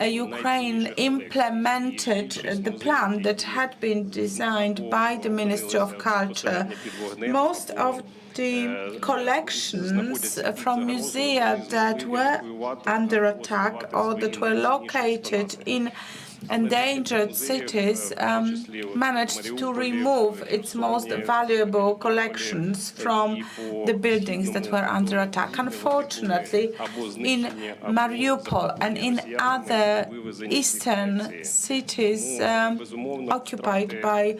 Ukraine implemented the plan that had been designed by the Ministry of Culture. Most of the collections from museums that were under attack or that were located in endangered cities managed to remove its most valuable collections from the buildings that were under attack. Unfortunately, in Mariupol and in other eastern cities occupied by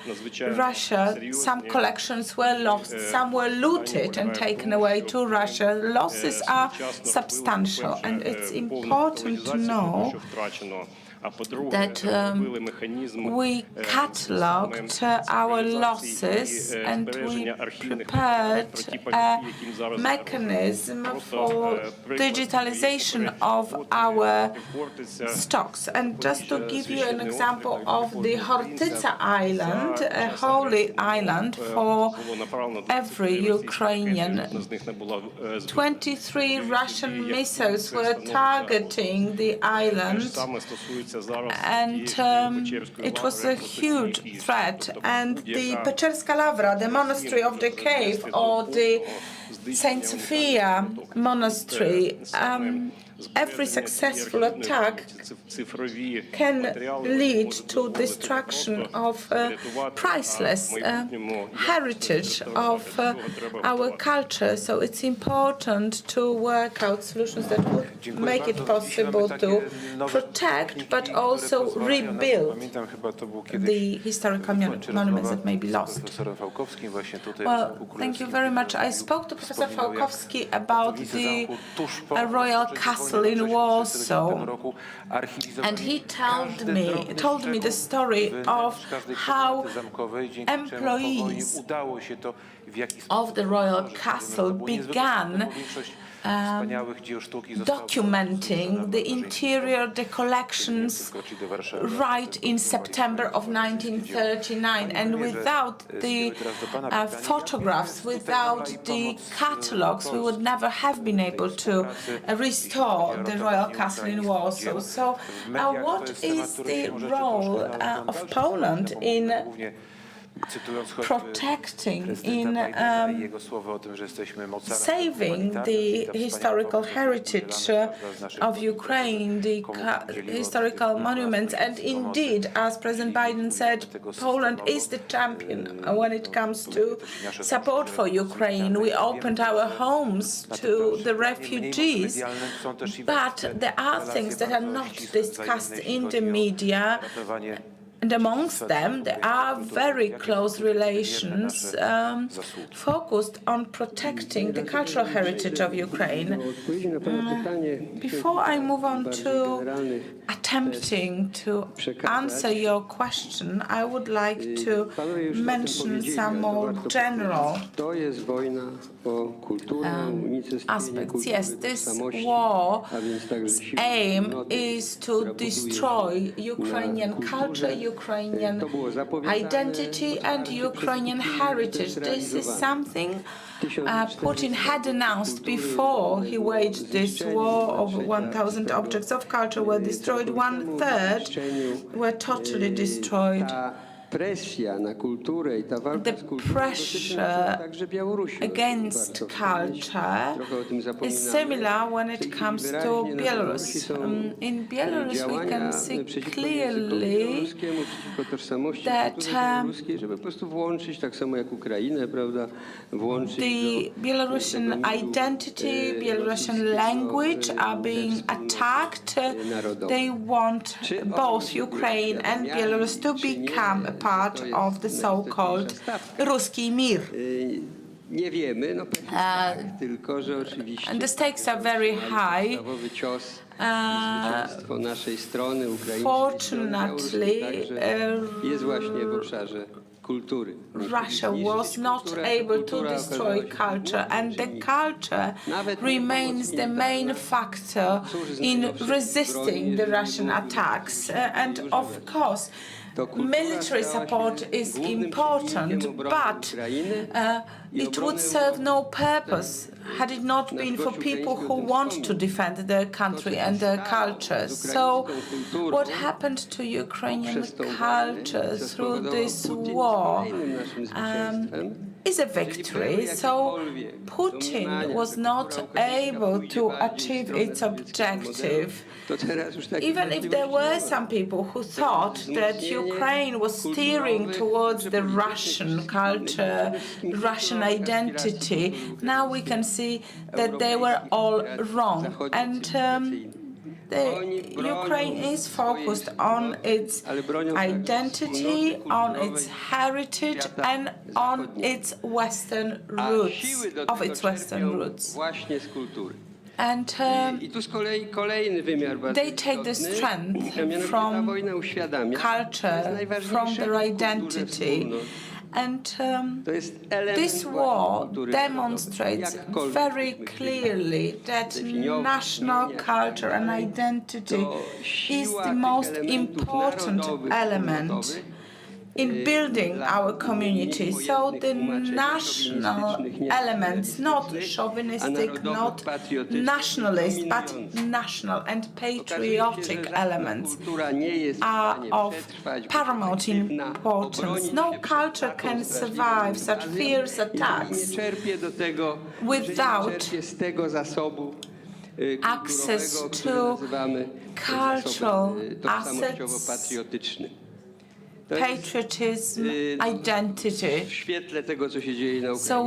Russia, some collections were lost, some were looted and taken away to Russia. Losses are substantial, and it's important to know that we catalogued our losses and we prepared a mechanism for digitalization of our stocks. And just to give you an example of the Hortyca Island, a holy island for every Ukrainian, 23 Russian missiles were targeting the island, and it was a huge threat. And the Peczerska Ławra, the monastery of the cave, or the Saint Sophia monastery, every successful attack can lead to destruction of priceless heritage of our culture. So it's important to work out solutions that would make it possible to protect but also rebuild the historical monuments that may be lost. Well, thank you very much. I spoke to Professor Fałkowski about the royal castle in Warsaw, and he told me the story of how employees of the royal castle began documenting the interior, the collections, right in September of 1939. And without the photographs, without the catalogues, we would never have been able to restore the royal castle in Warsaw. So what is the role of Poland in protecting, in saving the historical heritage of Ukraine, the historical monuments? And indeed, as President Biden said, Poland is the champion when it comes to support for Ukraine. We opened our homes to the refugees, but there are things that are not discussed in the media, And amongst them, there are very close relations focused on protecting the cultural heritage of Ukraine. Before I move on to attempting to answer your question, I would like to mention some more general aspects. Yes, this war's aim is to destroy Ukrainian culture, Ukrainian identity, and Ukrainian heritage. This is something Putin had announced before he waged this war. Over 1,000 objects of culture were destroyed. 1/3 were totally destroyed. The pressure against culture is similar when it comes to Belarus. In Belarus, we can see clearly that the Belarusian identity, Belarusian language are being attacked. They want both Ukraine and Belarus to become a part of the so-called Ruski Mir. And the stakes are very high. Fortunately, Russia was not able to destroy culture, and the culture remains the main factor in resisting the Russian attacks. And of course, military support is important, but it would serve no purpose had it not been for people who want to defend their country and their culture. So what happened to Ukrainian culture through this war is a victory. So Putin was not able to achieve its objective. Even if there were some people who thought that Ukraine was steering towards the Russian culture, Russian identity, now we can see that they were all wrong. And Ukraine is focused on its identity, on its heritage, and on its Western roots, of its Western roots. And they take the strength from culture, from their identity. And this war demonstrates very clearly that national culture and identity is the most important element in building our community. So the national elements, not chauvinistic, not nationalist, but national and patriotic elements are of paramount importance. No culture can survive such fierce attacks without access to cultural assets, patriotism, identity. So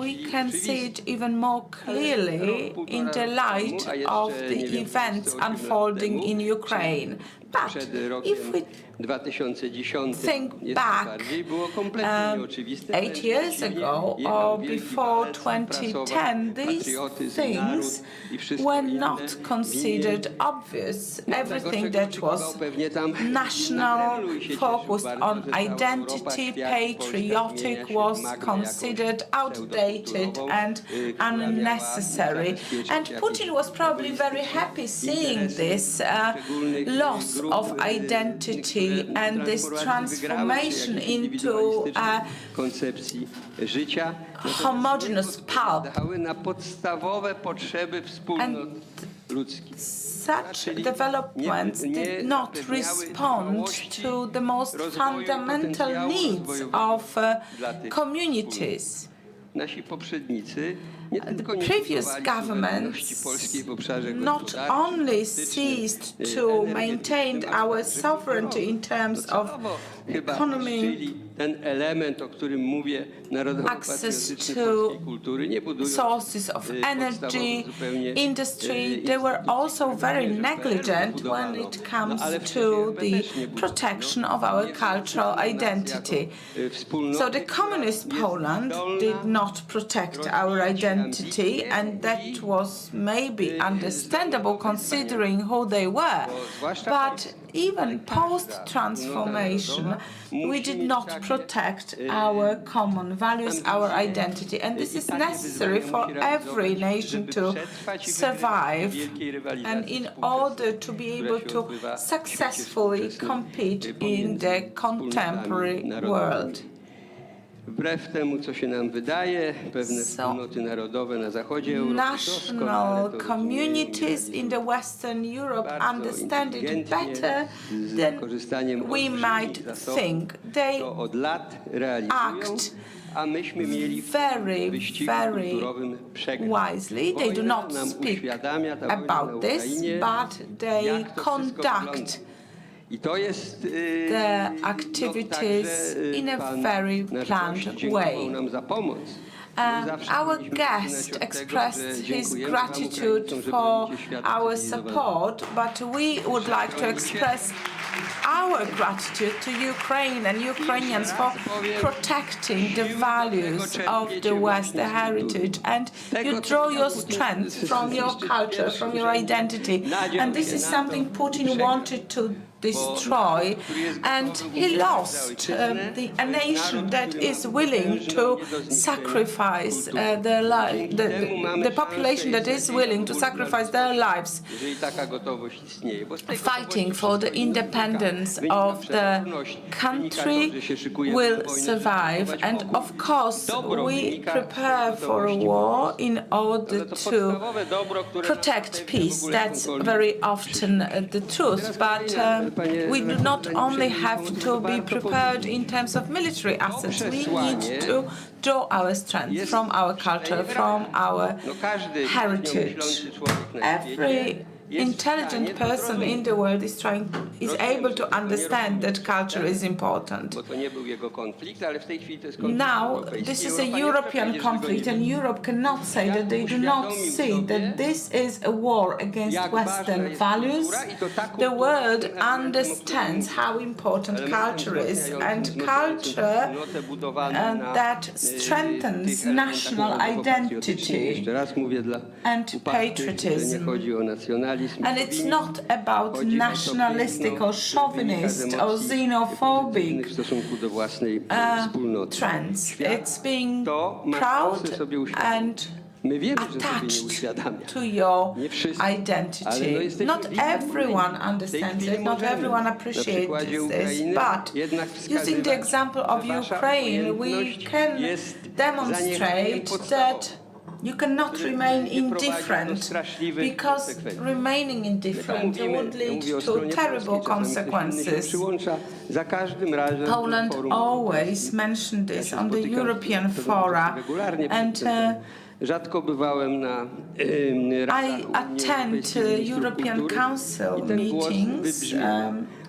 we can see it even more clearly in the light of the events unfolding in Ukraine. But if we think back 8 years ago or before 2010, these things were not considered obvious. Everything that was national, focused on identity, patriotic, was considered outdated and unnecessary. And Putin was probably very happy seeing this loss of identity and this transformation into a homogeneous pulp. And such developments did not respond to the most fundamental needs of communities. The previous governments not only ceased to maintain our sovereignty in terms of economy, ten element, o którym mówię, narodowo-patriotyczny polskiej kultury, nie budują sources of energy, industry, they were also very negligent when it comes to the protection of our cultural identity. So the communist Poland did not protect our identity, and that was maybe understandable considering who they were. But even post-transformation, we did not protect our common values, our identity. And this is necessary for every nation to survive and in order to be able to successfully compete in the contemporary world. Wbrew temu, co się nam wydaje, pewne wspólnoty narodowe na zachodzie Europy national communities in the Western Europe understand it better than we might think. They act very, very wisely. They do not speak about this, but they conduct the activities in a very planned way. Our guest expressed his gratitude for our support, but we would like to express our gratitude to Ukraine and Ukrainians for protecting the values of the West, the heritage, and you draw your strength from your culture, from your identity, and this is something Putin wanted to destroy, and he lost a nation that is willing to sacrifice their life, the population that is willing to sacrifice their lives, fighting for the independence of the country will survive. And of course, we prepare for a war in order to protect peace. That's very often the truth, but we do not only have to be prepared in terms of military assets, we need to draw our strength from our culture, from our heritage. Every intelligent person in the world is able to understand that culture is important. Now, this is a European conflict, and Europe cannot say that they do not see that this is a war against Western values. The world understands how important culture is, and culture that strengthens national identity and patriotism. And it's not about nationalistic or chauvinist or xenophobic trends. It's being proud and attached to your identity. Not everyone understands it, not everyone appreciates this, but using the example of Ukraine, we can demonstrate that you cannot remain indifferent, because remaining indifferent would lead to terrible consequences. Poland always mentioned this on the European fora, and I attend European Council meetings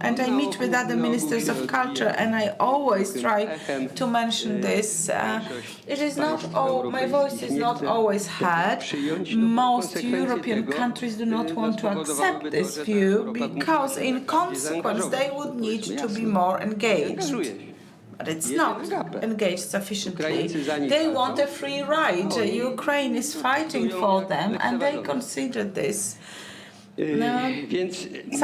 and I meet with other ministers of culture, and I always try to mention this. It is not all, my voice is not always heard. Most European countries do not want to accept this view because in consequence they would need to be more engaged. But it's not engaged sufficiently. They want a free ride. Ukraine is fighting for them, and they consider this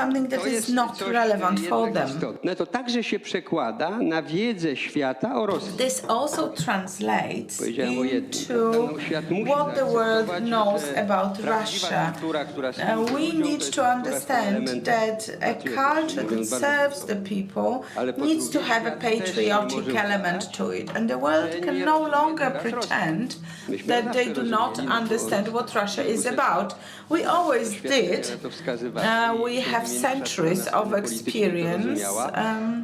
something that is not relevant for them. This also translates into what the world knows about Russia. We need to understand that a culture that serves the people needs to have a patriotic element to it, and the world can no longer pretend that they do not understand what Russia is about. We always did, to wskazywali. We have centuries of experience.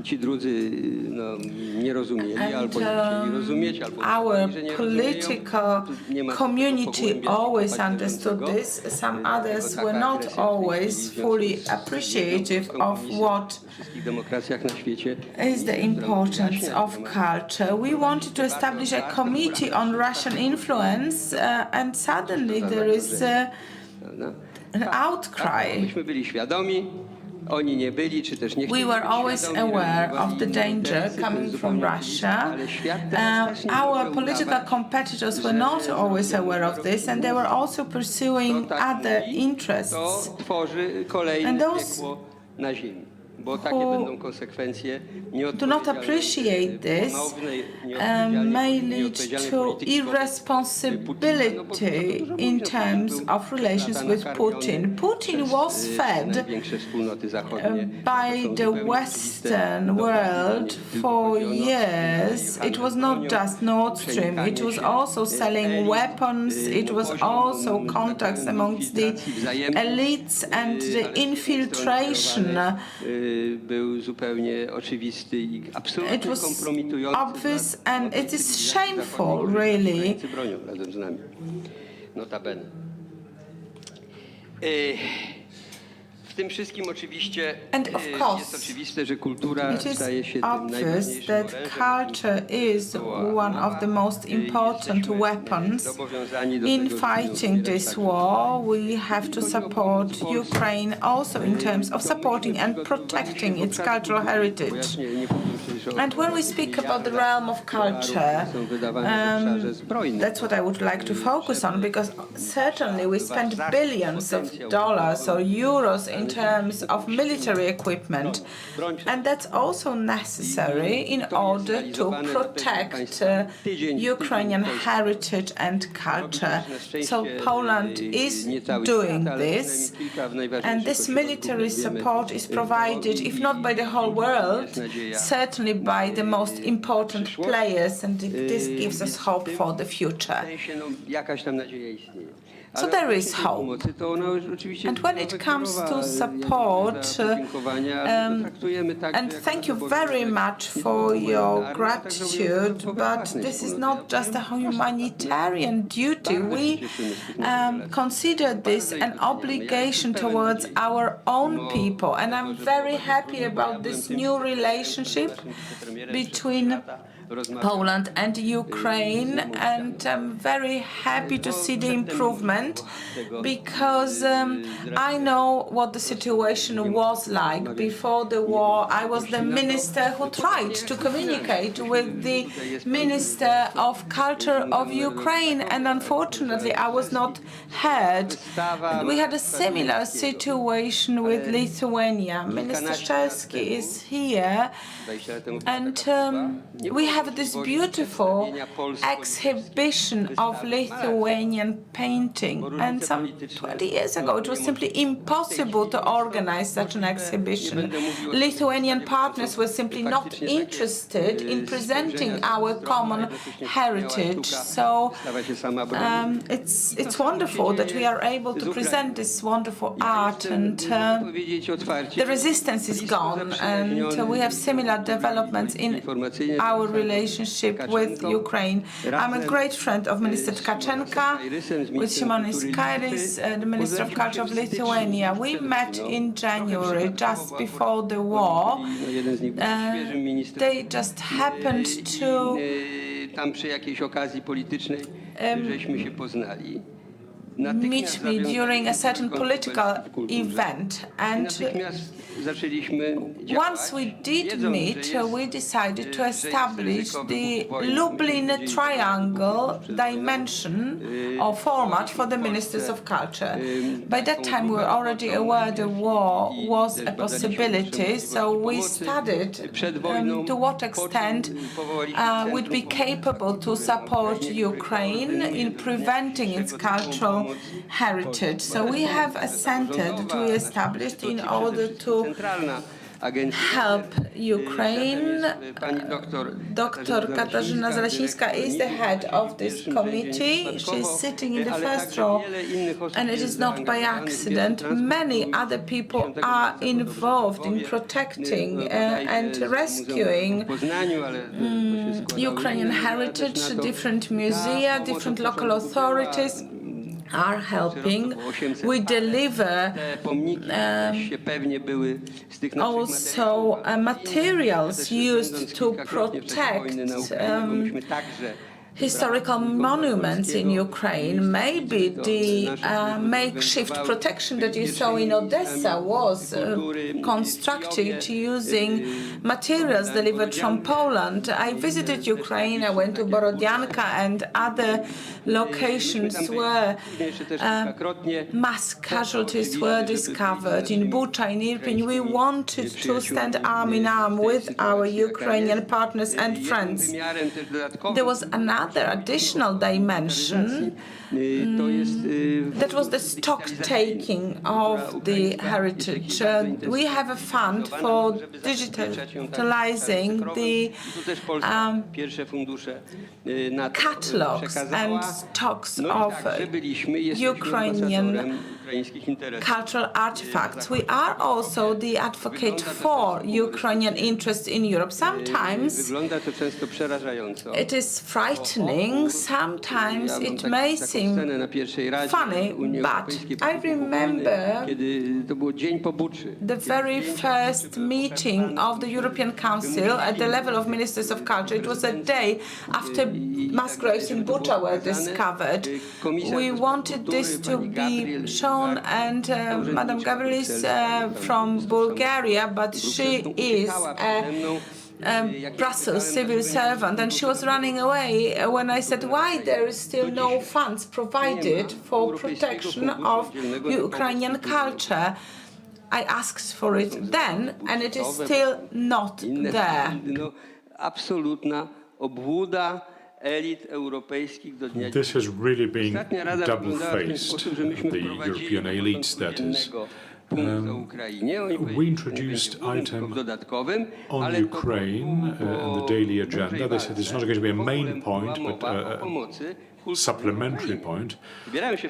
Ci drudzy no, nie rozumieli, albo nie chcieli rozumieć, albo Our że nie political nie ma community always understood this. Some others were not always fully appreciative of what wszystkich demokracjach na świecie. is the importance of culture. We wanted to establish a committee on Russian influence, and suddenly there is an outcry. Myśmy byli świadomi, oni nie byli, czy też nie chcieli. We were always aware of the danger coming from Russia. Our political competitors were not always aware of this, and they were also pursuing other interests. To tworzy kolejne And those piekło na ziemi. Bo takie będą konsekwencje do not appreciate this may lead to irresponsibility in terms of relations with Putin. Putin was fed by the Western world for years. It was not just Nord Stream, it was also selling weapons, it was also contacts amongst the elites and the infiltration. Był zupełnie oczywisty i absolutnie kompromitujący. Obvious and it is shameful, really. Bronią razem z nami. Notabene. W tym wszystkim oczywiście jest oczywiste, że kultura staje się tym najważniejszym that culture is one of the most important weapons in fighting this war. We have to support Ukraine also in terms of supporting and protecting its cultural heritage. And when we speak about the realm of culture, that's what I would like to focus on, because certainly we spend billions of dollars or euros in terms of military equipment, and that's also necessary in order to protect Ukrainian heritage and culture. So Poland is doing this, and this military support is provided, if not by the whole world, certainly by the most important players, and this gives us hope for the future. So there is hope. And when it comes to support, and thank you very much for your gratitude, but this is not just a humanitarian duty. We consider this an obligation towards our own people, and I'm very happy about this new relationship between Poland and Ukraine, and I'm very happy to see the improvement, because I know what the situation was like before the war. I was the minister who tried to communicate with the Minister of Culture of Ukraine, and unfortunately I was not heard. We had a similar situation with Lithuania. Minister Szczerski is here, and we have this beautiful exhibition of Lithuanian painting, and some 20 years ago it was simply impossible to organize such an exhibition. Lithuanian partners were simply not interested in presenting our common heritage. So it's wonderful that we are able to present this wonderful art, and the resistance is gone, and we have similar developments in our relationship with Ukraine. I'm a great friend of Minister Tkachenka, with Simonis Kairis, the Minister of Culture of Lithuania. We met in January, just before the war. They just happened to meet me during a certain political event, and once we did meet, we decided to establish the Lublin Triangle dimension or format for the Ministers of Culture. By that time we were already aware the war was a possibility, so we studied to what extent we'd be capable to support Ukraine in preventing its cultural heritage. So we have a center that we established in order to help Ukraine. Dr. Katarzyna Zalesińska is the head of this committee. She's sitting in the first row, and it is not by accident. Many other people are involved in protecting and rescuing Ukrainian heritage. Different musea, different local authorities are helping. We deliver also materials used to protect historical monuments in Ukraine. Maybe the makeshift protection that you saw in Odessa was constructed using materials delivered from Poland. I visited Ukraine, I went to Borodianka and other locations where mass casualties were discovered. In Bucha, in Irpin, we wanted to stand arm in arm with our Ukrainian partners and friends. There was another additional dimension, that was the stock taking of the heritage. We have a fund for digitalizing the catalogs and stocks of Ukrainian cultural artifacts. We are also the advocate for Ukrainian interests in Europe. Sometimes it is frightening, sometimes it may seem funny, but I remember the very first meeting of the European Council at the level of ministers of culture. It was a day after mass graves in Bucha were discovered. We wanted this to be shown, and Madam Gabriel is from Bulgaria, but she is a Brussels civil servant, and she was running away when I said, why there is still no funds provided for protection of Ukrainian culture. I asked for it then, and it is still not there. This has really been double-faced, the European elites, that is. We introduced item on Ukraine in the daily agenda. They said it's not going to be a main point, but a supplementary point.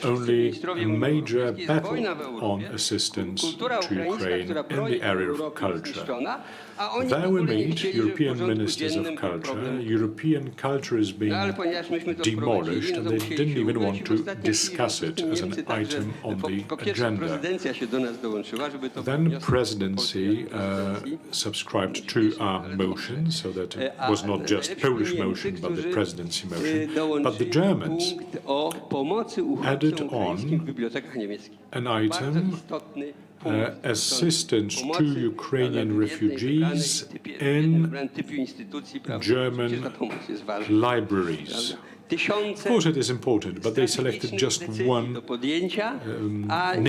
Only a major battle on assistance to Ukraine in the area of culture. There we meet European ministers of culture. European culture is being demolished, and they didn't even want to discuss it as an item on the agenda. Then presidency subscribed to our motion, so that it was not just Polish motion, but the presidency motion. But the Germans added on an item, assistance to Ukrainian refugees in German libraries. Of course it is important, but they selected just one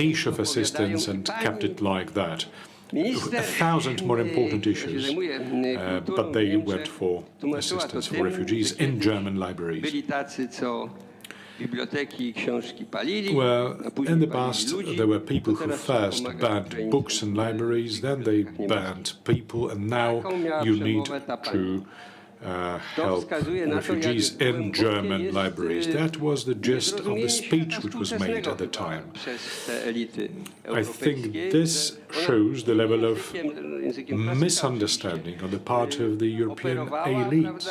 niche of assistance and kept it like that. 1,000 more important issues, but they went for assistance for refugees in German libraries. Well, in the past, there were people who first banned books and libraries, then they banned people, and now you need to help refugees in German libraries. That was the gist of the speech which was made at the time. I think this shows the level of misunderstanding on the part of the European elite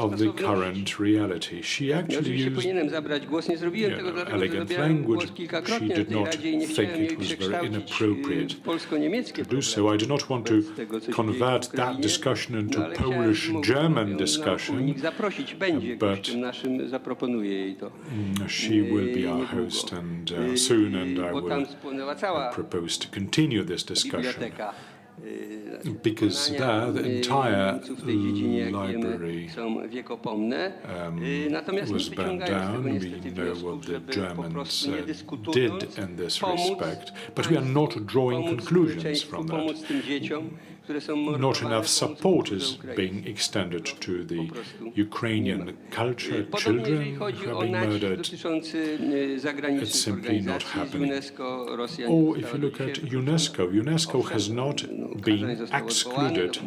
of the current reality. She actually used elegant language. She did not think it was very inappropriate to do so. I do not want to convert that discussion into Polish-German discussion, but she will be our host and soon, and I will propose to continue this discussion, because there the entire library was burned down. We know what the Germans did in this respect, but we are not drawing conclusions from that. not enough support is being extended to the Ukrainian culture, children who are being murdered. It's simply not happening. Or if you look at UNESCO has not been excluded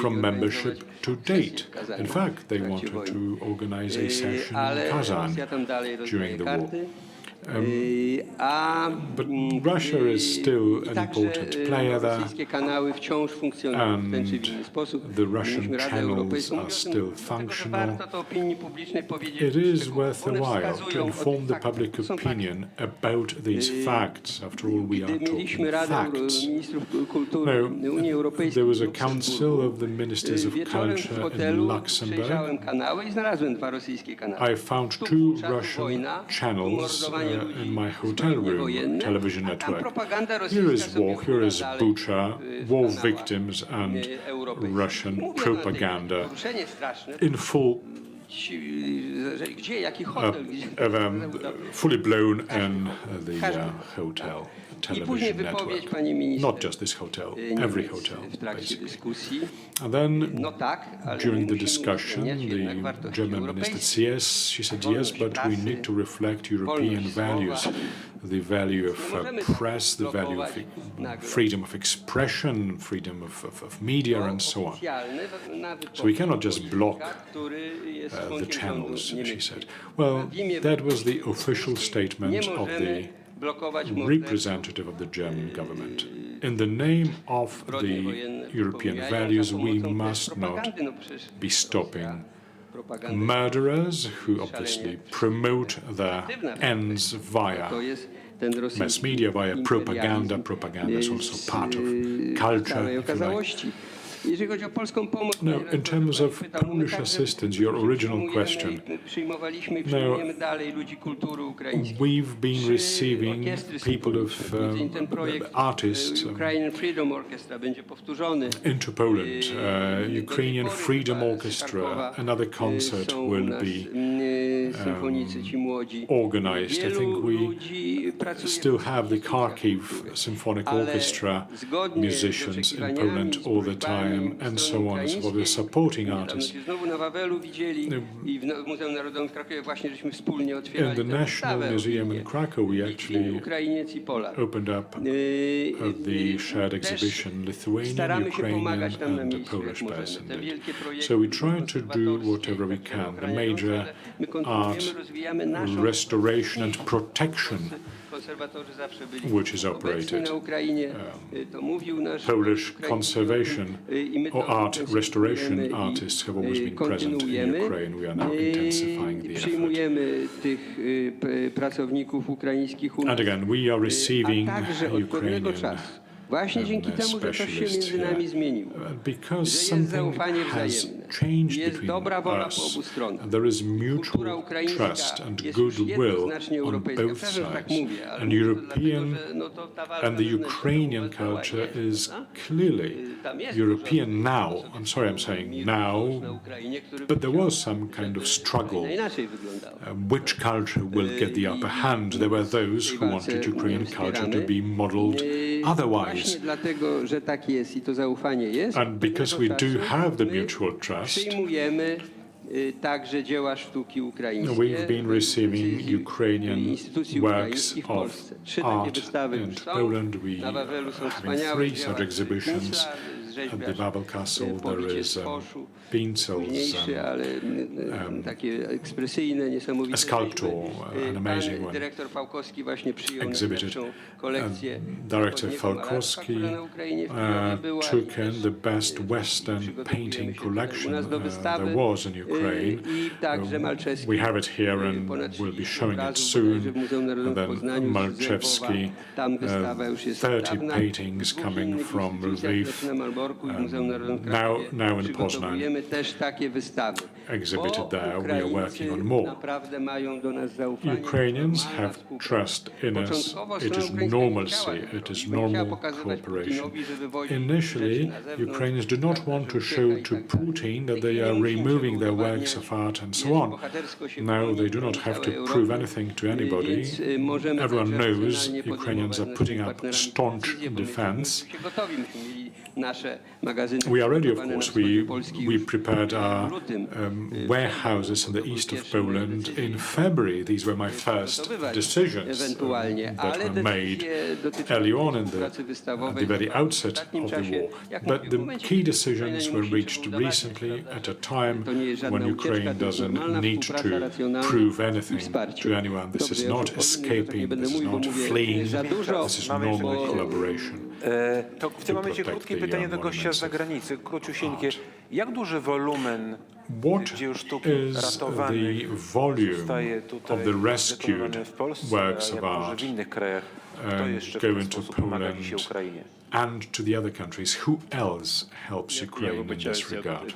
from membership to date. In fact, they wanted to organize a session in Kazan during the war. But Russia is still an important player there, and the Russian channels are still functional. It is worth a while to inform the public opinion about these facts. After all, we are talking facts. No, there was a council of the ministers of culture in Luxembourg. I found 2 Russian channels in my hotel room, television network. Here is war, here is Bucha, war victims and Russian propaganda in full, fully blown in the hotel television network. Not just this hotel, every hotel, basically. And then, during the discussion, the German minister said yes, she said yes, but we need to reflect European values, the value of press, the value of freedom of expression, freedom of media, and so on. So we cannot just block the channels, she said. Well, that was the official statement of the representative of the German government. In the name of the European values, we must not be stopping murderers who obviously promote their ends via mass media, via propaganda. Propaganda is also part of culture, if you like. Now, in terms of Polish assistance, your original question. Now, we've been receiving people of artists into Poland. Ukrainian Freedom Orchestra, another concert will be organized. I think we still have the Kharkiv Symphonic Orchestra musicians in Poland all the time. And so on and so forth. We're supporting artists. In the National Museum in Krakow, we actually opened up the shared exhibition, Lithuanian, Ukrainian, and the Polish person did. So we try to do whatever we can. The major art restoration and protection, which is operated. Polish conservation or art restoration artists have always been present in Ukraine. We are now intensifying the effort. And again, we are receiving Ukrainian specialists here. Because something has changed between us, there is mutual trust and goodwill on both sides. And European and the Ukrainian culture is clearly European now. I'm sorry I'm saying now, but there was some kind of struggle. Which culture will get the upper hand? There were those who wanted Ukrainian culture to be modeled otherwise. And because we do have the mutual trust, we've been receiving Ukrainian works of art in Poland. We are having 3 such exhibitions. At the Babel Castle, there is Pincel's a sculptor, an amazing one, exhibited. Director Falkowski took in the best Western painting collection there was in Ukraine. We have it here and we'll be showing it soon. And then Malczewski, 30 paintings coming from Lviv. Now in Poznan. exhibited there, we are working on more. Ukrainians have trust in us. It is normalcy. It is normal cooperation. Initially, Ukrainians do not want to show to Putin that they are removing their works of art and so on. Now they do not have to prove anything to anybody. Everyone knows Ukrainians are putting up staunch defense. We are ready, of course. We prepared our warehouses in the east of Poland in February. These were my first decisions that were made early on at the very outset of the war. But the key decisions were reached recently at a time when Ukraine doesn't need to prove anything to anyone. This is not escaping, this is not fleeing, this is normal collaboration. To w tym momencie krótkie pytanie do gościa z zagranicy, króciusieńkie. Jak duży wolumen dzieł sztuki ratowanych zostaje tutaj wykonywane w Polsce, a jak duży w innych krajach? Kto jeszcze w ten sposób pomaga dzisiaj Ukrainie? And to the other countries, who else helps Ukraine in this regard?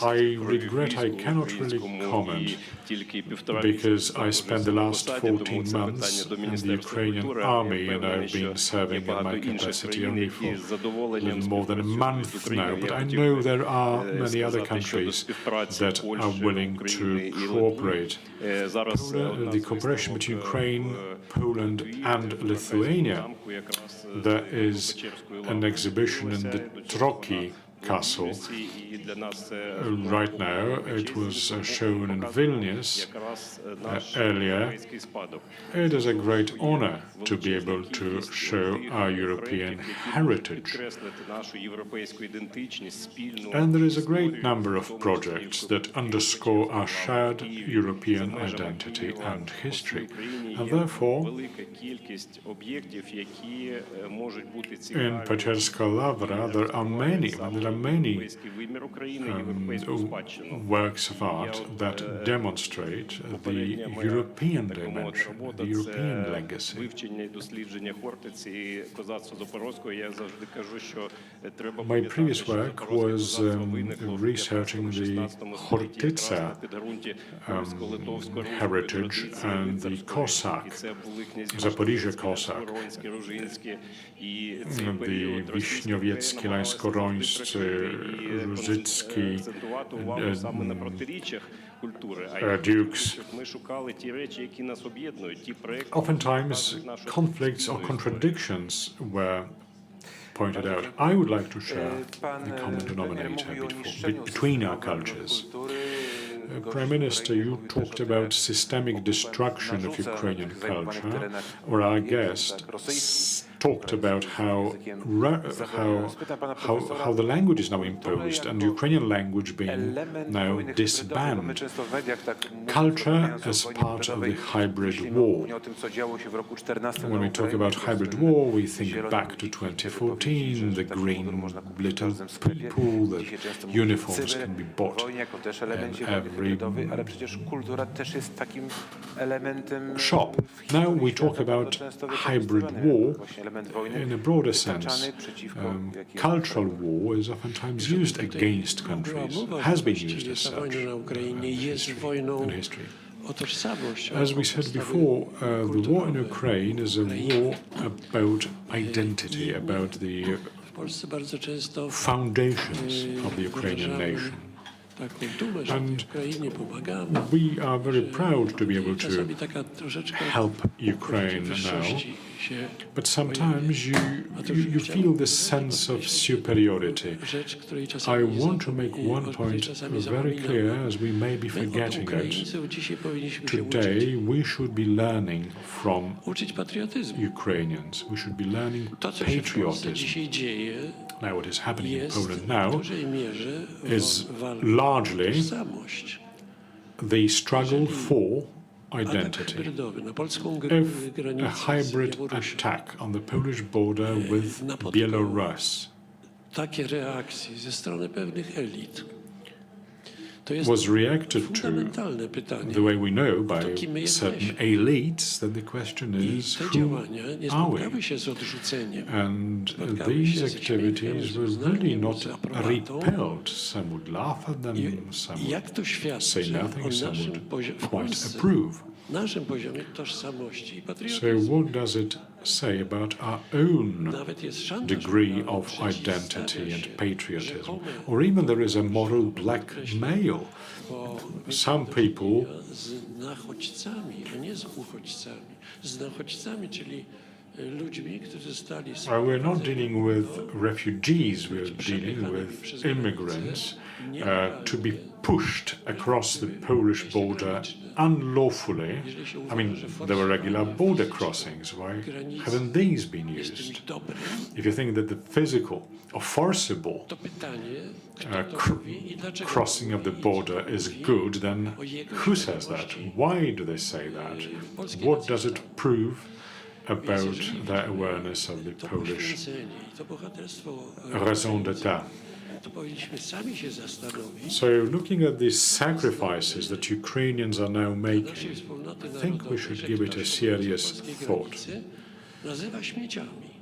I regret I cannot really comment because I spent the last 14 months in the Ukrainian army and I've been serving in my capacity only for a little more than a month now. But I know there are many other countries that are willing to cooperate. The cooperation between Ukraine, Poland and Lithuania. There is an exhibition in the Troki Castle. Right now, it was shown in Vilnius earlier. It is a great honor to be able to show our European heritage. And there is a great number of projects that underscore our shared European identity and history. And therefore, in Peczerska Ławra, there are many works of art that demonstrate the European dimension, the European legacy. My previous work was researching the Chortyca heritage and the Cossack, Zaporizhia Cossack, the Wiśniowiecki, Lańsko-Rońscy, Różycki, dukes. Oftentimes, conflicts or contradictions were pointed out. I would like to share the common denominator between our cultures. Prime Minister, you talked about systemic destruction of Ukrainian culture, or our guest talked about how the language is now imposed and Ukrainian language being now disbanded. Culture as part of the hybrid war. When we talk about hybrid war, we think back to 2014, the green little people, the uniforms can be bought in every shop. Now we talk about hybrid war in a broader sense. Cultural war is oftentimes used against countries, has been used as such in history. As we said before, the war in Ukraine is a war about identity, about the foundations of the Ukrainian nation. And we are very proud to be able to help Ukraine now. But sometimes you feel this sense of superiority. I want to make one point very clear, as we may be forgetting it. Today, we should be learning from Ukrainians. We should be learning patriotism. Now, what is happening in Poland now is largely the struggle for identity. If a hybrid attack on the Polish border with Belarus To jest was reacted to fundamentalne pytanie. the way we know by To kim my certain jesteśmy? elites, then the question I is, te who działania nie are we? spotkały się z odrzuceniem. And Spotkały these się z śmiechem, activities z were uznaniem, really not z aprobatą. repelled. Some would laugh at them, some I jak would to say świadczy nothing, o some naszym would poziomie w quite Polsce, approve. naszym poziomie tożsamości i So patriotyzmu. what does it say about our own Nawet jest szantaż degree moralny, of przeciwstawia identity się and patriotism? rzekome Or even there is a moral blackmail. po Some people z nachodźcami, a nie z uchodźcami. Z nachodźcami, czyli ludźmi, którzy zostali we're not dealing with refugees, we're dealing with immigrants to be pushed across the Polish border unlawfully. I mean, there were regular border crossings. Why haven't these been used? If you think that the physical or forcible To pytanie, kto to mówi i dlaczego crossing of the border is good, then who says that? Why do they say that? What does it prove about their awareness of the to Polish poświęcenie i to bohaterstwo raison d'etat? to powinniśmy sami się zastanowić. So, looking at these sacrifices that Ukrainians are now making, Naszej wspólnoty I think we narodowej, should że give it a ktoś serious polskiej thought. granicy nazywa śmieciami.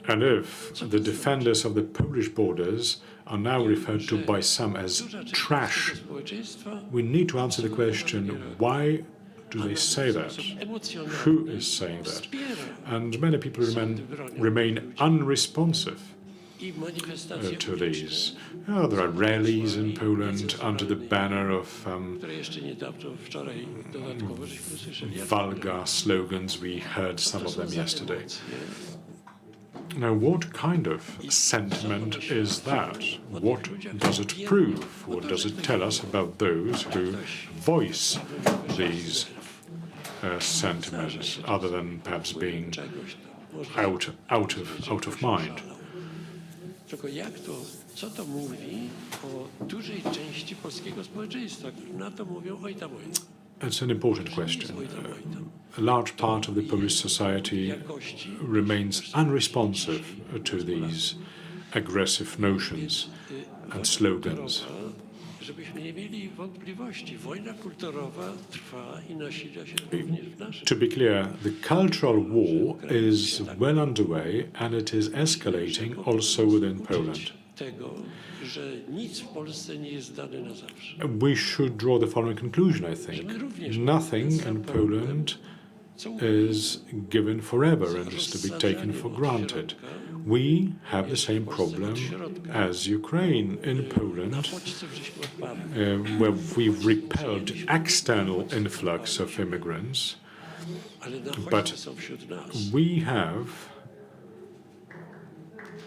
And if the defenders of the Polish borders are now referred to by some as Duża część trash, polskiego społeczeństwa we need to answer the question, why do they say that? Who is saying that? And many people remain unresponsive i manifestacje to these. There are rallies in Poland under the banner of które jeszcze niedawno, wczoraj dodatkowo żeśmy słyszeli. vulgar slogans. We heard some of them yesterday. Now, what kind of sentiment is that? What does it prove? What does it tell us about those who voice these sentiments, other than perhaps being Czegoś tam. Może out of mind? Tylko jak to, co to mówi o dużej części polskiego społeczeństwa, które na to mówią oj tam, oj tam. It's an important question. A large part of the Polish society remains unresponsive to these aggressive notions and slogans. Żebyśmy nie mieli wątpliwości, wojna kulturowa trwa i nasila się również w naszym. To be clear, the cultural war is well underway and it is escalating also within Poland. Tego, że nic w Polsce nie jest dane na zawsze. We should draw the following conclusion, I think. Nothing in Poland is given forever and is to be taken for granted. We have the same problem as Ukraine in Poland, where we've repelled external influx of immigrants, but we have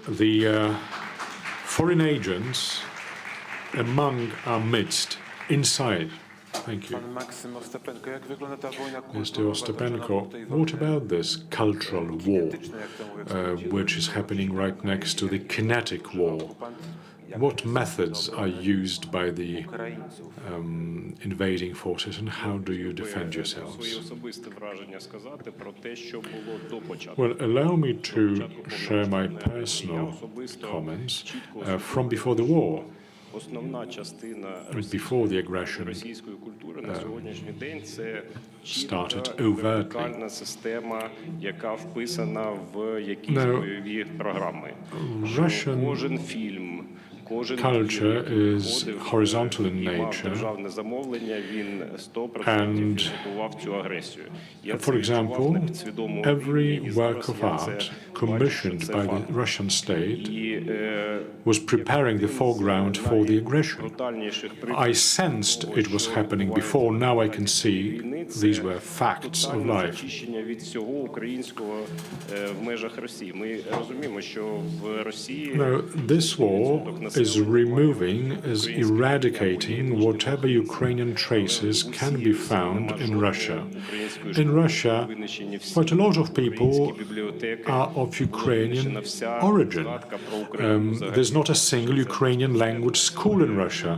the foreign agents among our midst, inside. Thank you. Pan Maksym Ostapenko, jak wygląda ta wojna Mr. kulturowa Ostapenko, toczona po tej what wojnie? about this cultural war, Kinetyczne, jak to mówię, wschodzie? which is happening right next to the kinetic war? Okupant, jak What methods are used by the Ukraińców? invading forces, and how do you defend Свої yourselves? особисті враження сказати про те, що було до початку. Well, allow me to share my personal comments from before the war. Основна частина Before the aggression російської культури на сьогоднішній день це started чітка overtly. вертикальна система, яка вписана в якісь Now, бойові програми. Russian Кожен фільм, кожен culture фільм is виходив, horizontal in і мав nature. державне замовлення, він 100% And, підготував цю агресію. Я For це відчував example, на підсвідомому every рівні, і зараз work of я це art бачу, commissioned що це by the факт. Russian state І, was preparing the foreground for the aggression. брутальніших I sensed it was happening before. Now I can see these were facts of life. Очищення від всього українського в межах Росії. Ми розуміємо, що в Росії No, this war is removing, is eradicating whatever Ukrainian traces can be found in Russia. In Russia, quite a lot of people are of Ukrainian origin. There's not a single Ukrainian language school in Russia.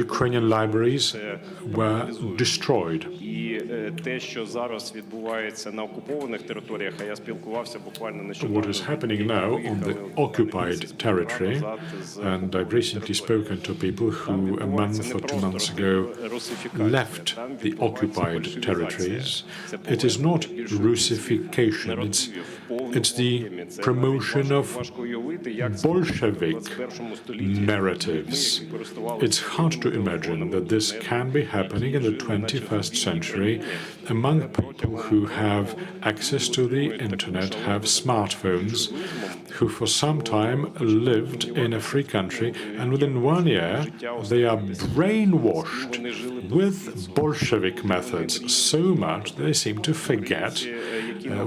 Ukrainian libraries were destroyed. і те, що зараз відбувається на окупованих територіях, а я спілкувався буквально нещодавно. What is happening now on the occupied territory, And I've recently spoken to people who a month or 2 months ago left the occupied territories. It is not Russification, it's the promotion of Bolshevik narratives. It's hard to imagine that this can be happening in the 21st century among people who have access to the internet, have smartphones, who for some time lived in a free country, and within 1 year they are brainwashed with Bolshevik methods so much they seem to forget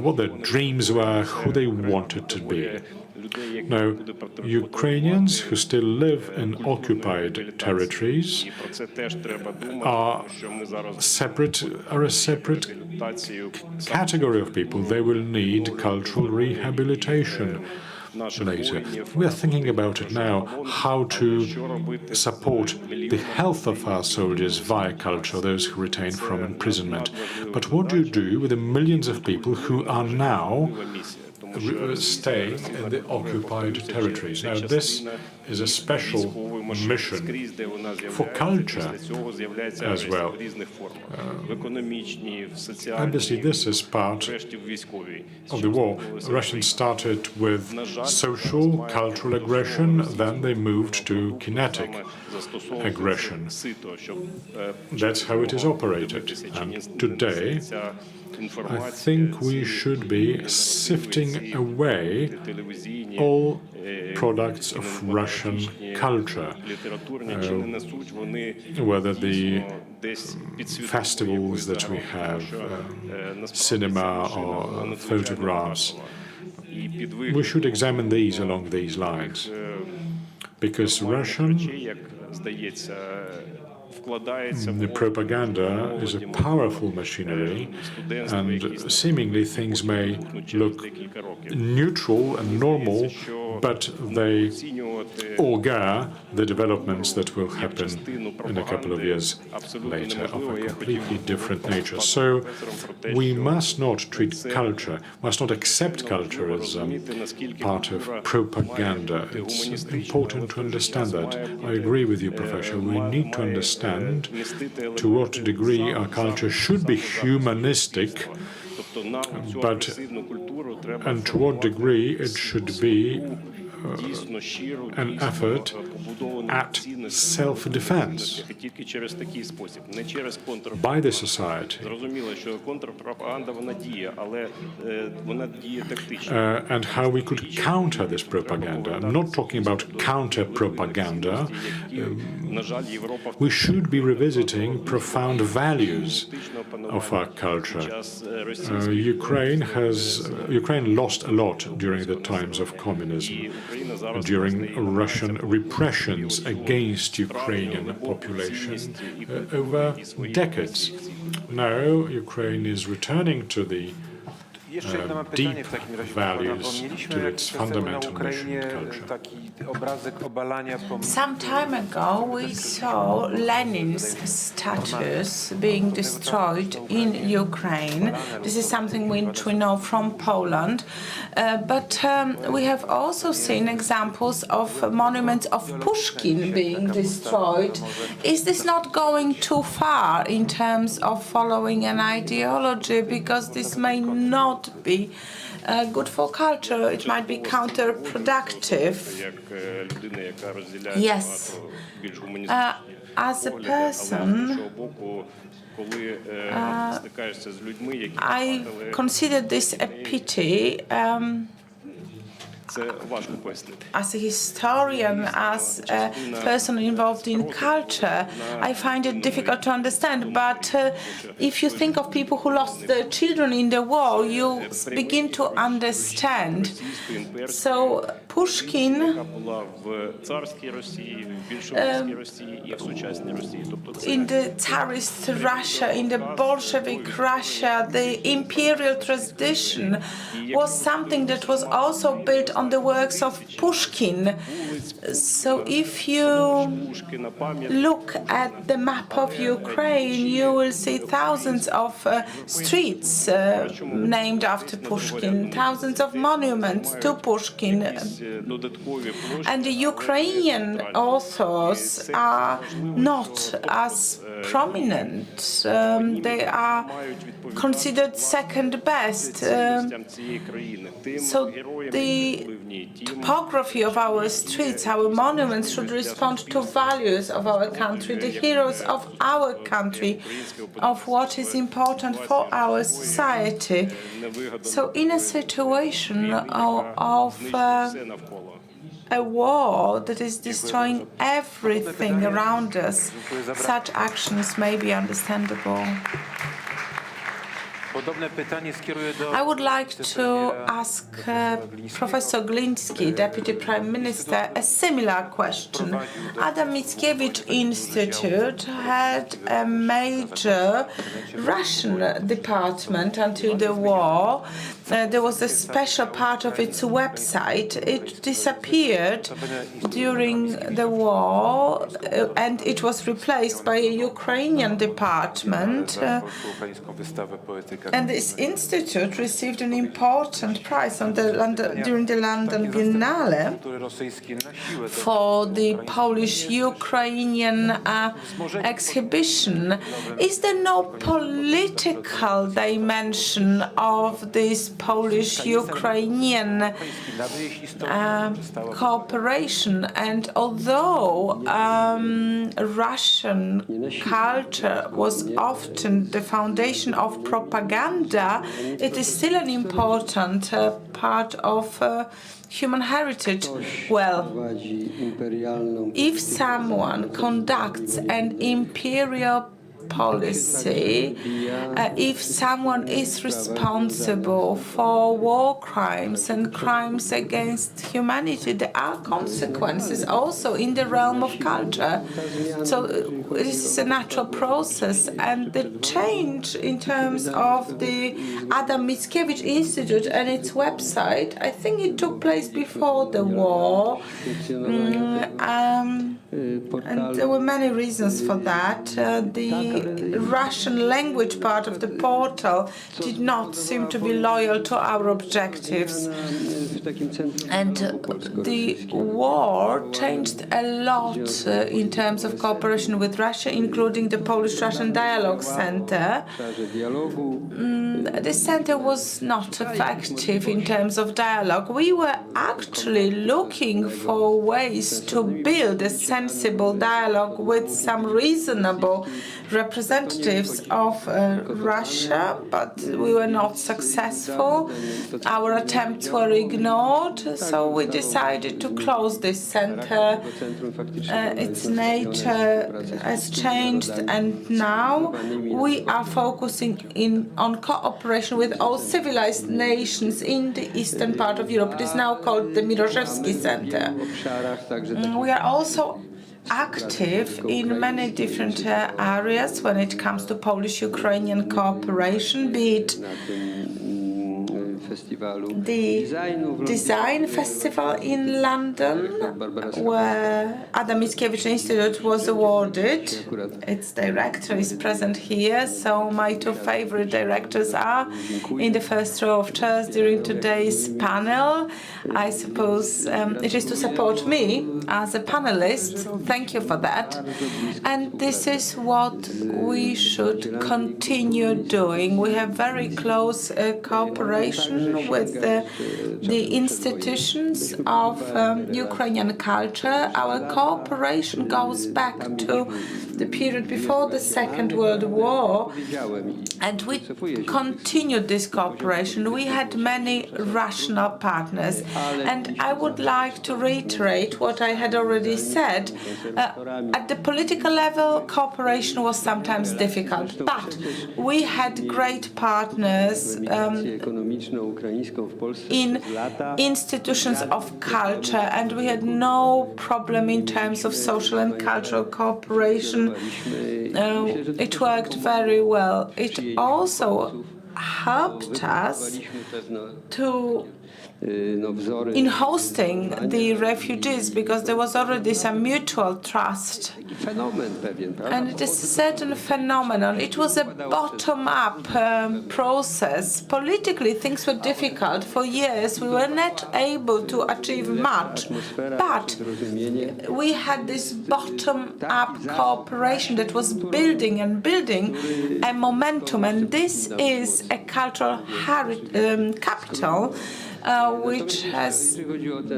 what their dreams were, who they wanted to be. Now, Ukrainians who still live in occupied territories are a separate category of people. They will need cultural rehabilitation later. We are thinking about it now, how to support the health of our soldiers via culture, those who retain from imprisonment. But what do you do with the millions of people who are now staying in the occupied territories? Now, this is a special mission for culture as well. Obviously, this is part of the war. Russians started with social, cultural aggression, then they moved to kinetic aggression. That's how it is operated. And today, I think we should be sifting away all products of Russian culture, whether the festivals that we have, cinema or photographs. We should examine these along these lines, because Russian the propaganda is a powerful machinery, and seemingly things may look neutral and normal, but they augur the developments that will happen in a couple of years later of a completely different nature. So we must not treat culture, must not accept culture as part of propaganda. It's important to understand that. I agree with you, Professor. We need to understand to what degree our culture should be humanistic, and to what degree it should be an effort at self-defense by the society, and how we could counter this propaganda. I'm not talking about counter-propaganda. We should be revisiting profound values of our culture. Ukraine lost a lot during the times of communism, during Russian repressions against Ukrainian population over decades. Now Ukraine is returning to the deep values, to its fundamental mission and culture. Some time ago, we saw Lenin's statues being destroyed in Ukraine. This is something which we know from Poland. But we have also seen examples of monuments of Pushkin being destroyed. Is this not going too far in terms of following an ideology? Because this may not be good for culture. It might be counterproductive. Yes. As a person, I consider this a pity. As a historian, as a person involved in culture, I find it difficult to understand. But if you think of people who lost their children in the war, you begin to understand. So Pushkin in the Tsarist Russia, in the Bolshevik Russia, the imperial tradition was something that was also built on the works of Pushkin. So if you look at the map of Ukraine, you will see thousands of streets named after Pushkin, thousands of monuments to Pushkin, And the Ukrainian authors are not as prominent. They are considered second best. So the topography of our streets, our monuments should respond to values of our country, the heroes of our country, of what is important for our society. So in a situation of a war that is destroying everything around us, such actions may be understandable. I would like to ask Professor Gliński, Deputy Prime Minister, a similar question. Adam Mickiewicz Institute had a major Russian department until the war. There was a special part of its website. It disappeared during the war and it was replaced by a Ukrainian department. And this institute received an important prize during the London Biennale for the Polish-Ukrainian exhibition. Is there no political dimension of this Polish-Ukrainian cooperation? And although Russian culture was often the foundation of propaganda, it is still an important part of human heritage. Well, if someone conducts an imperial policy, if someone is responsible for war crimes and crimes against humanity, there are consequences also in the realm of culture. So this is a natural process, and the change in terms of the Adam Mickiewicz Institute and its website, I think it took place before the war, and there were many reasons for that. The Russian language part of the portal did not seem to be loyal to our objectives. And the war changed a lot in terms of cooperation with Russia, including the Polish-Russian Dialogue Center. The center was not effective in terms of dialogue. We were actually looking for ways to build a sensible dialogue with some reasonable representatives of Russia, but we were not successful. Our attempts were ignored, so we decided to close this center. Its nature has changed, and now we are focusing on cooperation with all civilized nations in the eastern part of Europe. It is now called the Miroszewski Center. We are also active in many different areas when it comes to Polish-Ukrainian cooperation, be it the Design Festival in London, where Adam Mickiewicz Institute was awarded. Its director is present here, so my two favorite directors are in the first row of chairs during today's panel. I suppose it is to support me as a panelist. Thank you for that. And this is what we should continue doing. We have very close cooperation with the institutions of Ukrainian culture. Our cooperation goes back to the period before the Second World War, and we continued this cooperation. We had many rational partners, and I would like to reiterate what I had already said. At the political level, cooperation was sometimes difficult, but we had great partners in institutions of culture, and we had no problem in terms of social and cultural cooperation. It worked very well. It also helped us to in hosting the refugees, because there was already some mutual trust. And it is a certain phenomenon. It was a bottom-up process. Politically, things were difficult. For years, we were not able to achieve much. But we had this bottom-up cooperation that was building and building a momentum. And this is a cultural capital which has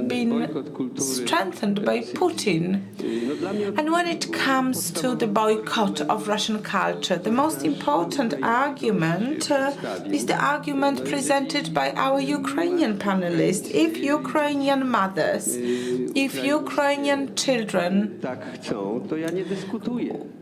been strengthened by Putin. And when it comes to the boycott of Russian culture, the most important argument is the argument presented by our Ukrainian panelists. If Ukrainian mothers, if Ukrainian children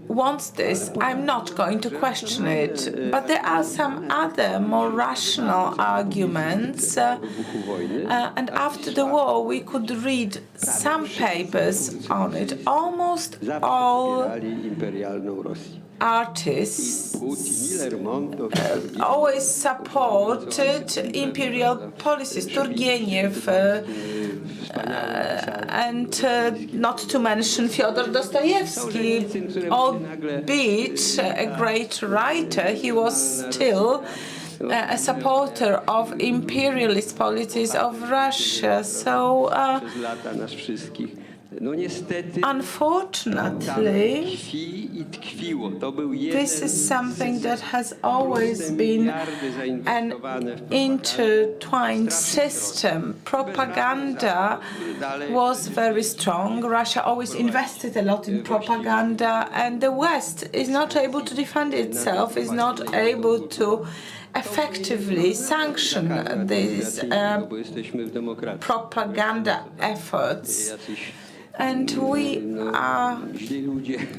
wants this, I'm not going to question it. But there are some other more rational arguments. And after the war, we could read some papers on it. Almost all artists always supported imperial policies. Turgenev, and not to mention Fyodor Dostoevsky, albeit a great writer, he was still a supporter of imperialist policies of Russia. So, unfortunately, this is something that has always been an intertwined system. Propaganda was very strong. Russia always invested a lot in propaganda, and the West is not able to defend itself, is not able to effectively sanction these propaganda efforts. And we are,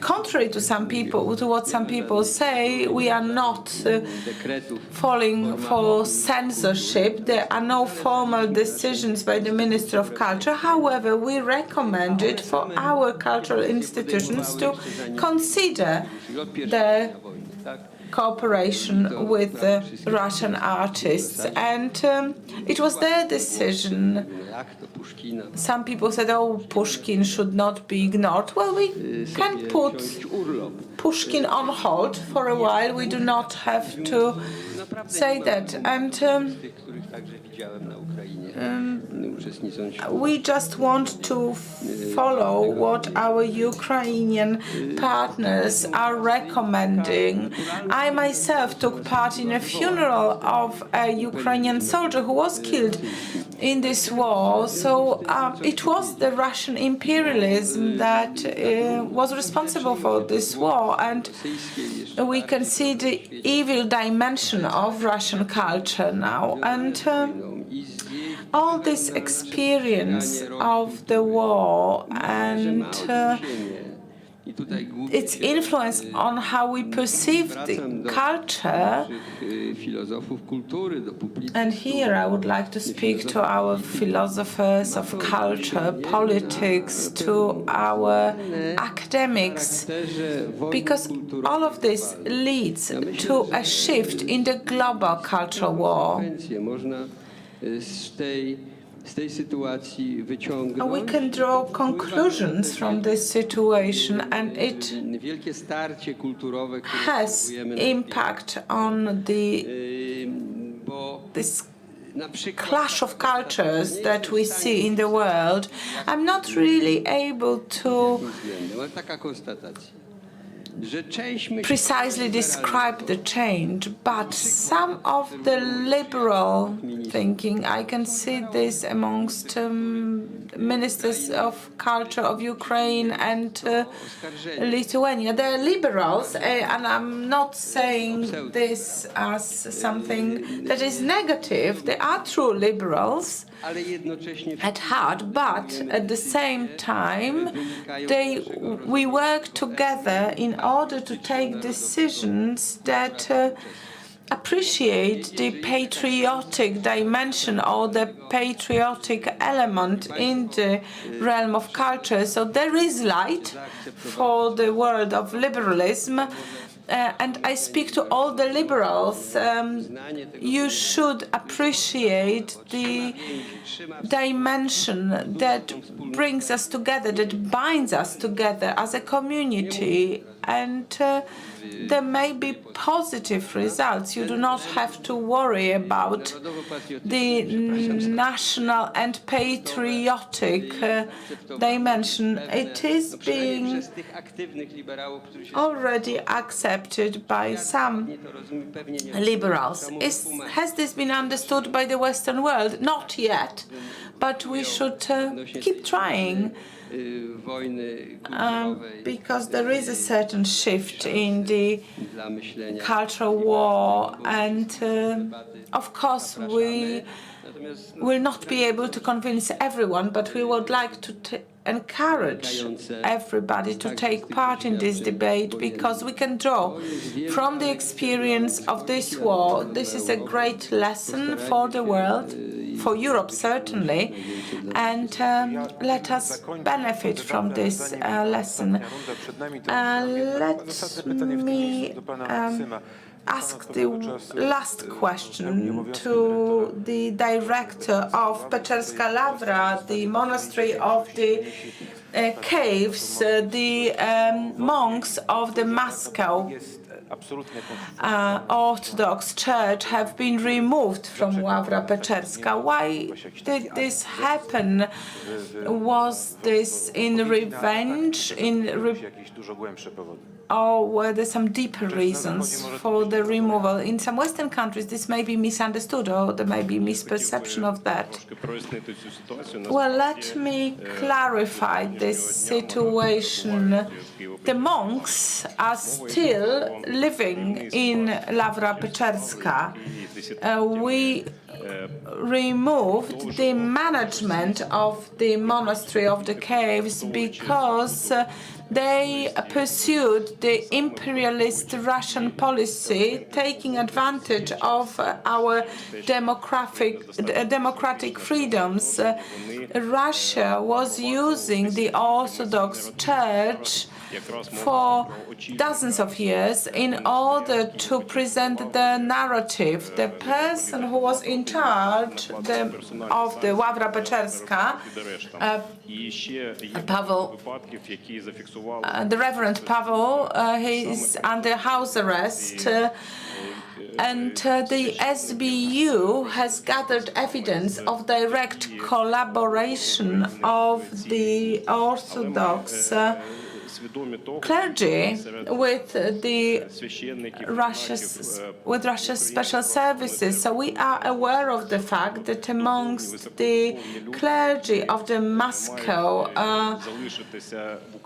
contrary to some people, to what some people say, we are not falling for censorship. There are no formal decisions by the Minister of Culture. However, we recommend it for our cultural institutions to consider the cooperation with the Russian artists. And it was their decision. Some people said, oh, Pushkin should not be ignored. Well, we can put Pushkin on hold for a while. We do not have to say that. And we just want to follow what our Ukrainian partners are recommending. I myself took part in a funeral of a Ukrainian soldier who was killed in this war. So it was the Russian imperialism that was responsible for this war, and we can see the evil dimension of Russian culture now. And all this experience of the war and its influence on how we perceive the culture. And here I would like to speak to our philosophers of culture, politics, to our academics, because all of this leads to a shift in the global cultural war. We can draw conclusions from this situation, and it has impact on this clash of cultures that we see in the world. I'm not really able to precisely describe the change, but some of the liberal thinking, I can see this amongst ministers of culture of Ukraine and Lithuania. They're liberals, and I'm not saying this as something that is negative. They are true liberals at heart, but at the same time, we work together in order to take decisions that appreciate the patriotic dimension or the patriotic element in the realm of culture. So there is light for the world of liberalism, and I speak to all the liberals, you should appreciate the dimension that brings us together, that binds us together as a community, and there may be positive results. You do not have to worry about the national and patriotic dimension. It is being already accepted by some liberals. Has this been understood by the Western world? Not yet, but we should keep trying. Because there is a certain shift in the cultural war, and of course we will not be able to convince everyone, but we would like to encourage everybody to take part in this debate, because we can draw from the experience of this war. This is a great lesson for the world, for Europe certainly, and let us benefit from this lesson. Let me ask the last question to the director of Peczerska Ławra, the monastery of the caves. The monks of the Moscow Orthodox Church have been removed from Ławra Peczerska. Why did this happen? Was this in revenge, or were there some deeper reasons for the removal? In some Western countries, this may be misunderstood, or there may be misperception of that. Well, let me clarify this situation. The monks are still living in Ławra Peczerska. We removed the management of the monastery of the caves because they pursued the imperialist Russian policy, taking advantage of our democratic freedoms. Russia was using the Orthodox Church for dozens of years in order to present the narrative. The person who was in charge of the Ławra Peczerska, the Reverend Pavel, he is under house arrest, and the SBU has gathered evidence of direct collaboration of the Orthodox clergy with Russia's special services. So we are aware of the fact that amongst the clergy of the Moscow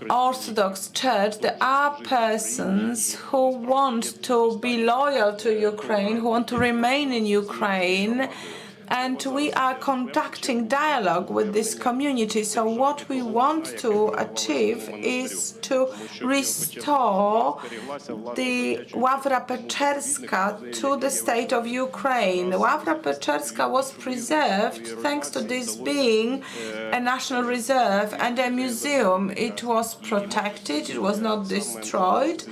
Orthodox Church, there are persons who want to be loyal to Ukraine, who want to remain in Ukraine, and we are conducting dialogue with this community. So what we want to achieve is to restore the Ławra Peczerska to the state of Ukraine. Ławra Peczerska was preserved thanks to this being a national reserve and a museum. It was protected, it was not destroyed.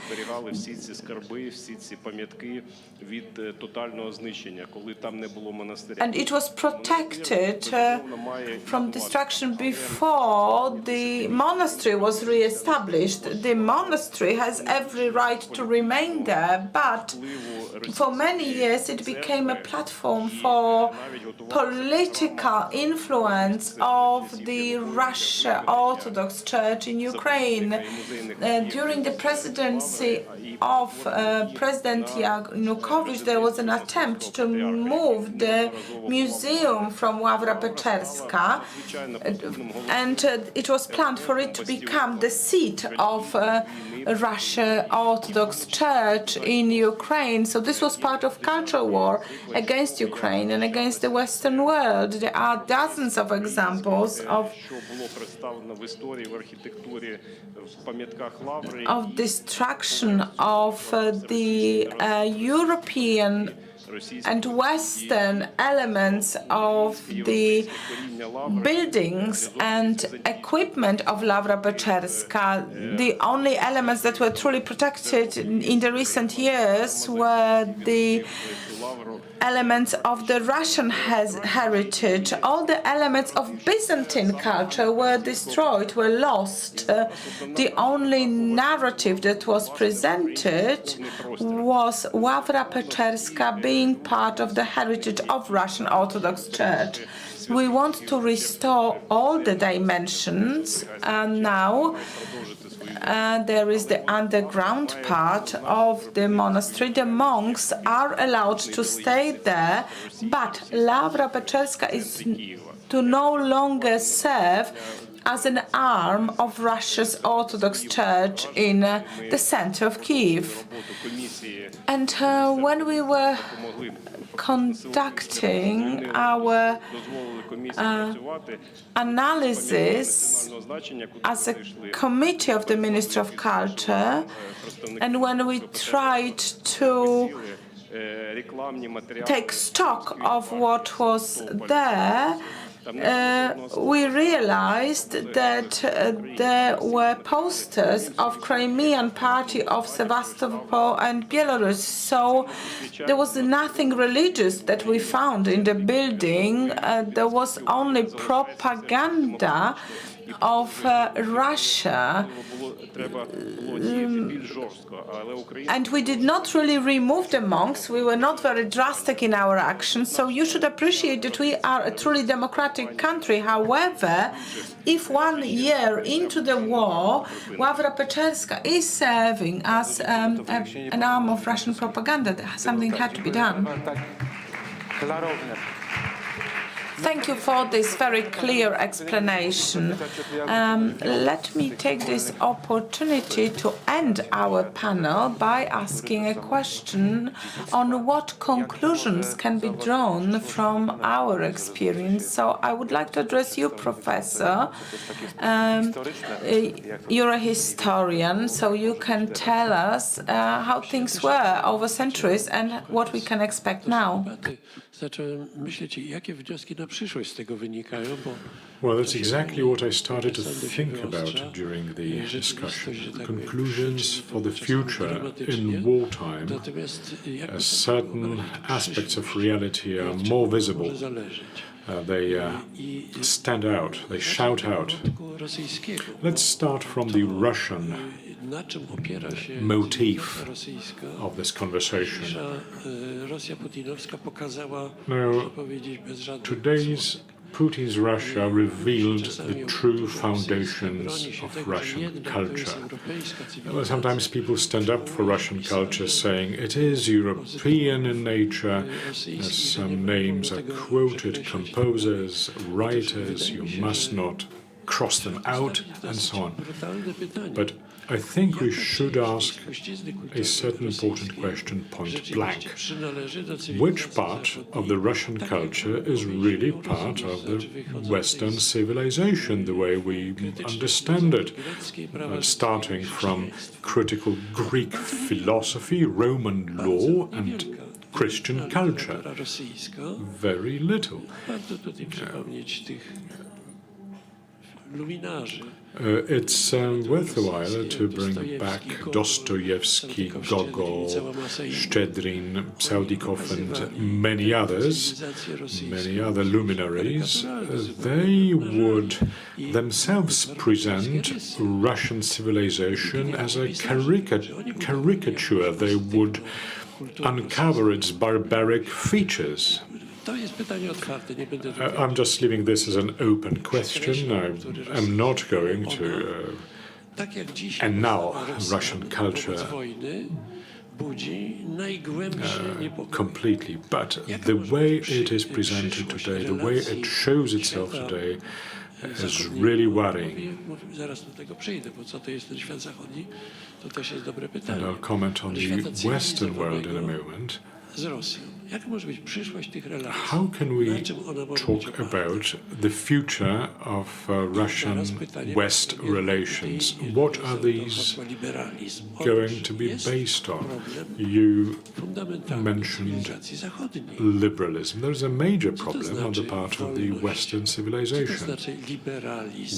And it was protected from destruction before the monastery was re-established. The monastery has every right to remain there, but for many years it became a platform for political influence of the Russian Orthodox Church in Ukraine. During the presidency of President Yanukovych, there was an attempt to move the museum from Ławra Peczerska, and it was planned for it to become the seat of Russian Orthodox Church in Ukraine. So this was part of cultural war against Ukraine and against the Western world. There are dozens of examples of destruction of the European and Western elements of the buildings and equipment of Ławra Peczerska. The only elements that were truly protected in the recent years were the elements of the Russian heritage. All the elements of Byzantine culture were destroyed, were lost. The only narrative that was presented was Ławra Peczerska being part of the heritage of Russian Orthodox Church. We want to restore all the dimensions, and now there is the underground part of the monastery. The monks are allowed to stay there, but Ławra Peczerska is to no longer serve as an arm of Russia's Orthodox Church in the center of Kiev. And when we were conducting our analysis as a committee of the Ministry of Culture, and when we tried to take stock of what was there, we realized that there were posters of Crimean Party of Sevastopol and Belarus. So there was nothing religious that we found in the building. There was only propaganda of Russia. And we did not really remove the monks. We were not very drastic in our actions. So you should appreciate that we are a truly democratic country. However, if 1 year into the war, Ławra Peczerska is serving as an arm of Russian propaganda, something had to be done. Thank you for this very clear explanation. Let me take this opportunity to end our panel by asking a question on what conclusions can be drawn from our experience. So I would like to address you, Professor. You're a historian, so you can tell us how things were over centuries and what we can expect now. Well, that's exactly what I started to think about during the discussion. Conclusions for the future in wartime, as certain aspects of reality are more visible. They stand out, they shout out. Let's start from the Russian motif of this conversation. Now, today's Putin's Russia revealed the true foundations of Russian culture. Well, sometimes people stand up for Russian culture saying it is European in nature, as some names are quoted, composers, writers, you must not cross them out, and so on. But I think we should ask a certain important question point blank. Which part of the Russian culture is really part of the Western civilization, the way we understand it? Starting from critical Greek philosophy, Roman law, and Christian culture. Very little. It's worth a while to bring back Dostoevsky, Gogol, Shchedrin, Saldikov, and many other luminaries. They would themselves present Russian civilization as a caricature. They would uncover its barbaric features. I'm just leaving this as an open question. I am not going to annul Russian culture completely, but the way it is presented today, the way it shows itself today, is really worrying. And I'll comment on the Western world in a moment. Jaka może być przyszłość tych relacji? How can we Na czym ona może być talk oparta? about the future of Russian-West relations? What are these going to be based on? You mentioned liberalism. There is a major problem on the part of the Western civilization.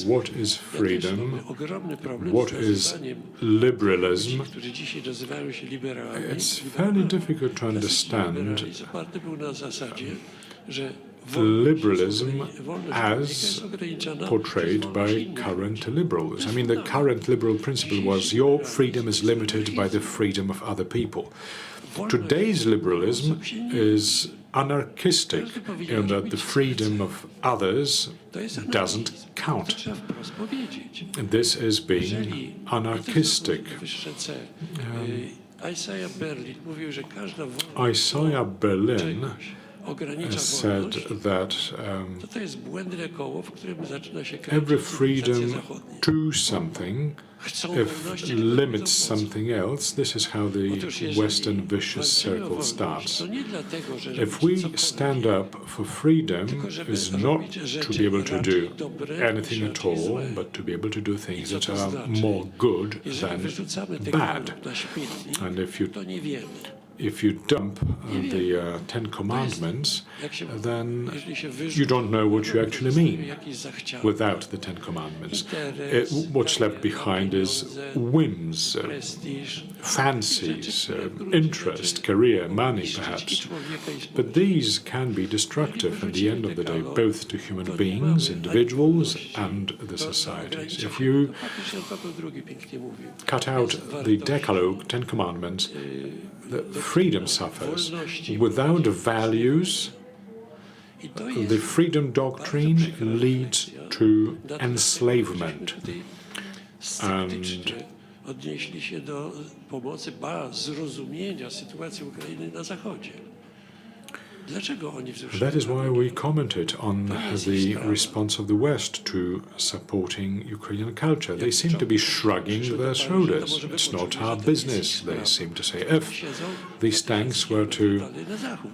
What is freedom? What is liberalism? It's fairly difficult to understand liberalism as portrayed by current liberals. I mean, the current liberal principle was your freedom is limited by the freedom of other people. Today's liberalism is anarchistic in that the freedom of others doesn't count. This is being anarchistic. Isaiah Berlin said that every freedom to something, if limits something else, this is how the Western vicious circle starts. If we stand up for freedom, is not to be able to do anything at all, but to be able to do things that are more good than bad. And if you dump the Ten Commandments, then you don't know what you actually mean without the Ten Commandments. What's left behind is whims, fancies, interest, career, money, perhaps. But these can be destructive at the end of the day, both to human beings, individuals, and the societies. If you cut out the Decalogue, Ten Commandments, the freedom suffers. Without values, the freedom doctrine leads to enslavement. And odnieśli się do pomocy, zrozumienia sytuacji Ukrainy na Zachodzie. That is why we commented on the response of the West to supporting Ukrainian culture. They seem to be shrugging their shoulders. It's not our business, they seem to say. If these tanks were to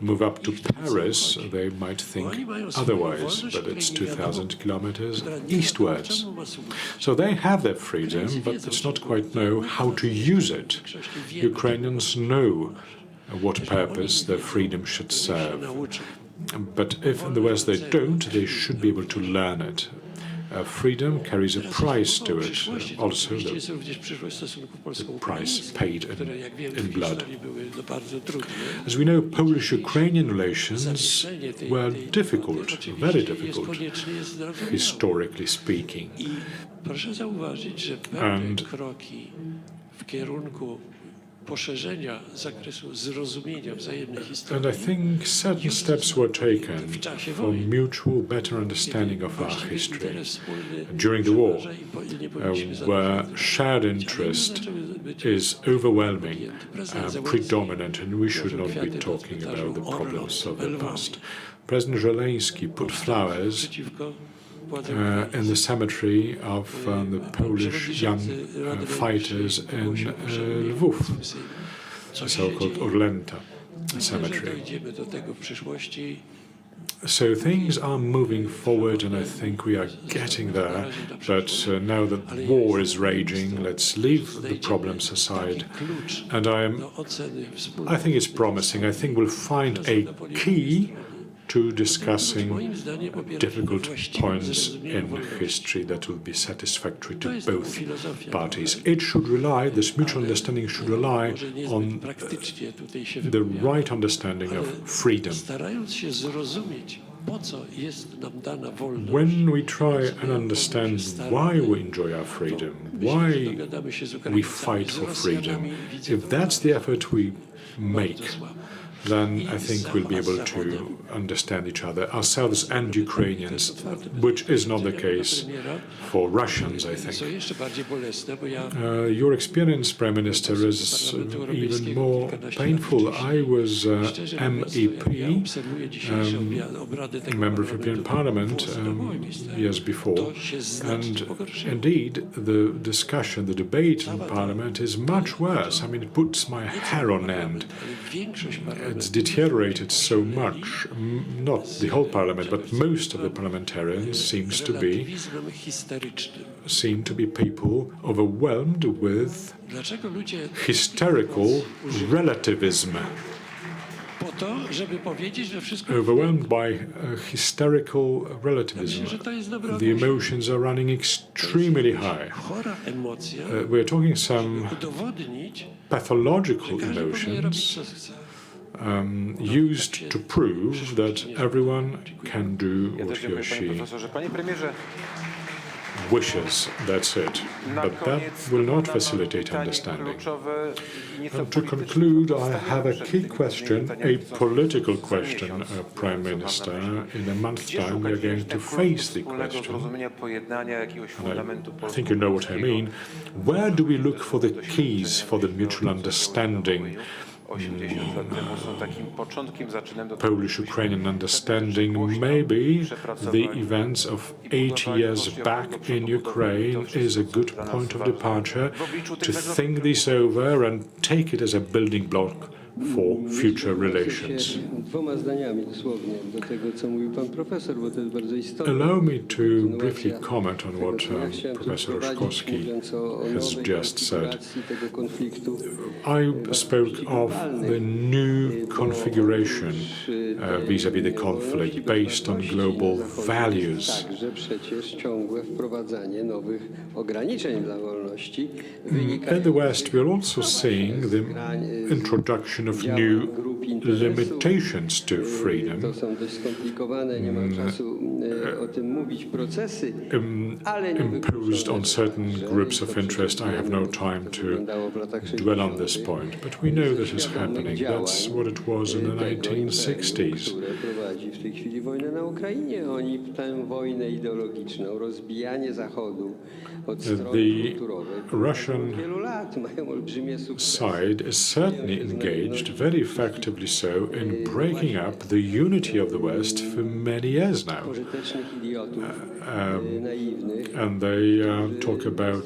move up to Paris, they might think otherwise, but it's 2,000 kilometers eastwards. So they have their freedom, but it's not quite know how to use it. Ukrainians know what purpose their freedom should serve. But if in the West they don't, they should be able to learn it. Freedom carries a price to it, also the price paid in blood. As we know, Polish-Ukrainian relations were difficult, very difficult, historically speaking. And I think certain steps were taken for mutual better understanding of our history during the war, where shared interest is overwhelming, predominant, and we should not be talking about the problems of the past. President Zelensky put flowers in the cemetery of the Polish young fighters in Lwów, the so-called Orlęta cemetery. So things are moving forward, and I think we are getting there. But now that war is raging, let's leave the problems aside. And I think it's promising. I think we'll find a key to discussing difficult points in history that will be satisfactory to both parties. It should rely, this mutual understanding should rely on the right understanding of freedom. When we try and understand why we enjoy our freedom, why we fight for freedom, if that's the effort we make, then I think we'll be able to understand each other, ourselves and Ukrainians, which is not the case for Russians, I think. Your experience, Prime Minister, is even more painful. I was MEP, member of European Parliament, years before, and indeed the discussion, the debate in Parliament is much worse. I mean, it puts my hair on end. it's deteriorated so much. Not the whole parliament, but most of the parliamentarians Relatywizmem historycznym. seem to be people overwhelmed with Dlaczego ludzie hysterical relativism. po to, żeby powiedzieć, że wszystko Overwhelmed by hysterical relativism. myślę, że to jest dobre The emotions are running extremely high. chora emocja, We're talking some udowodnić, pathological że każdy powinien robić, emotions co chce. used to prove that everyone can do Ja what też he or dziękuję, she panie profesorze. Panie premierze, wishes. That's it. na But that koniec will not mam facilitate pytanie understanding. kluczowe i nieco To polityczne. conclude, I Postawię have a przed key tymi question, pytaniami, a co political za question, miesiąc, Prime co mam na Minister. myśli. In a month's Gdzie time, we are szukać going to właśnie face the wspólnego question. zrozumienia, pojednania, jakiegoś fundamentu I think you know what I mean. Where do we look for the keys for the mutual understanding? 80 lat temu są takim początkiem, zaczynem do Polish-Ukrainian understanding, maybe the events of 80 years back in Ukraine is a good point of departure to think this over and take it as a building block for future relations. Dwoma zdaniami dosłownie do tego, co mówił pan profesor, bo to jest bardzo istotne. Allow me to briefly comment on what Professor Roszkowski has just said. I spoke of the new configuration vis-à-vis the conflict based on global values. Także przecież ciągłe wprowadzanie nowych ograniczeń dla wolności. In the West, we're also seeing the introduction of new limitations to freedom. To są dość skomplikowane, nie mam czasu o tym mówić, procesy, ale imposed on certain groups of interest. I have no time to dwell on this point, but we know this is happening. That's what it was in the 1960s. które prowadzi w tej chwili wojnę na Ukrainie. Oni tę wojnę ideologiczną, rozbijanie Zachodu od strony kulturowej Russian wielu lat mają olbrzymie sukcesy. side is certainly engaged very effectively so in breaking up the unity of the West for many years now. Pożytecznych idiotów, naiwnych. And they talk about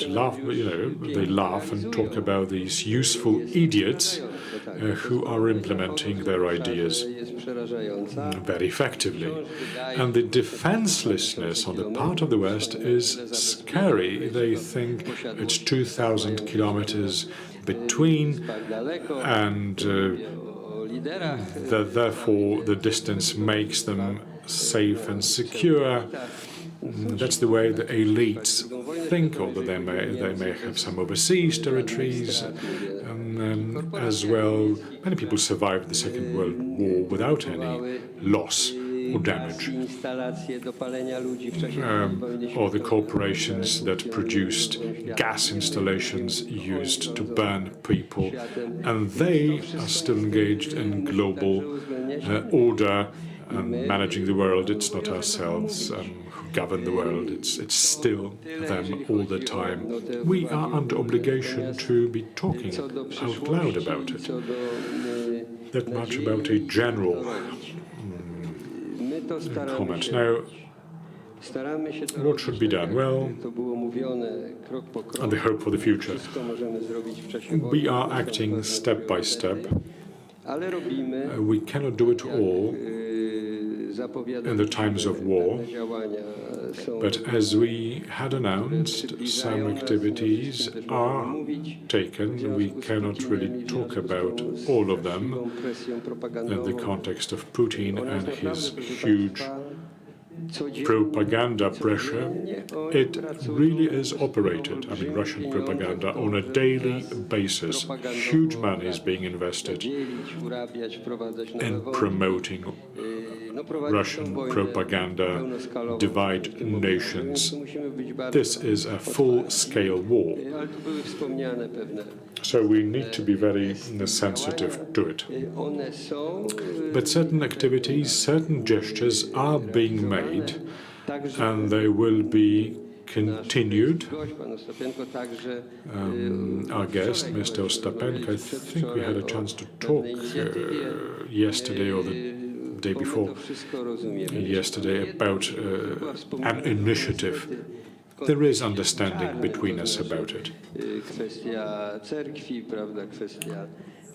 they laugh and talk about these useful idiots who are implementing their ideas Jest przerażająca. very effectively. And the defenselessness on the part of the West is scary. They think it's 2,000 kilometers between, and therefore the distance makes them safe and secure. That's the way the elites think, although they may have some overseas territories as well. Many people survived the Second World War without any loss or damage. Or the corporations that produced gas installations used to burn people, and they are still engaged in global order and managing the world. It's not ourselves who govern the world. It's still them all the time. We are under obligation to be talking out loud about it. That much about a general comment. Now, what should be done? Well, and the hope for the future. We are acting step by step. We cannot do it all in the times of war, but as we had announced, some activities are taken. We cannot really talk about all of them in the context of Putin and his huge propaganda pressure. It really is operated, Russian propaganda, on a daily basis. Huge money is being invested in promoting Russian propaganda, divide nations. This is a full-scale war. So we need to be very sensitive to it. But certain activities, certain gestures are being made, and they will be continued. Our guest, Mr. Ostapenko, I think we had a chance to talk yesterday or the day before yesterday about an initiative. There is understanding between us about it.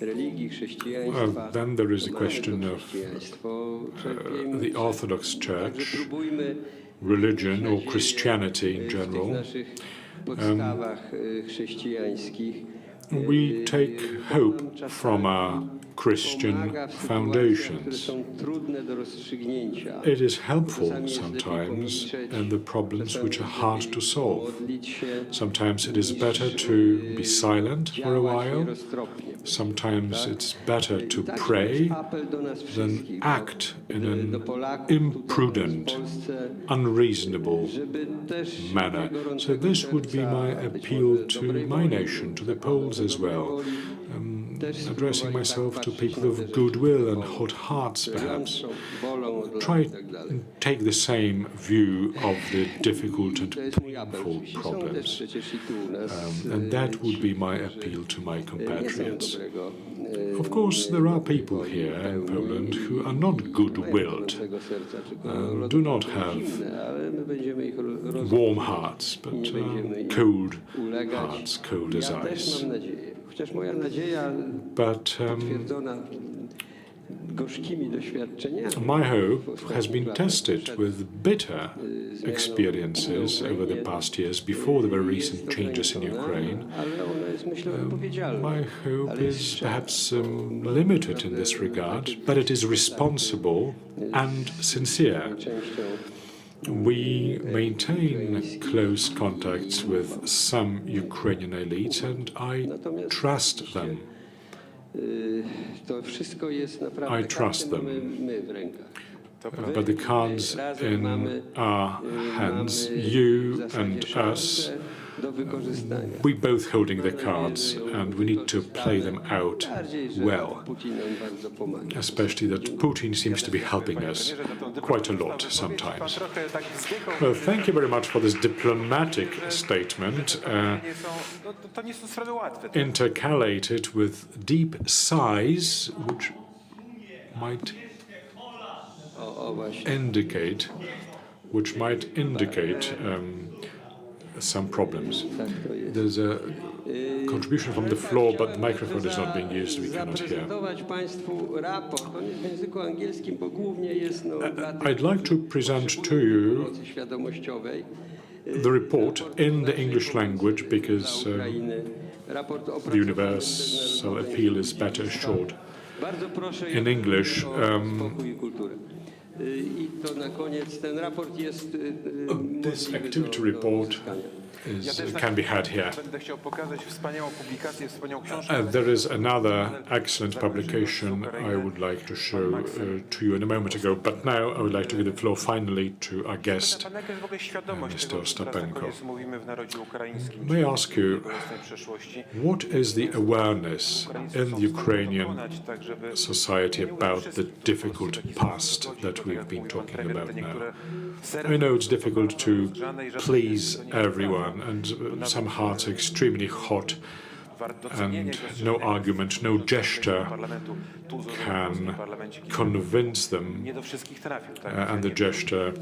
religii, chrześcijaństwa. Then there is the Mamy question to of chrześcijaństwo. Czerpiemy the Orthodox Church, Także próbujmy religion or nadzieję, Christianity in w tych general. naszych podstawach chrześcijańskich. We take hope from our Christian Pomaga w sytuacjach, które foundations. są trudne do rozstrzygnięcia. It is helpful sometimes in the problems which are hard to solve. Modlić się, Sometimes it is better to be silent for a działać while. nieroztropnie. Sometimes it's better to Taki pray jest apel do nas than wszystkich, act in do an Polaków imprudent, tutaj w Polsce, unreasonable żeby też manner. So gorącego this would be serca, my być appeal może to dobrej my woli, nation, to the Poles as dobrej well. woli, też Addressing spróbowali myself tak to patrzeć people na te of rzeczy, goodwill and które hot hearts, perhaps. jątrzą, bolą od lat Try i tak dalej. and take the same view of the difficult and To jest mój apel. painful Oczywiście są też problems. przecież i tu u nas And that would be ci, my którzy appeal to my nie są compatriots. dobrego, Of course, there are people here in Poland who are not good-willed, do not have warm hearts, but cold hearts, cold as Ja też ice. mam nadzieję, chociaż moja nadzieja But potwierdzona gorzkimi doświadczeniami. my hope has been tested with bitter experiences over the past years before the very recent changes in Ukraine. Ale ona jest, myślę, odpowiedzialna. My hope is perhaps limited in this regard, but it is responsible and sincere. Częścią We maintain close contacts with some Ukrainian elites, and I trust them. To wszystko jest naprawdę I trust karty them. mamy my w rękach. But the cards in our hands, you and us, Do wykorzystania. we both holding the cards, and we need to play them out Bardziej, że well. Putin nam bardzo pomaga. Especially that Putin seems to be helping us quite a lot sometimes. Well, thank you very much for this diplomatic statement, To nie są sprawy łatwe. intercalated with deep sighs, which might O właśnie. indicate some problems. Tak to jest. There's a contribution from the floor, but the microphone is not being used. We cannot hear. Zaprezentować Państwu raport. On jest w języku angielskim, bo głównie jest dla tych, I'd like to present to you pomocy świadomościowej. the report in the English language because Ukrainy. Raport the opracowany universal appeal is better assured. Bardzo proszę In English, o spokój i kulturę. I to na koniec ten raport jest This możliwy activity do report uzyskania. can be had here. Będę chciał pokazać wspaniałą publikację, wspaniałą książkę. There is another excellent publication I would like to show to you in a moment ago, but now I would like to give the floor finally to our guest, Jaka jest w ogóle świadomość Mr. tego, że teraz na Ostapenko. koniec mówimy w narodzie ukraińskim, May I ask you, obecnej przeszłości. what is the awareness in the Ukrainian Dokonać tak, żeby society about the difficult past that we've been talking about now? I know it's difficult to please everyone, and some hearts are extremely hot, and no argument, no gesture can convince them, Nie do wszystkich trafił, tak? and the gesture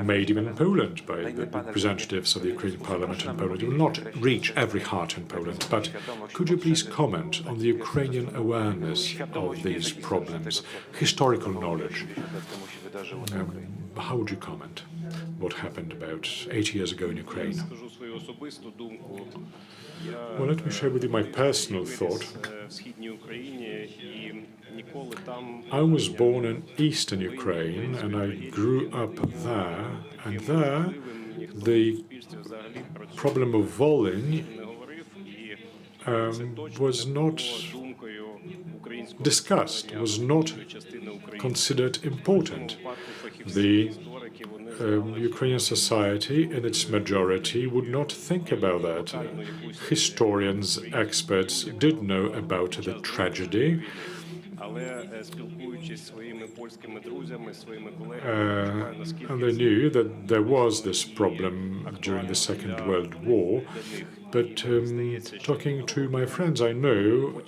made even in Poland by the representatives of the Ukrainian Parliament in Poland will not reach every heart in Poland. But could you please comment on the Ukrainian awareness of these problems, historical knowledge? How would you comment? What happened about 8 years ago in Ukraine? Скажу свою особисту думку. Well, let me share with you my personal thought. В східній Україні і ніколи там I was born in eastern Ukraine and I grew up there, and there the problem of Volyn не говорив, і was not думкою українського discussed, was not частини України. considered important. The Ukrainian society in its majority would not think about that. Historians, experts did know about the tragedy, Але спілкуючись зі своїми польськими друзями, своїми колегами, наскільки and they knew that there was this problem during the Second World War, But talking to my friends, I know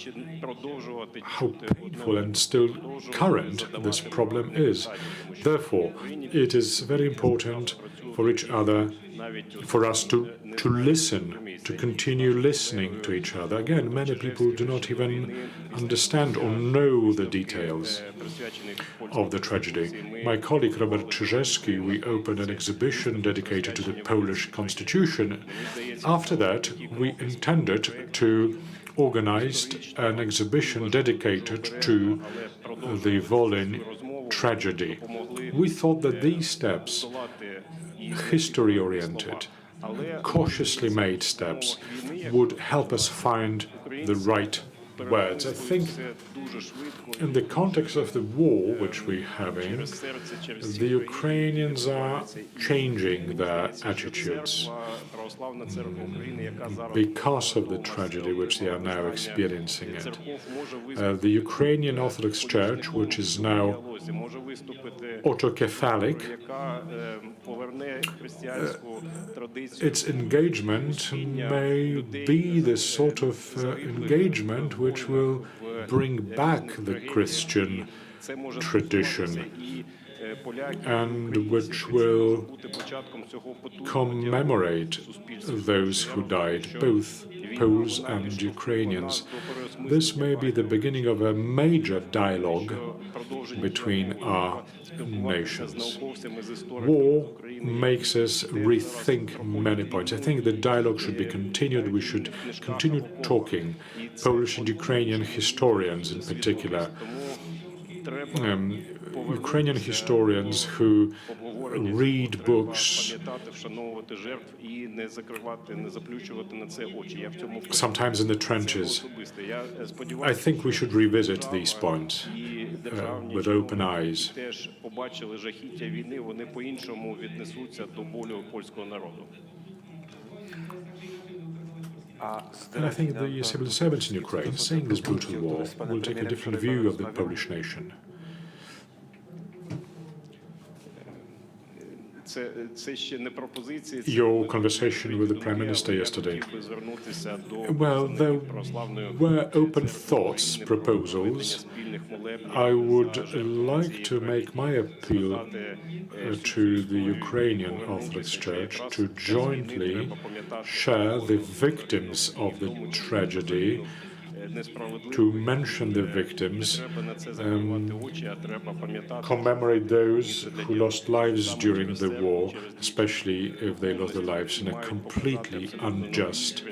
how painful and still current this problem is. Therefore, it is very important for each other, for us to listen, to continue listening to each other. Again, many people do not even understand or know the details of the tragedy. My colleague Robert Czyżewski, we opened an exhibition dedicated to the Polish Constitution. After that, we intended to organize an exhibition dedicated to the Volyn tragedy. We thought that these steps, history-oriented, cautiously made steps, would help us find the right words. I think in the context of the war which we're having, the Ukrainians are changing their attitudes because of the tragedy which they are now experiencing it. The Ukrainian Orthodox Church, which is now autocephalic, its engagement may be the sort of engagement which will bring back the Christian tradition and which will commemorate those who died, both Poles and Ukrainians. This may be the beginning of a major dialogue between our nations. War makes us rethink many points. I think the dialogue should be continued. We should continue talking, Polish and Ukrainian historians in particular. Ukrainian historians who read books sometimes in the trenches. I think we should revisit these points with open eyes. And I think the civil servants in Ukraine, seeing this brutal war, will take a different view of the Polish nation. Your conversation with the Prime Minister yesterday. Well, there were open thoughts, proposals. I would like to make my appeal to the Ukrainian Orthodox Church to jointly share the victims of the tragedy, to mention the victims, commemorate those who lost lives during the war, especially if they lost their lives in a completely unjust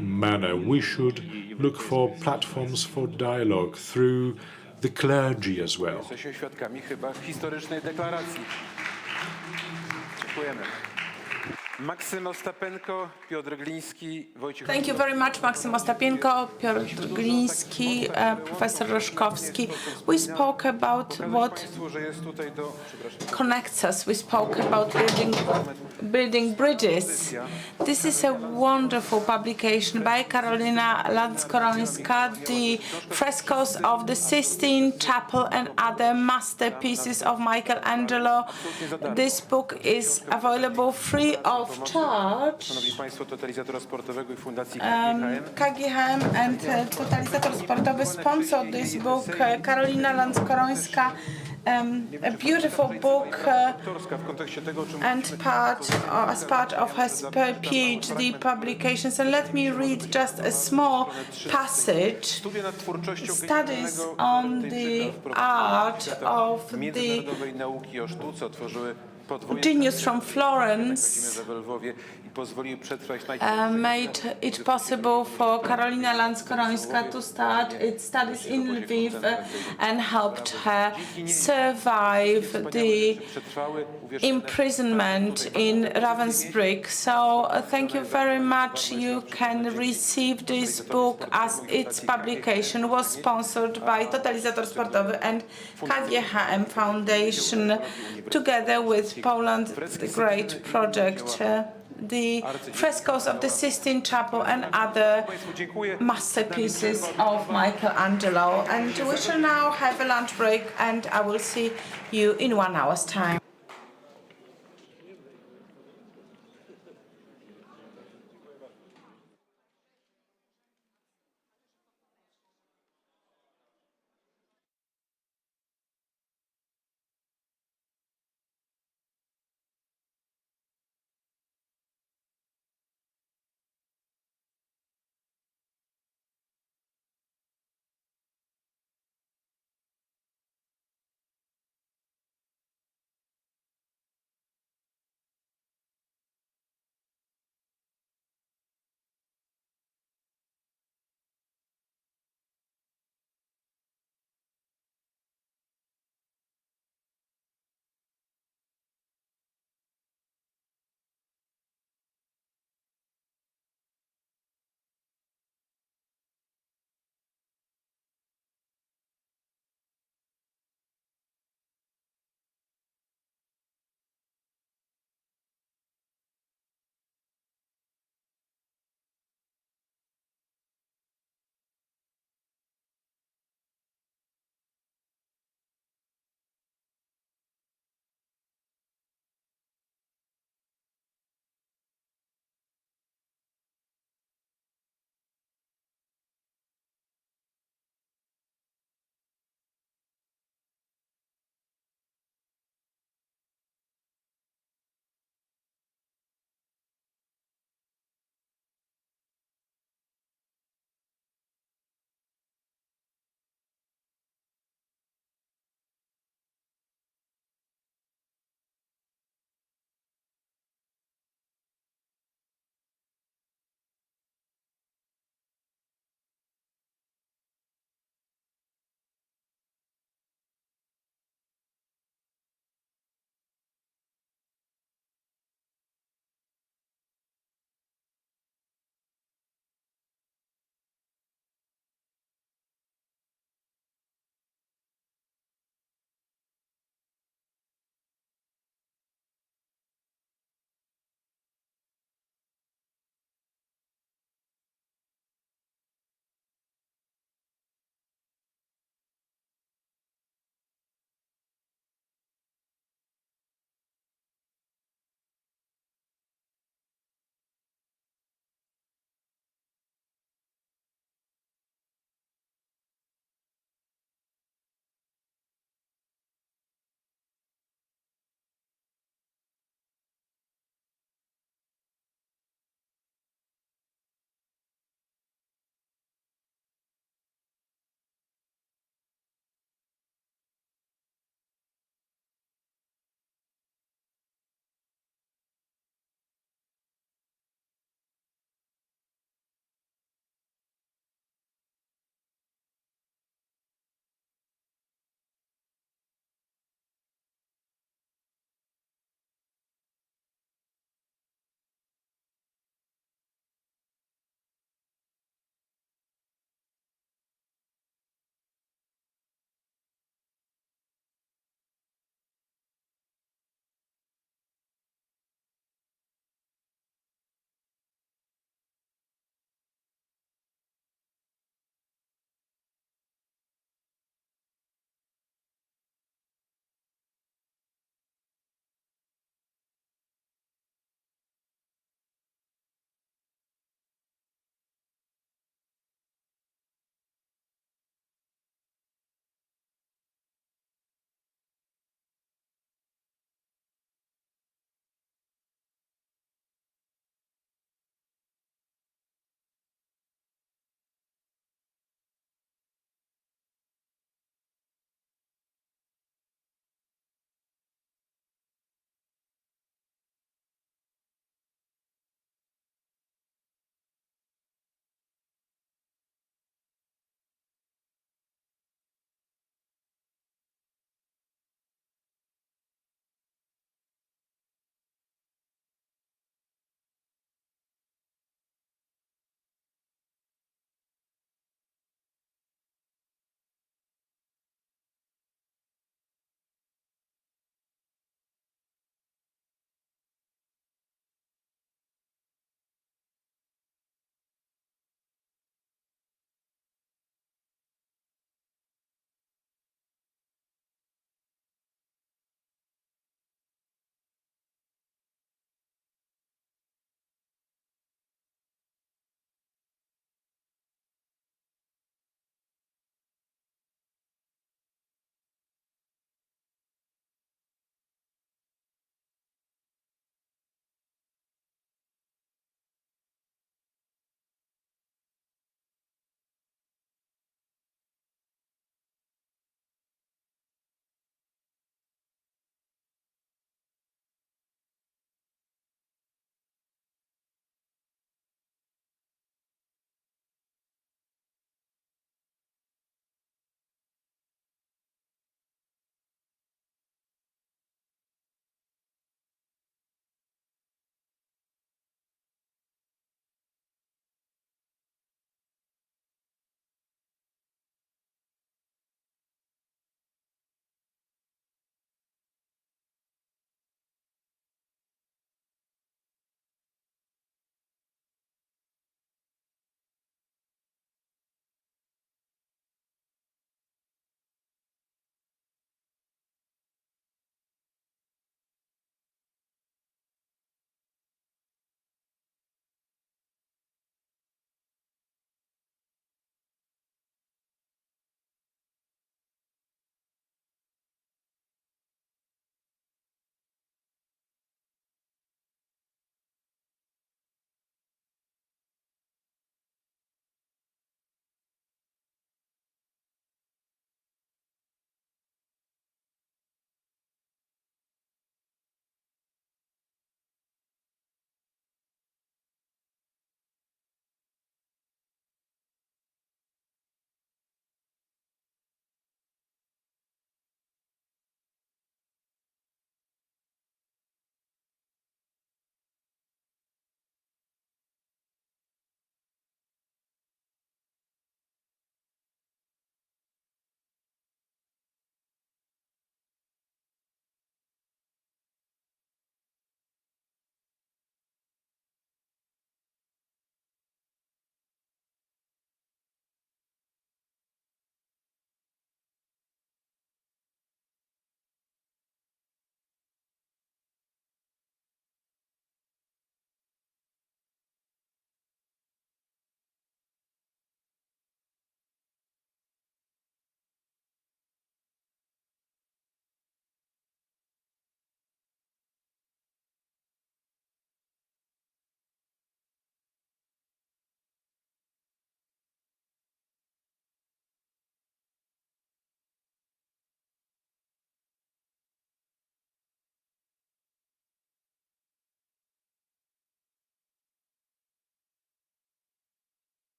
manner. We should look for platforms for dialogue through the clergy as well. Jesteśmy świadkami chyba historycznej deklaracji. Dziękujemy. Maksym Ostapenko, Piotr Gliński, Wojciech Thank you very much, Maksym Ostapenko, Piotr Gliński, Professor Roszkowski. We spoke about what connects us. We spoke about building bridges. This is a wonderful publication by Karolina Lanskorońska, the frescoes of the Sistine Chapel and other masterpieces of Michelangelo. This book is available free of charge. KGHM and Totalizator Sportowy sponsored this book. Karolina Lanskorońska, a beautiful book and as part of her PhD publications. And let me read just a small passage. Studies on the art of the genius from Florence made it possible for Karolina Lanskorońska to start its studies in Lviv and helped her survive the imprisonment in Ravensbrück. So thank you very much. You can receive this book as its publication was sponsored by Totalizator Sportowy and KGHM Foundation together with Poland the Great Project. The frescoes of the Sistine Chapel and other masterpieces of Michelangelo. And we shall now have a lunch break, and I will see you in 1 hour's time.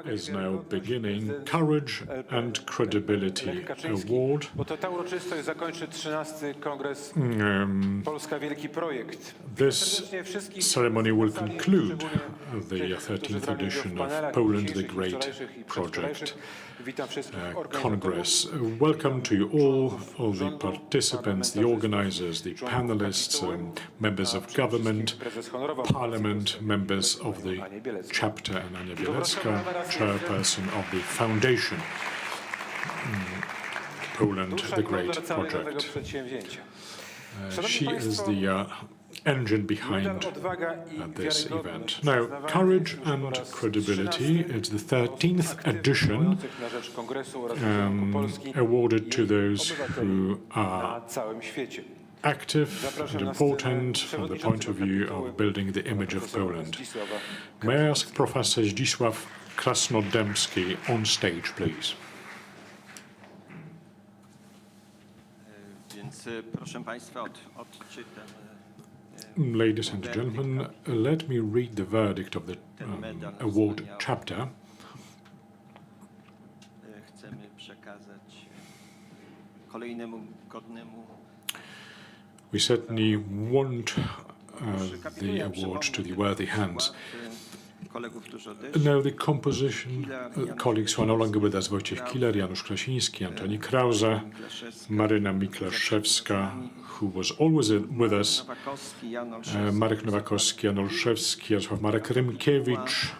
is now beginning. Courage and Credibility Award. Bo to ta uroczystość zakończy 13. Kongres Polska Wielki Projekt. This ceremony will conclude the 13th edition of Poland the Great Project Congress. Welcome to you all the participants, the organizers, the panelists, members of government, parliament, members of the chapter, and Ania Bielecka, chairperson of the foundation, Poland the Great Project. She is the engine behind this event. Now, Courage and Credibility, it's the 13th edition awarded to those who are active and important from the point of view of building the image of Poland. May I ask Professor Zdzisław Krasnodębski on stage, please? Więc proszę Państwa, odczytam. Ladies and gentlemen, let me read the verdict of the award chapter. Chcemy przekazać kolejnemu godnemu. We certainly want the award to the worthy hands. Now the composition, colleagues who are no longer with us, Wojciech Killer, Janusz Krasiński, Antoni Krause, Maryna Miklaszewska, who was always with us, Marek Nowakowski, Jan Olszewski, Jarosław Marek Rymkiewicz,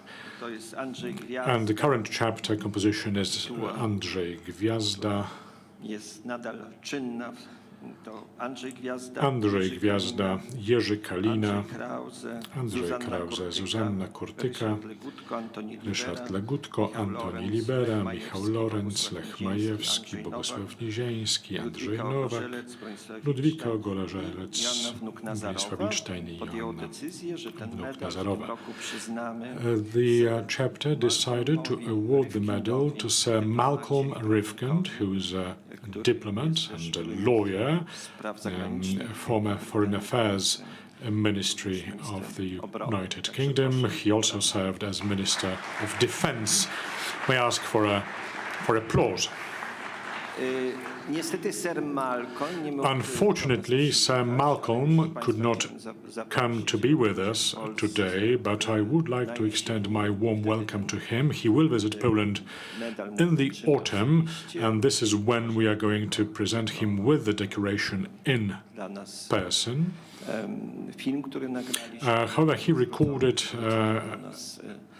and the current chapter composition is Andrzej Gwiazda, Andrzej Gwiazda, Jerzy Kalina, Andrzej Krause, Zuzanna Kurtyka, Ryszard Legutko, Antoni Libera, Michał Lorenz, Lech Majewski, Bogusław Nizieński, Andrzej Nowak, Ludwika Ogola-Żelec, Władysław Wilczstein i Joanna Wnuk-Nazarowa. The chapter decided to award the medal to Sir Malcolm Rivkent, who is a diplomat and a lawyer, former Foreign Affairs Ministry of the United Kingdom. He also served as Minister of Defence. May I ask for applause? Unfortunately, Sir Malcolm could not come to be with us today, but I would like to extend my warm welcome to him. He will visit Poland in the autumn, and this is when we are going to present him with the decoration in person. However, he recorded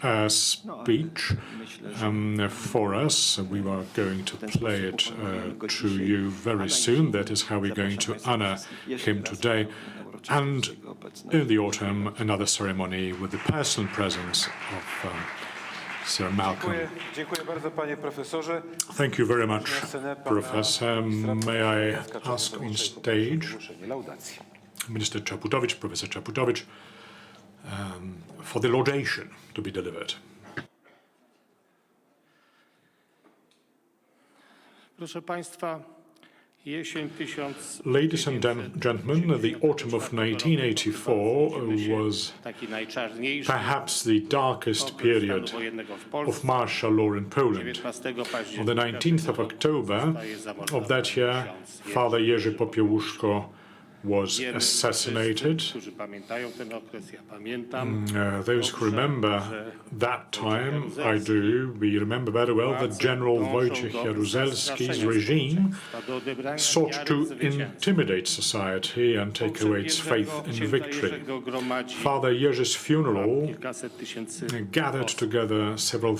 a speech for us. We are going to play it to you very soon. That is how we're going to honor him today. And in the autumn, another ceremony with the personal presence of Sir Malcolm. Thank you very much, Professor. May I ask on stage Minister Czaputowicz, Professor Czaputowicz, for the laudation to be delivered. Proszę Państwa, jesień Ladies and gentlemen, the autumn of 1984 was perhaps the darkest period of martial law in Poland. On the 19th of October of that year, Father Jerzy Popiełuszko was assassinated. Those who remember that time, I do, we remember very well that General Wojciech Jaruzelski's regime sought to intimidate society and take away its faith in victory. Father Jerzy's funeral gathered together several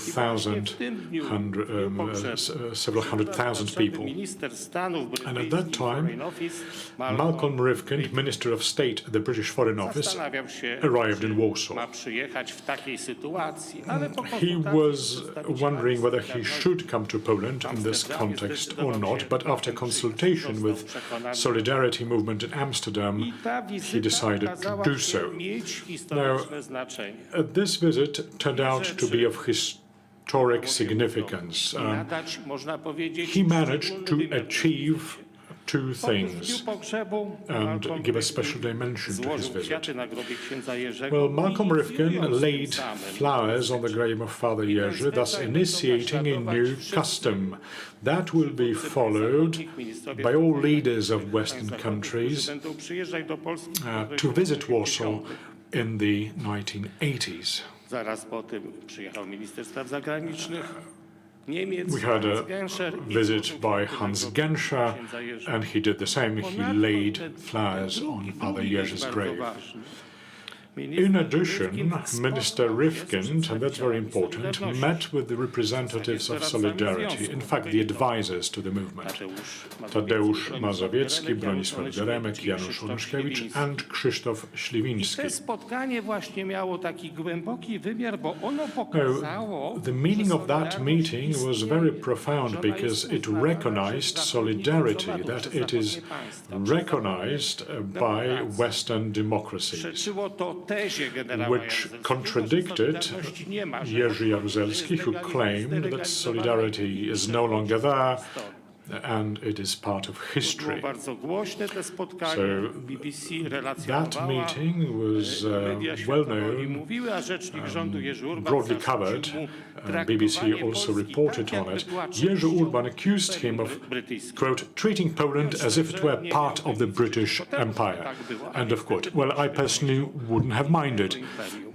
hundred thousand people. And at that time, Malcolm Rivkent, Minister of State at the British Foreign Office, arrived in Warsaw. He was wondering whether he should come to Poland in this context or not, but after consultation with Solidarity Movement in Amsterdam, he decided to do so. Now, this visit turned out to be of historic significance. He managed to achieve two things and give a special dimension to his visit. Well, Malcolm Rifkin laid flowers on the grave of Father Jerzy, thus initiating a new custom that will be followed by all leaders of Western countries to visit Warsaw in the 1980s. We had a visit by Hans Genscher, and he did the same. He laid flowers on Father Jerzy's grave. In addition, Minister Rifkin, and that's very important, met with the representatives of Solidarity, in fact, the advisors to the movement. Tadeusz Mazowiecki, Bronisław Geremek, Janusz Łuczkiewicz, and Krzysztof Śliwiński. The meaning of that meeting was very profound because it recognized solidarity, that it is recognized by Western democracies, which contradicted Jerzy Jaruzelski, who claimed that solidarity is no longer there and it is part of history. So that meeting was well known, broadly covered. BBC also reported on it. Jerzy Urban accused him of, quote, treating Poland as if it were part of the British Empire, end of quote. Well, I personally wouldn't have minded,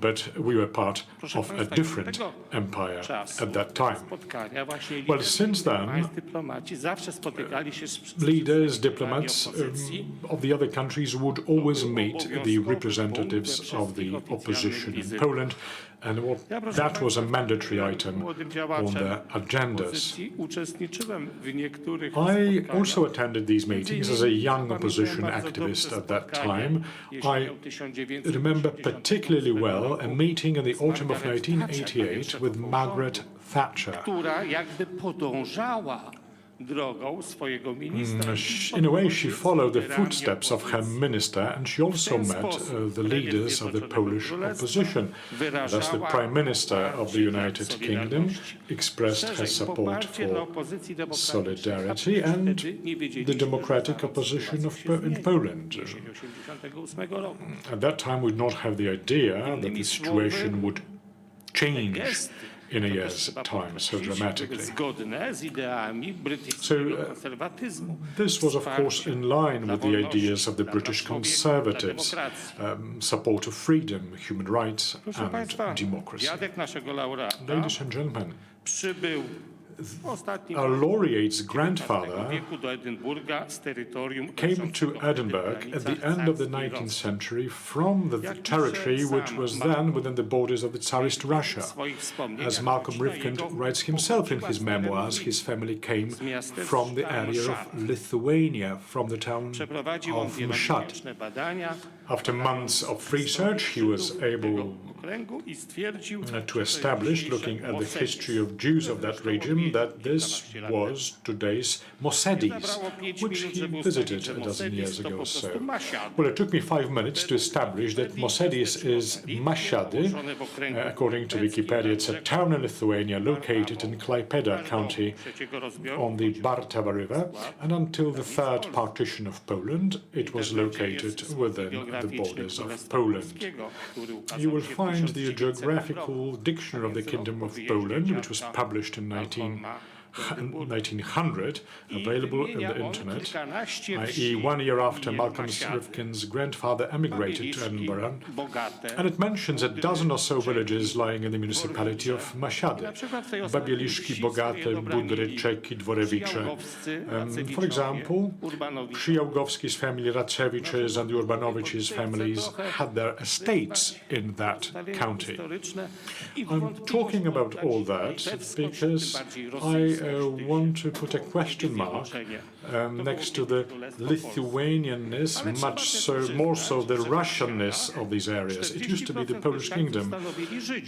but we were part of a different empire at that time. Well, since then, leaders, diplomats of the other countries would always meet the representatives of the opposition in Poland, and that was a mandatory item on their agendas. I also attended these meetings as a young opposition activist at that time. I remember particularly well a meeting in the autumn of 1988 with Margaret Thatcher. In a way, she followed the footsteps of her minister, and she also met the leaders of the Polish opposition. Thus, the Prime Minister of the United Kingdom expressed her support for solidarity and the democratic opposition in Poland. At that time, we did not have the idea that the situation would change in a year's time so dramatically. So this was, of course, in line with the ideas of the British Conservatives, support of freedom, human rights and democracy. Ladies and gentlemen, our laureate's grandfather came to Edinburgh at the end of the 19th century from the territory which was then within the borders of the Tsarist Russia. As Malcolm Rifkin writes himself in his memoirs, his family came from the area of Lithuania, from the town of Mszat. After months of research, he was able to establish, looking at the history of Jews of that region, that this was today's Mosedis, which he visited a dozen years ago or so. Well, it took me 5 minutes to establish that Mosedis is Masiady. According to Wikipedia, it's a town in Lithuania located in Klaipėda County on the Bartava River, and until the third partition of Poland, it was located within the borders of Poland. You will find the Geographical Dictionary of the Kingdom of Poland, which was published in 1900, available on the internet, i.e. 1 year after Malcolm Rifkin's grandfather emigrated to Edinburgh, and it mentions a dozen or so villages lying in the municipality of Masiady. Babieliszki, Bogate, Budry, Czeki, Dworewicze. For example, Przyjałgowski's family, Racewicz's and the Urbanovich's families had their estates in that county. I'm talking about all that because I want to put a question mark next to the Lithuanianness, more so the Russianness of these areas. It used to be the Polish kingdom,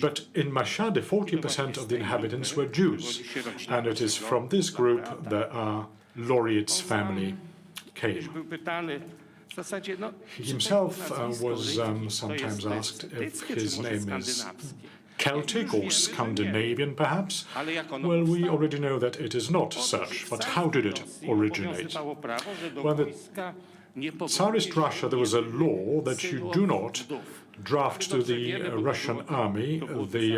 but in Masiady, 40% of the inhabitants were Jews, and it is from this group that our laureate's family came. He himself was sometimes asked if his name is Celtic or Scandinavian, perhaps? Well, we already know that it is not such, but how did it originate? Well, the Tsarist Russia, there was a law that you do not draft to the Russian army the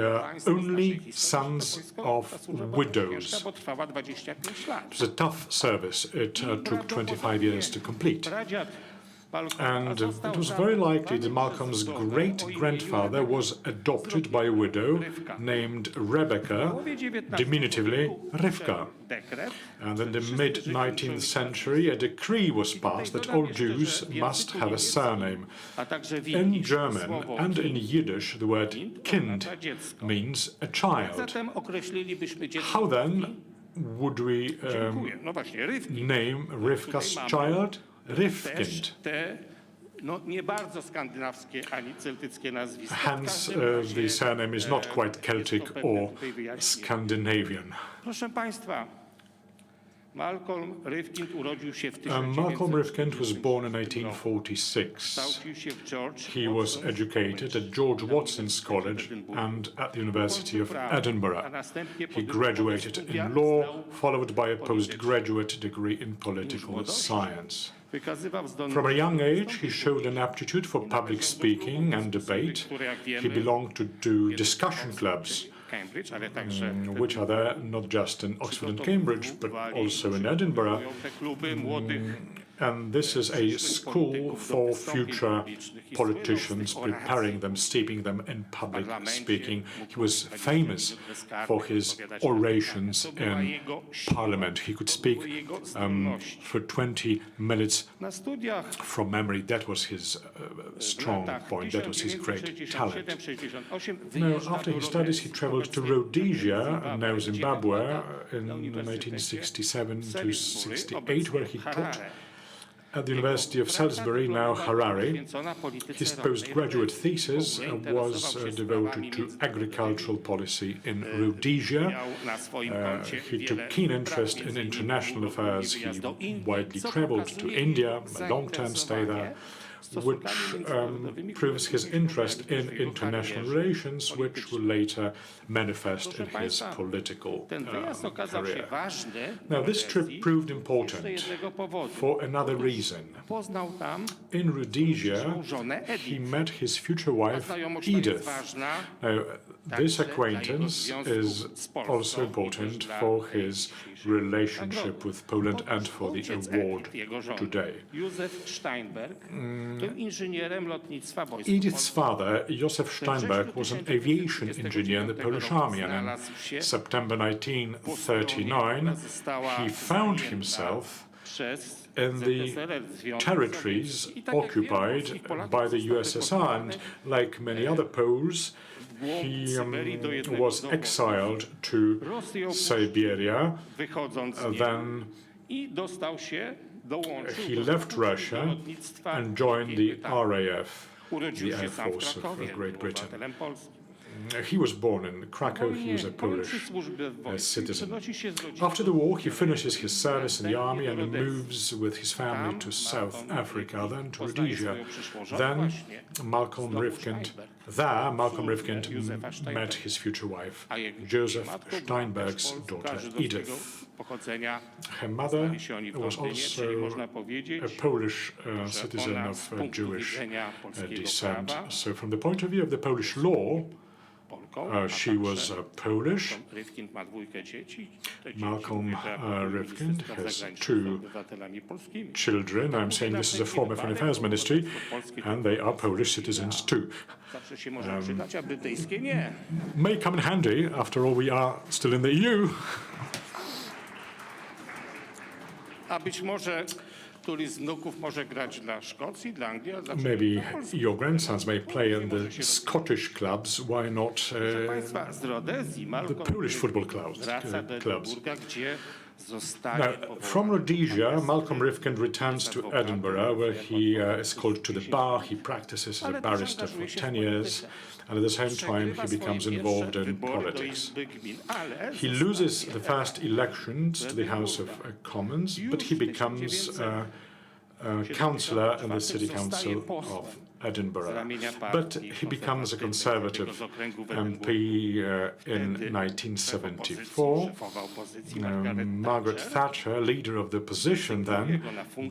only sons of widows. It was a tough service. It took 25 years to complete. And it was very likely that Malcolm's great-grandfather was adopted by a widow named Rebecca, diminutively Rivka. And in the mid-19th century, a decree was passed that all Jews must have a surname. In German and in Yiddish, the word kind means a child. How then would we name Rivka's child? Rivkind. Hence, the surname is not quite Celtic or Scandinavian. Malcolm Rivkind was born in 1846. He was educated at George Watson's College and at the University of Edinburgh. He graduated in law, followed by a postgraduate degree in political science. From a young age, he showed an aptitude for public speaking and debate. He belonged to two discussion clubs, which are there not just in Oxford and Cambridge, but also in Edinburgh. And this is a school for future politicians, preparing them, steeping them in public speaking. He was famous for his orations in Parliament. He could speak for 20 minutes from memory. That was his strong point. That was his great talent. Now, after his studies, he traveled to Rhodesia, now Zimbabwe, in 1967 to 68, where he taught at the University of Salisbury, now Harare. His postgraduate thesis was devoted to agricultural policy in Rhodesia. He took keen interest in international affairs. He widely traveled to India, a long-term stay there, which proves his interest in international relations, which will later manifest in his political career. Now, this trip proved important for another reason. In Rhodesia, he met his future wife, Edith. Now, this acquaintance is also important for his relationship with Poland and for the award today. Edith's father, Józef Steinberg, was an aviation engineer in the Polish army, and in September 1939 he found himself in the territories occupied by the USSR, and like many other Poles, he was exiled to Siberia. Then he left Russia and joined the RAF, the Air Force of Great Britain. He was born in Krakow. He was a Polish citizen. After the war, he finishes his service in the army and moves with his family to South Africa, then to Rhodesia. Then Malcolm Rivkind met his future wife, Józef Steinberg's daughter, Edith. Her mother was also a Polish citizen of Jewish descent. So from the point of view of the Polish law, she was Polish. Malcolm Rivkind has two children. I'm saying this is a former Foreign Affairs Ministry, and they are Polish citizens too. May come in handy, after all we are still in the EU. Maybe your grandsons may play in the Scottish clubs, why not the Polish football clubs? Now, from Rhodesia, Malcolm Rivkind returns to Edinburgh, where he is called to the bar. He practices as a barrister for 10 years, and at the same time he becomes involved in politics. He loses the first elections to the House of Commons, but he becomes councillor in the City Council of Edinburgh. But he becomes a Conservative MP in 1974. Margaret Thatcher, leader of the opposition then,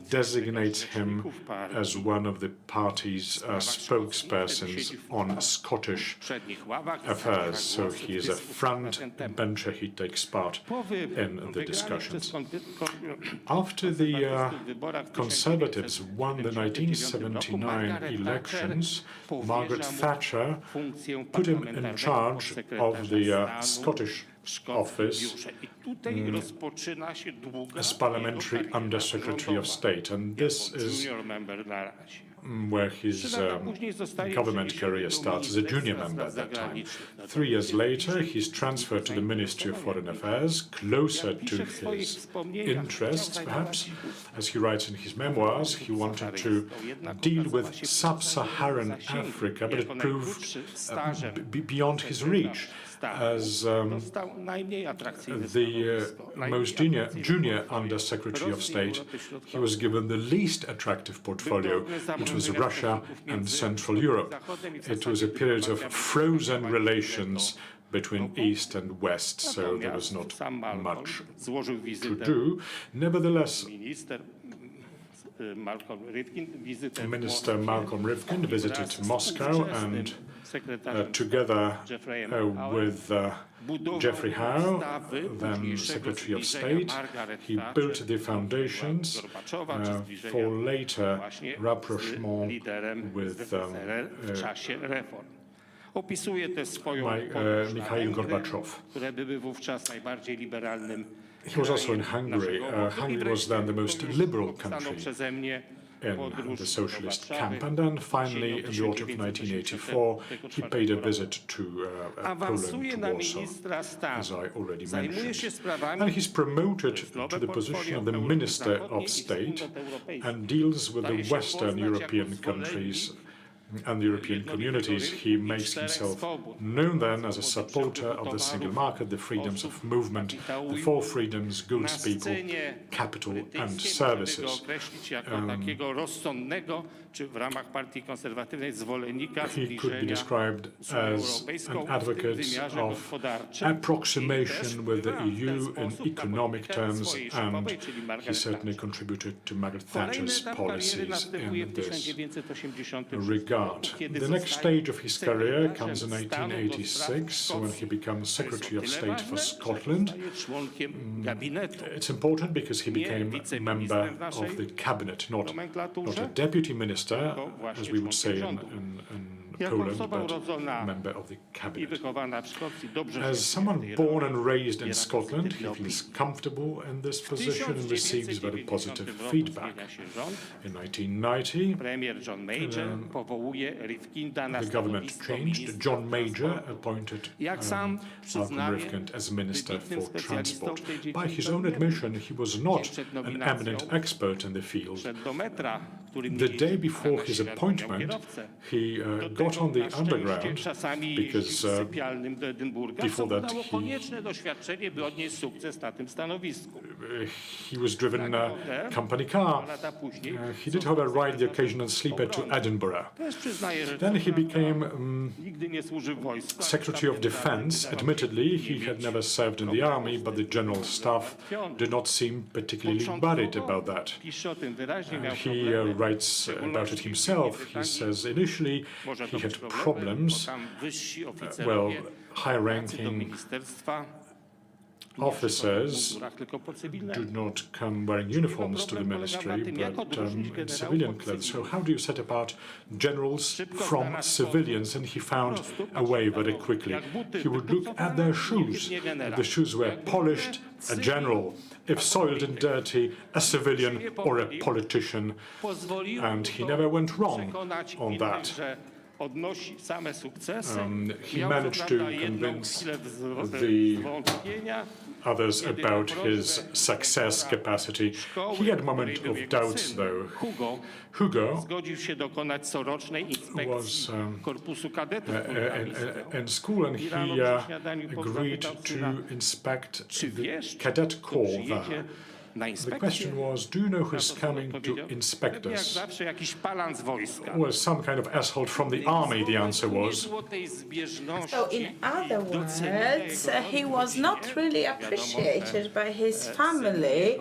designates him as one of the party's spokespersons on Scottish affairs. So he is a front bencher, he takes part in the discussions. After the Conservatives won the 1979 elections, Margaret Thatcher put him in charge of the Scottish office as Parliamentary Under-Secretary of State, and this is where his government career starts as a junior member at that time. 3 years later, he's transferred to the Ministry of Foreign Affairs, closer to his interests, perhaps. As he writes in his memoirs, he wanted to deal with sub-Saharan Africa, but it proved beyond his reach. As the most junior Under-Secretary of State, he was given the least attractive portfolio, which was Russia and Central Europe. It was a period of frozen relations between East and West, so there was not much to do. Nevertheless, Minister Malcolm Rivkin visited Moscow and together with Geoffrey Howe, then Secretary of State, he built the foundations for later rapprochement with Mikhail Gorbachev. He was also in Hungary. Hungary was then the most liberal country in the socialist camp. And then finally, in the autumn of 1984, he paid a visit to Poland, to Warsaw, as I already mentioned. And he's promoted to the position of the Minister of State and deals with the Western European countries and the European communities. He makes himself known then as a supporter of the single market, the freedoms of movement, the four freedoms, goods, people, capital and services. He could be described as an advocate of approximation with the EU in economic terms, and he certainly contributed to Margaret Thatcher's policies in this regard. The next stage of his career comes in 1986, when he becomes Secretary of State for Scotland. It's important because he became a member of the cabinet, not a deputy minister, as we would say in Poland, but a member of the cabinet. As someone born and raised in Scotland, he feels comfortable in this position and receives very positive feedback. In 1990, the government changed. John Major appointed Malcolm Rivkin as Minister for Transport. By his own admission, he was not an eminent expert in the field. The day before his appointment, he got on the underground because before that he was driven a company car. He did, however, ride the occasional sleeper to Edinburgh. Then he became Secretary of Defense. Admittedly, he had never served in the army, but the General Staff did not seem particularly worried about that. He writes about it himself. He says initially he had problems. High-ranking officers do not come wearing uniforms to the ministry, but in civilian clothes. So how do you set apart generals from civilians? And he found a way very quickly. He would look at their shoes. If the shoes were polished, a general. If soiled and dirty, a civilian or a politician. And he never went wrong on that. He managed to convince the others about his success capacity. He had a moment of doubts, though. Hugo was in school, and he agreed to inspect the cadet corps there. The question was, do you know who's coming to inspect us? Well, some kind of asshole from the army, the answer was. So in other words, he was not really appreciated by his family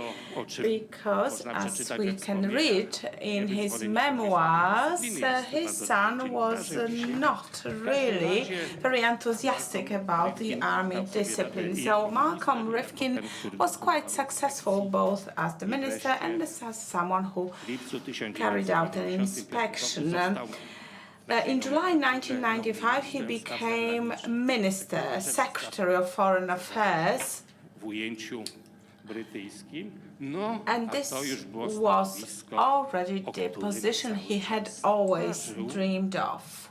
because, as we can read in his memoirs, his son was not really very enthusiastic about the army discipline. So Malcolm Rifkin was quite successful both as the minister and as someone who carried out an inspection. In July 1995, he became Minister, Secretary of Foreign Affairs, and this was already the position he had always dreamed of.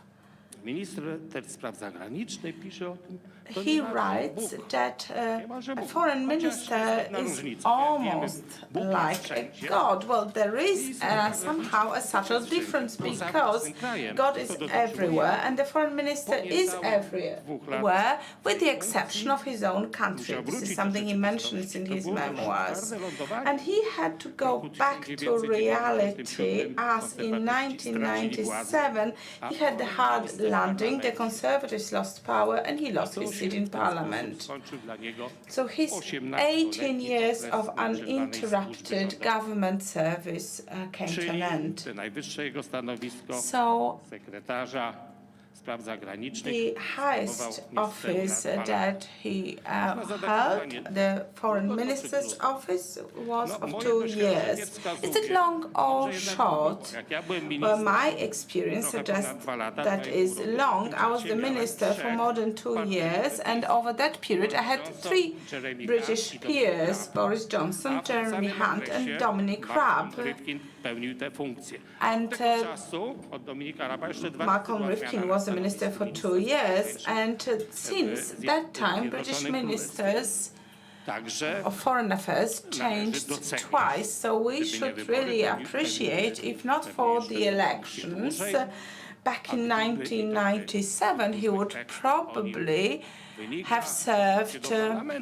He writes that a foreign minister is almost like a god. Well, there is somehow a subtle difference because God is everywhere and the foreign minister is everywhere with the exception of his own country. This is something he mentions in his memoirs. And he had to go back to reality as in 1997 he had the hard landing, the Conservatives lost power and he lost his seat in parliament. So his 18 years of uninterrupted government service came to an end. So the highest office that he held, the foreign minister's office, was of 2 years. Is it long or short? Well, my experience suggests that is long. I was the minister for more than 2 years, and over that period I had 3 British peers, Boris Johnson, Jeremy Hunt and Dominic Raab. And Malcolm Rifkin was the minister for 2 years, and since that time British ministers of foreign affairs changed twice, so we should really appreciate, if not for the elections, back in 1997 he would probably have served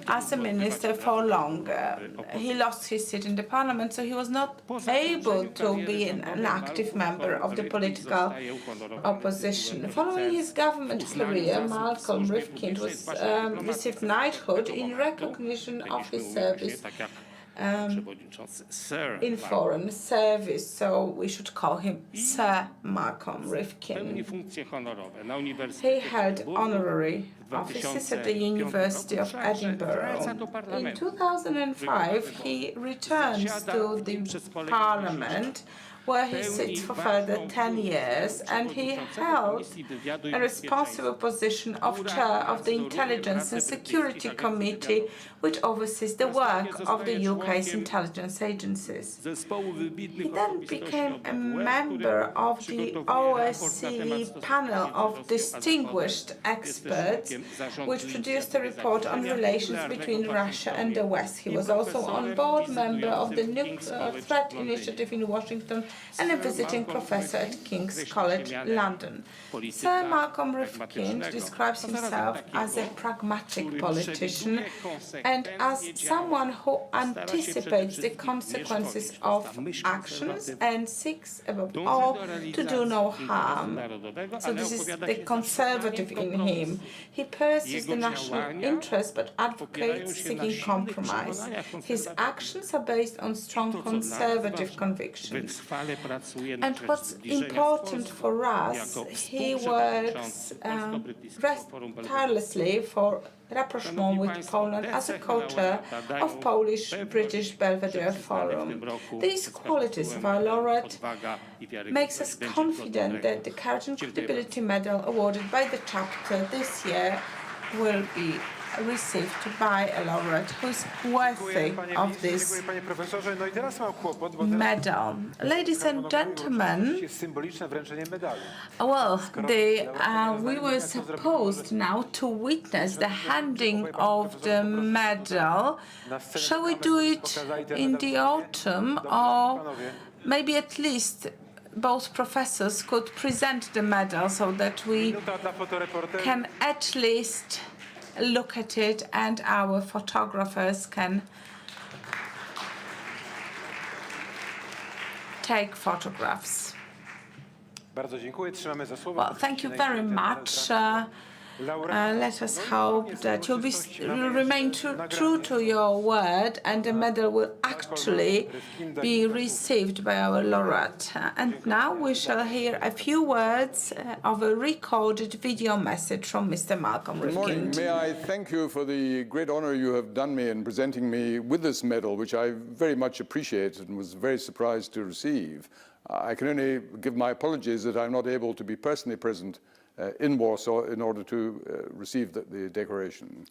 as a minister for longer. He lost his seat in the parliament, so he was not able to be an active member of the political opposition. Following his government career, Malcolm Rifkin received knighthood in recognition of his service in foreign service, so we should call him Sir Malcolm Rifkin. He held honorary offices at the University of Edinburgh. In 2005, he returns to the Parliament, where he sits for further 10 years, and he held a responsible position of chair of the Intelligence and Security Committee, which oversees the work of the UK's intelligence agencies. He then became a member of the OSCE panel of distinguished experts, which produced a report on relations between Russia and the West. He was also on board member of the Nuclear Threat Initiative in Washington and a visiting professor at King's College, London. Sir Malcolm Rifkin describes himself as a pragmatic politician and as someone who anticipates the consequences of actions and seeks, above all, to do no harm. So this is the conservative in him. He pursues the national interest but advocates seeking compromise. His actions are based on strong conservative convictions. And what's important for us, he works tirelessly for rapprochement with Poland as a co-chair of Polish-British Belvedere Forum. These qualities of our laureate makes us confident that the Courage and Credibility Medal awarded by the chapter this year will be received by a laureate who is worthy of this medal. Ladies and gentlemen, well, we were supposed now to witness the handing of the medal. Shall we do it in the autumn, or maybe at least both professors could present the medal so that we can at least look at it and our photographers can take photographs. Bardzo dziękuję. Trzymamy za słowo. Well, thank you very much. Let us hope that you'll remain true to your word and the medal will actually be received by our laureate. And now we shall hear a few words of a recorded video message from Mr. Malcolm Good morning. Rifkind. May I thank you for the great honor you have done me in presenting me with this medal, which I very much appreciate and was very surprised to receive. I can only give my apologies that I'm not able to be personally present in Warsaw in order to receive the decoration.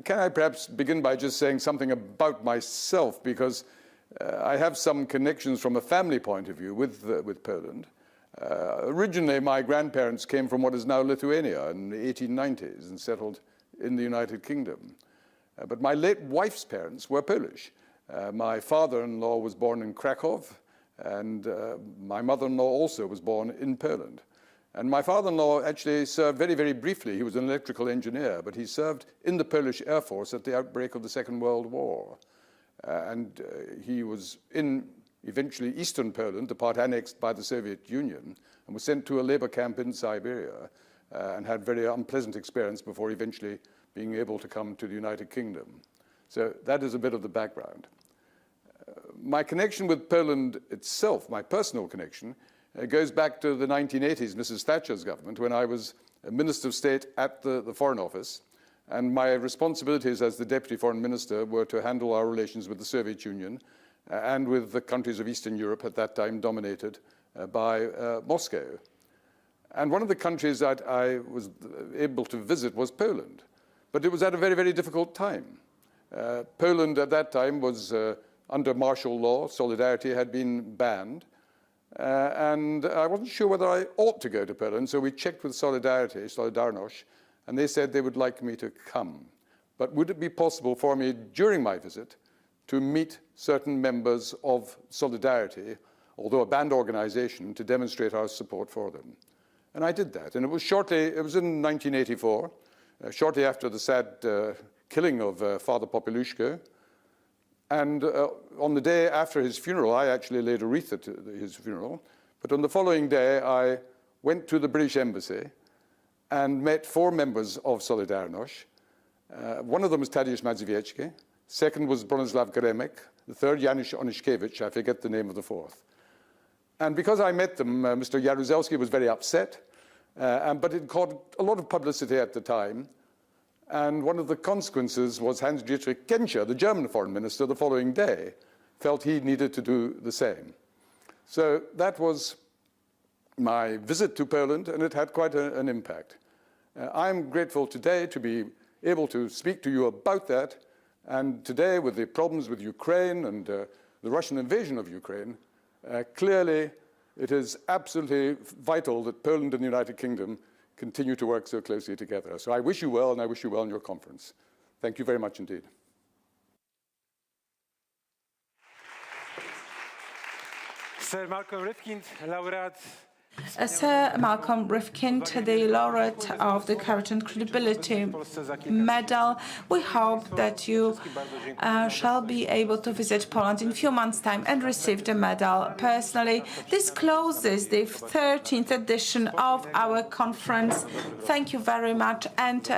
Can I perhaps begin by just saying something about myself, because I have some connections from a family point of view with Poland. Originally, my grandparents came from what is now Lithuania in the 1890s and settled in the United Kingdom. But my late wife's parents were Polish. My father-in-law was born in Krakow, and my mother-in-law also was born in Poland. And my father-in-law actually served very, very briefly. He was an electrical engineer, but he served in the Polish Air Force at the outbreak of the Second World War. And he was in, eventually, eastern Poland, the part annexed by the Soviet Union, and was sent to a labor camp in Siberia and had very unpleasant experience before eventually being able to come to the United Kingdom. So that is a bit of the background. My connection with Poland itself, my personal connection, goes back to the 1980s, Mrs. Thatcher's government, when I was a Minister of State at the Foreign Office, and my responsibilities as the Deputy Foreign Minister were to handle our relations with the Soviet Union and with the countries of Eastern Europe at that time dominated by Moscow. And one of the countries that I was able to visit was Poland, but it was at a very, very difficult time. Poland at that time was under martial law. Solidarity had been banned. And I wasn't sure whether I ought to go to Poland, so we checked with Solidarność, and they said they would like me to come. But would it be possible for me during my visit to meet certain members of Solidarity, although a banned organization, to demonstrate our support for them? And I did that. And it was in 1984, shortly after the sad killing of Father Popułuszko. And on the day after his funeral, I actually laid a wreath at his funeral. But on the following day, I went to the British Embassy and met 4 members of Solidarność. One of them was Tadeusz Mazowiecki. Second was Bronisław Geremek. The third, Janusz Onyszkiewicz. I forget the name of the fourth. And because I met them, Mr. Jaruzelski was very upset. But it caught a lot of publicity at the time. And one of the consequences was Hans-Dietrich Genscher, the German foreign minister, the following day, felt he needed to do the same. So that was my visit to Poland, and it had quite an impact. I'm grateful today to be able to speak to you about that. And today, with the problems with Ukraine and the Russian invasion of Ukraine, clearly it is absolutely vital that Poland and the United Kingdom continue to work so closely together. So I wish you well, and I wish you well in your conference. Thank you very much indeed. Sir Malcolm Rifkind, laureat. Sir Malcolm Rifkind, the laureate of the Courage and Credibility Medal. We hope that you shall be able to visit Poland in a few months' time and receive the medal personally. This closes the 13th edition of our conference. Thank you very much, and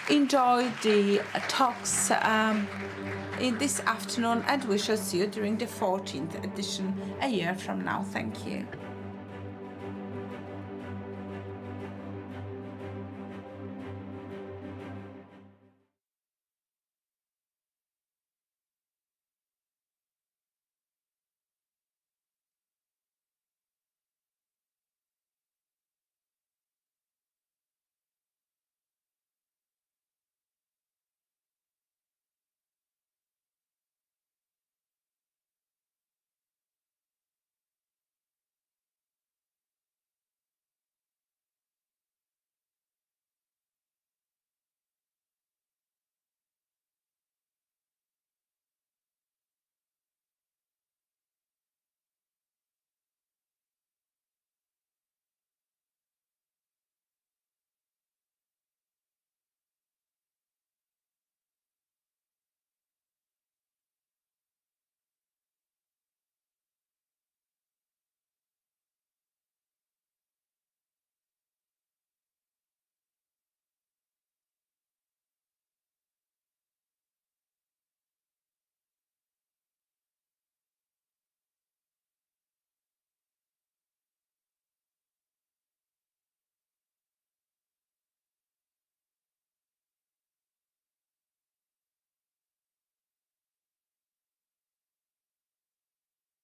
enjoy the talks in this afternoon, and we shall see you during the 14th edition a year from now. Thank you.